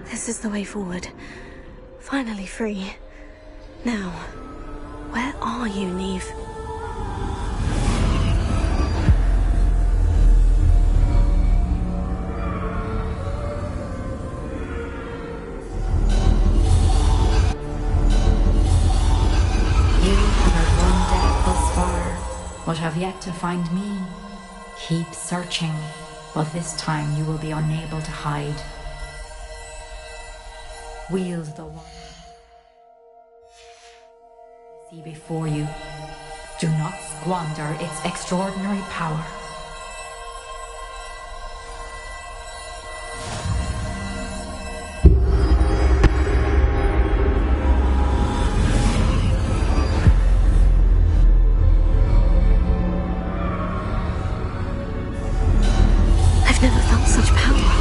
This is the way forward. Finally free. Now, where are you, Neve? You have had one death thus far, but have yet to find me. Keep searching, but this time you will be unable to hide. Wield the one see before you. Do not squander its extraordinary power. I've never felt such power.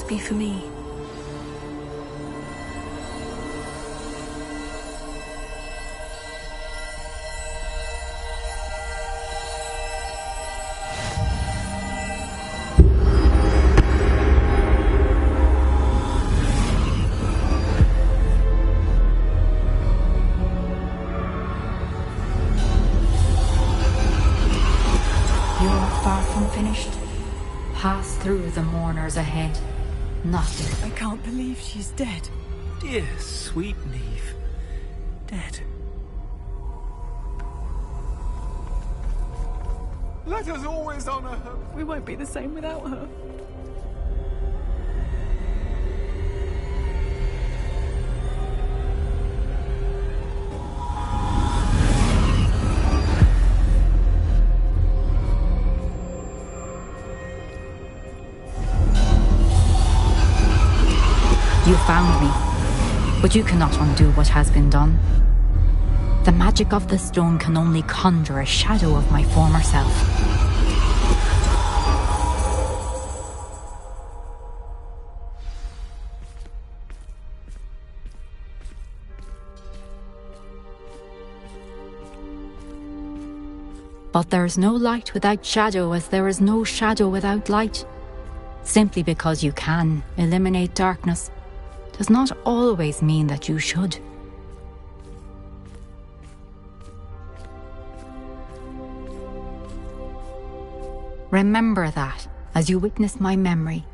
must be for me. Pass through the mourners ahead. Nothing. I can't believe she's dead. Dear, sweet Neve. Dead. Let us always honor her. We won't be the same without her. You found me, but you cannot undo what has been done. The magic of the stone can only conjure a shadow of my former self. But there is no light without shadow, as there is no shadow without light. Simply because you can eliminate darkness does not always mean that you should. Remember that as you witness my memory.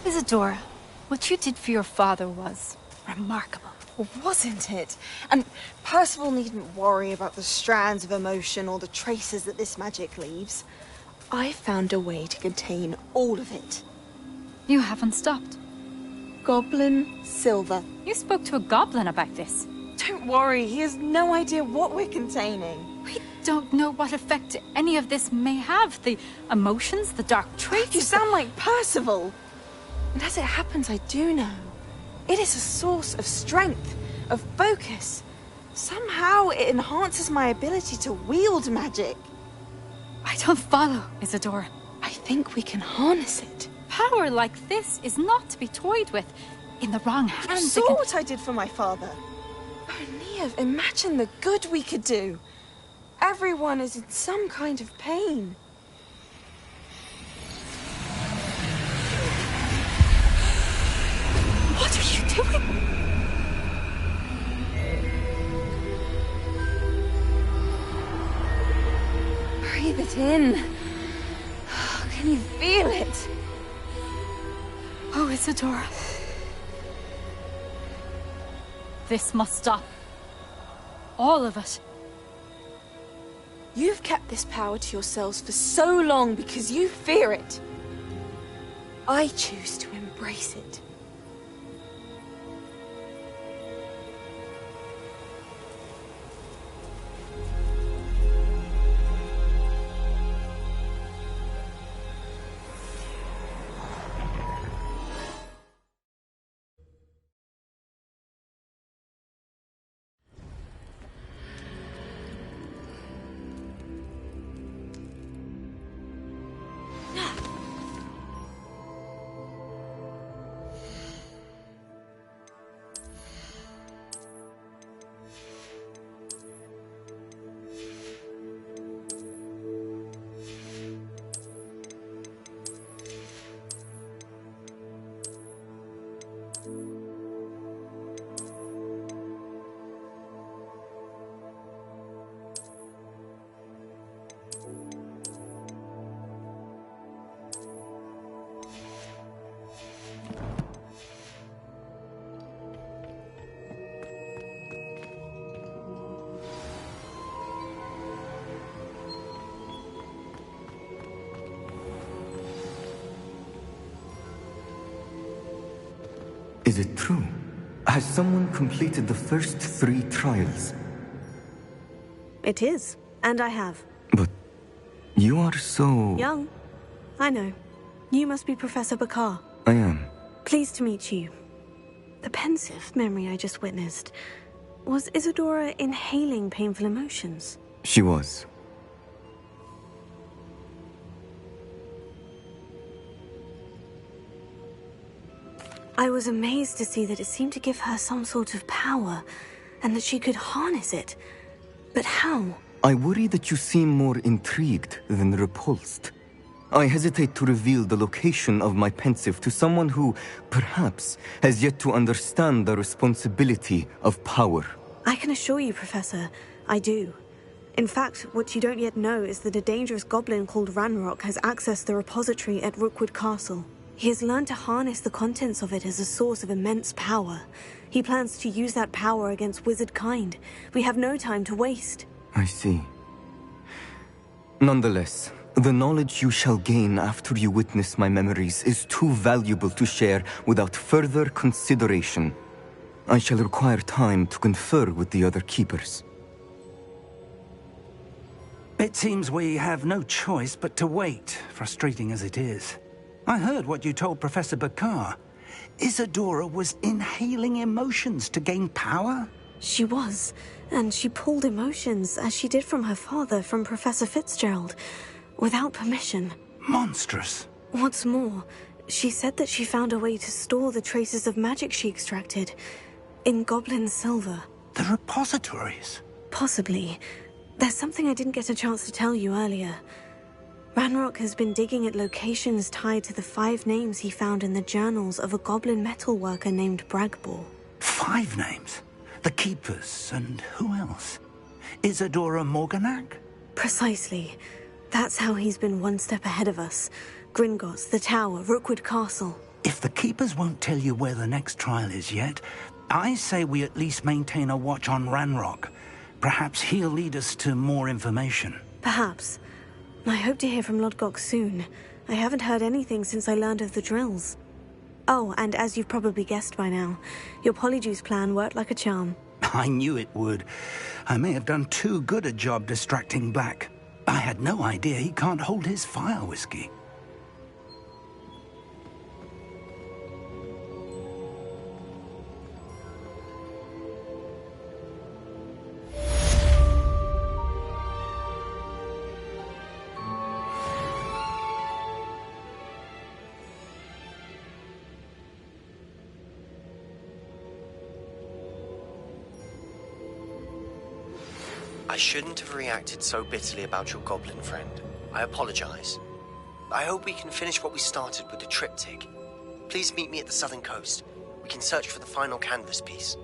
Isadora, what you did for your father was remarkable. Well, wasn't it? And Percival needn't worry about the strands of emotion or the traces that this magic leaves. I found a way to contain all of it. You haven't stopped. Goblin silver. You spoke to a goblin about this. Don't worry, he has no idea what we're containing. We don't know what effect any of this may have. The emotions, the dark traits. You sound like Percival. And as it happens, I do know. It is a source of strength, of focus. Somehow it enhances my ability to wield magic. I don't follow, Isadora. I think we can harness it. Power like this is not to be toyed with. In the wrong hands, You saw what I did for my father. Oh, Neve, imagine the good we could do. Everyone is in some kind of pain. What are you doing? Breathe it in. Can you feel it? Oh, Isadora. This must stop. All of it. You've kept this power to yourselves for so long because you fear it. I choose to embrace it. Is it true? Has someone completed the first 3 trials? It is, and I have. But you are so... Young. I know. You must be Professor Bakar. I am. Pleased to meet you. The pensive memory I just witnessed. Was Isadora inhaling painful emotions? She was. I was amazed to see that it seemed to give her some sort of power, and that she could harness it. But how? I worry that you seem more intrigued than repulsed. I hesitate to reveal the location of my pensive to someone who, perhaps, has yet to understand the responsibility of power. I can assure you, Professor, I do. In fact, what you don't yet know is that a dangerous goblin called Ranrock has accessed the repository at Rookwood Castle. He has learned to harness the contents of it as a source of immense power. He plans to use that power against wizard kind. We have no time to waste. I see. Nonetheless, the knowledge you shall gain after you witness my memories is too valuable to share without further consideration. I shall require time to confer with the other keepers. It seems we have no choice but to wait, frustrating as it is. I heard what you told Professor Bakar. Isadora was inhaling emotions to gain power? She was, and she pulled emotions, as she did from her father, from Professor Fitzgerald, without permission. Monstrous. What's more, she said that she found a way to store the traces of magic she extracted in goblin silver. The repositories? Possibly. There's something I didn't get a chance to tell you earlier. Ranrock has been digging at locations tied to the 5 names he found in the journals of a goblin metalworker named Bragbor. 5 names? The Keepers, and who else? Isadora Morganac? Precisely. That's how he's been one step ahead of us. Gringotts, the Tower, Rookwood Castle. If the Keepers won't tell you where the next trial is yet, I say we at least maintain a watch on Ranrock. Perhaps he'll lead us to more information. Perhaps. I hope to hear from Lodgok soon. I haven't heard anything since I learned of the drills. Oh, and as you've probably guessed by now, your Polyjuice plan worked like a charm. I knew it would. I may have done too good a job distracting Black. I had no idea he can't hold his fire whiskey. I shouldn't have reacted so bitterly about your goblin friend. I apologize. I hope we can finish what we started with the triptych. Please meet me at the southern coast. We can search for the final canvas piece.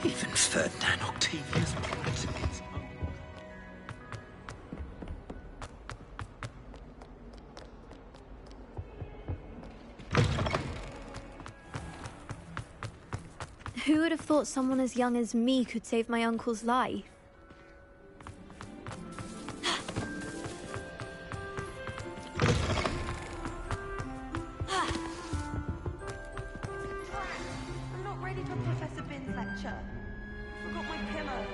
Even Ferdinand Octavius brought it. Who would have thought someone as young as me could save my uncle's life? I'm not ready for Professor Bin's lecture. Forgot my pillow.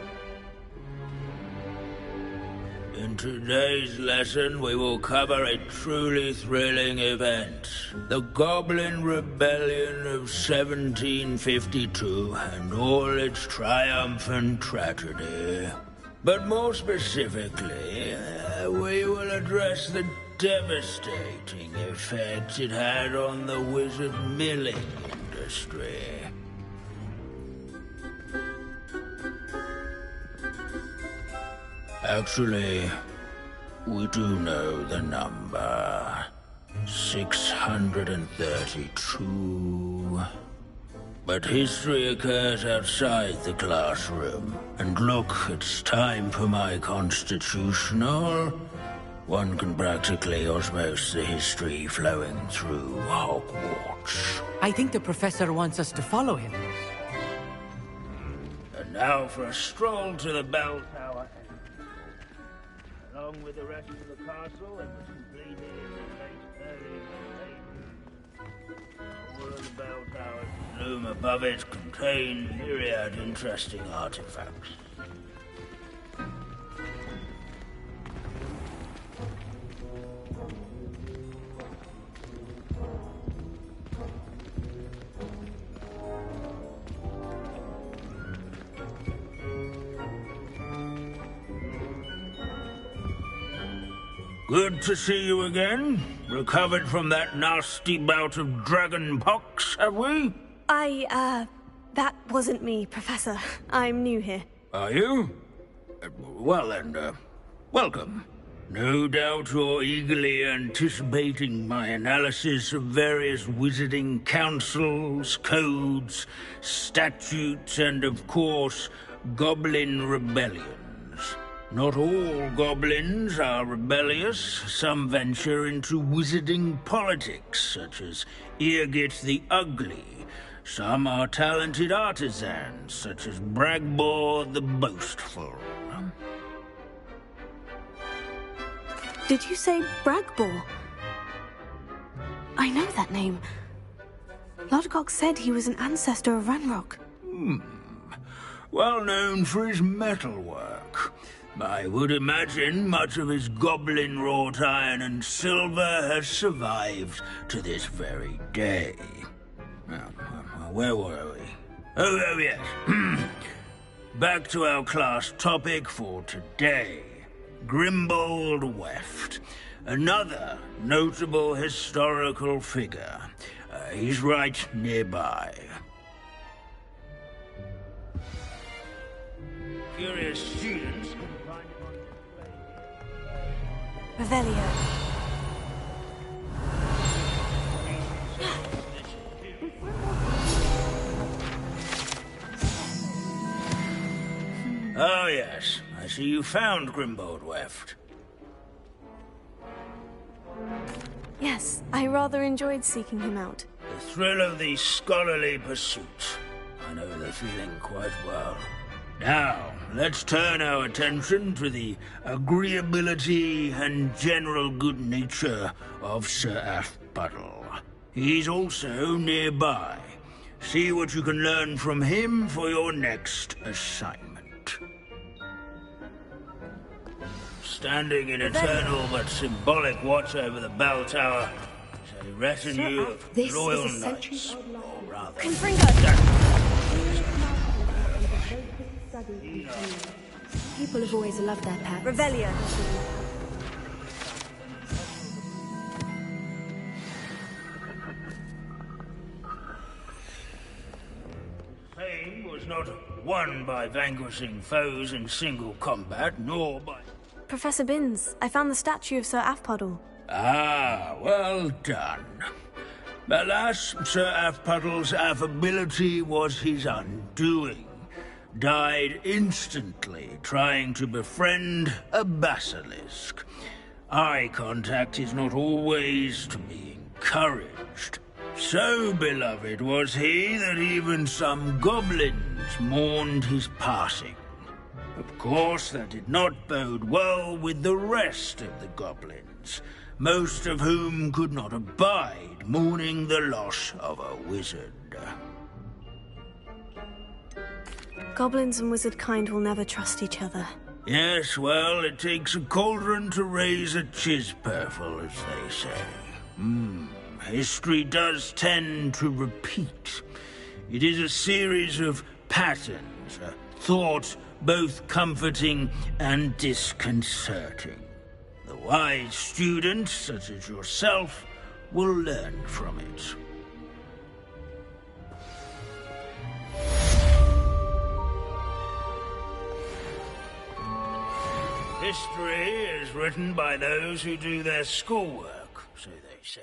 In today's lesson, we will cover a truly thrilling event. The Goblin Rebellion of 1752 and all its triumphant tragedy. But more specifically, we will address the devastating effect it had on the wizard milling industry. Actually, we do know the number. 632. But history occurs outside the classroom. And look, it's time for my constitutional. One can practically osmose the history flowing through Hogwarts. I think the professor wants us to follow him. And now for a stroll to the bell tower. Along with the rest of the castle, it was completed in the late early 80s. All of the bell towers that loom above it contain myriad interesting artifacts. Good to see you again. Recovered from that nasty bout of dragon pox, have we? That wasn't me, Professor. I'm new here. Are you? Well then, welcome. No doubt you're eagerly anticipating my analysis of various wizarding councils, codes, statutes, and of course, goblin rebellions. Not all goblins are rebellious. Some venture into wizarding politics, such as Irgit the Ugly. Some are talented artisans, such as Bragbor the Boastful. Did you say Bragbor? I know that name. Lodgok said he was an ancestor of Ranrock. Well known for his metalwork. I would imagine much of his goblin-wrought iron and silver has survived to this very day. Where were we? Oh yes. Back to our class topic for today. Grimbold Weft. Another notable historical figure. He's right nearby. Curious students can find him on display. Revelio. Oh yes, I see you found Grimbold Weft. Yes, I rather enjoyed seeking him out. The thrill of the scholarly pursuit. I know the feeling quite well. Now, let's turn our attention to the agreeability and general good nature of Sir Afpuddle. He's also nearby. See what you can learn from him for your next assignment. Standing in eternal but symbolic watch over the bell tower is a retinue of loyal knights. Or rather, People have always loved their pets. Revelio. Fame was not won by vanquishing foes in single combat, nor by... Professor Binns, I found the statue of Sir Afpuddle. Ah, well done. Alas, Sir Afpuddle's affability was his undoing. died instantly trying to befriend a basilisk. Eye contact is not always to be encouraged. So beloved was he that even some goblins mourned his passing. Of course, that did not bode well with the rest of the goblins, most of whom could not abide mourning the loss of a wizard. Goblins and wizard kind will never trust each other. Yes, well, it takes a cauldron to raise a chisperful, as they say. History does tend to repeat. It is a series of patterns, a thought both comforting and disconcerting. The wise student, such as yourself, will learn from it. History is written by those who do their schoolwork, so they say.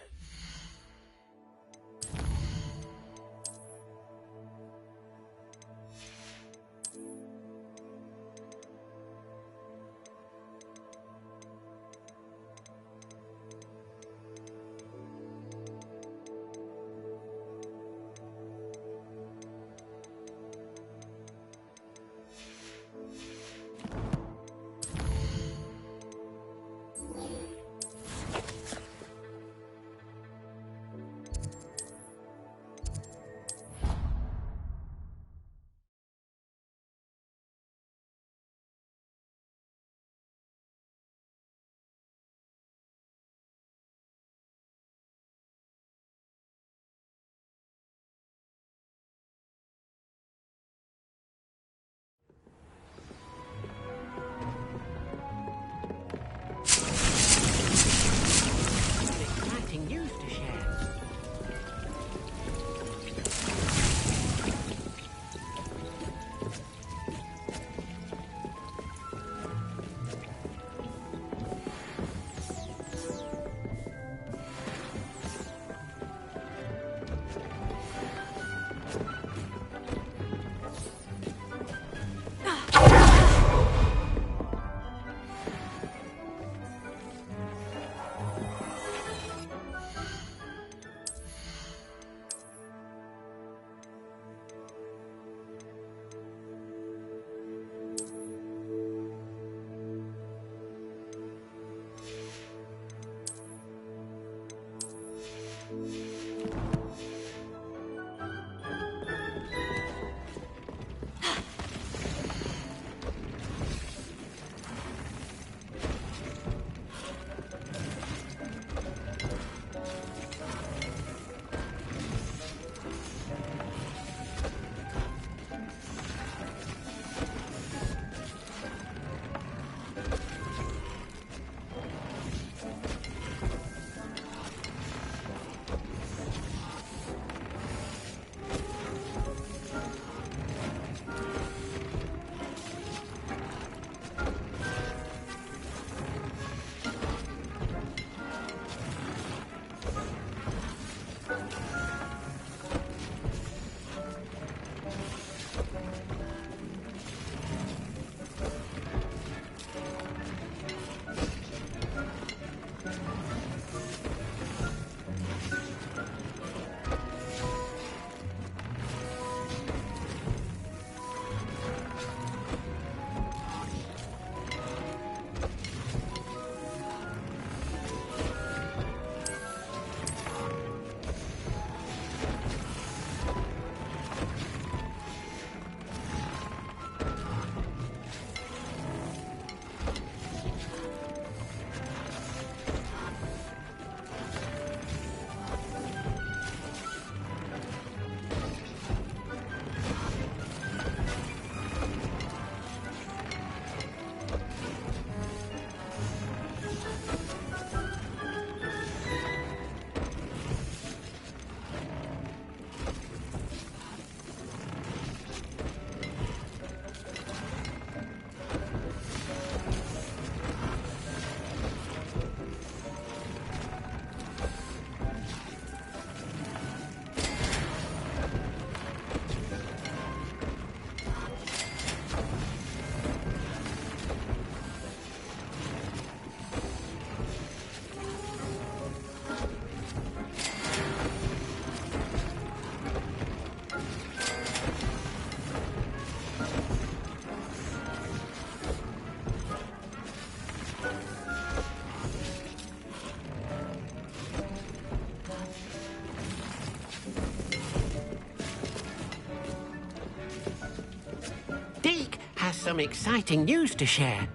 some exciting news to share.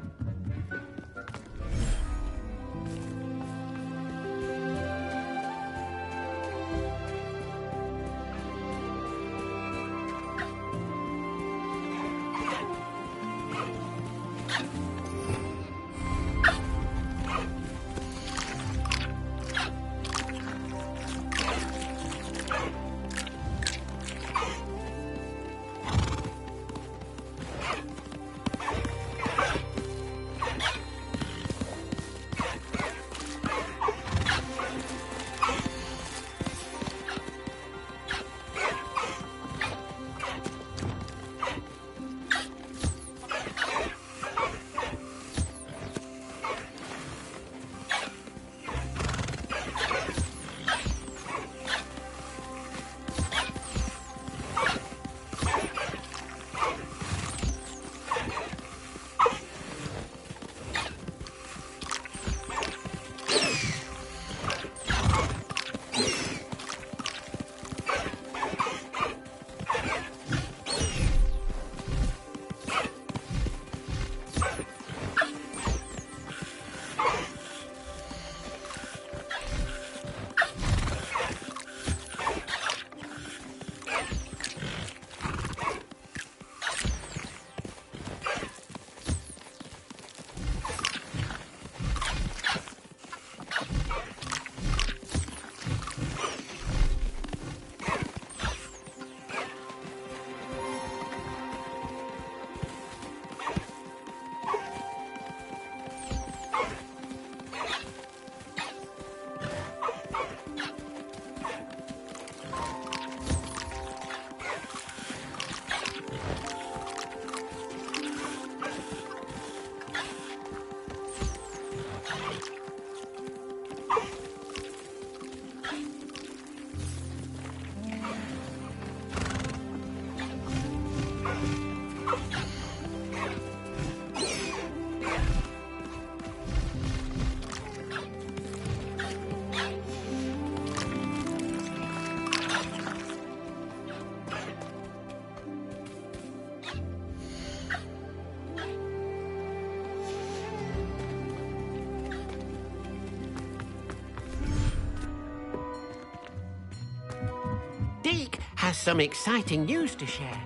Deke has some exciting news to share.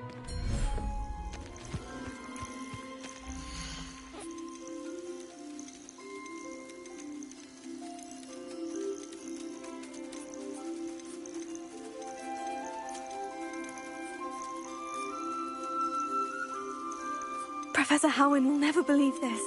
Professor Howin will never believe this.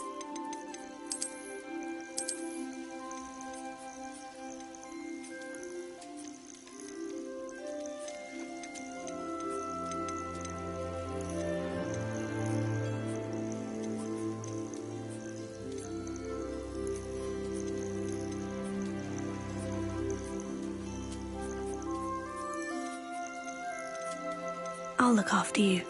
I'll look after you.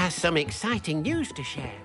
has some exciting news to share.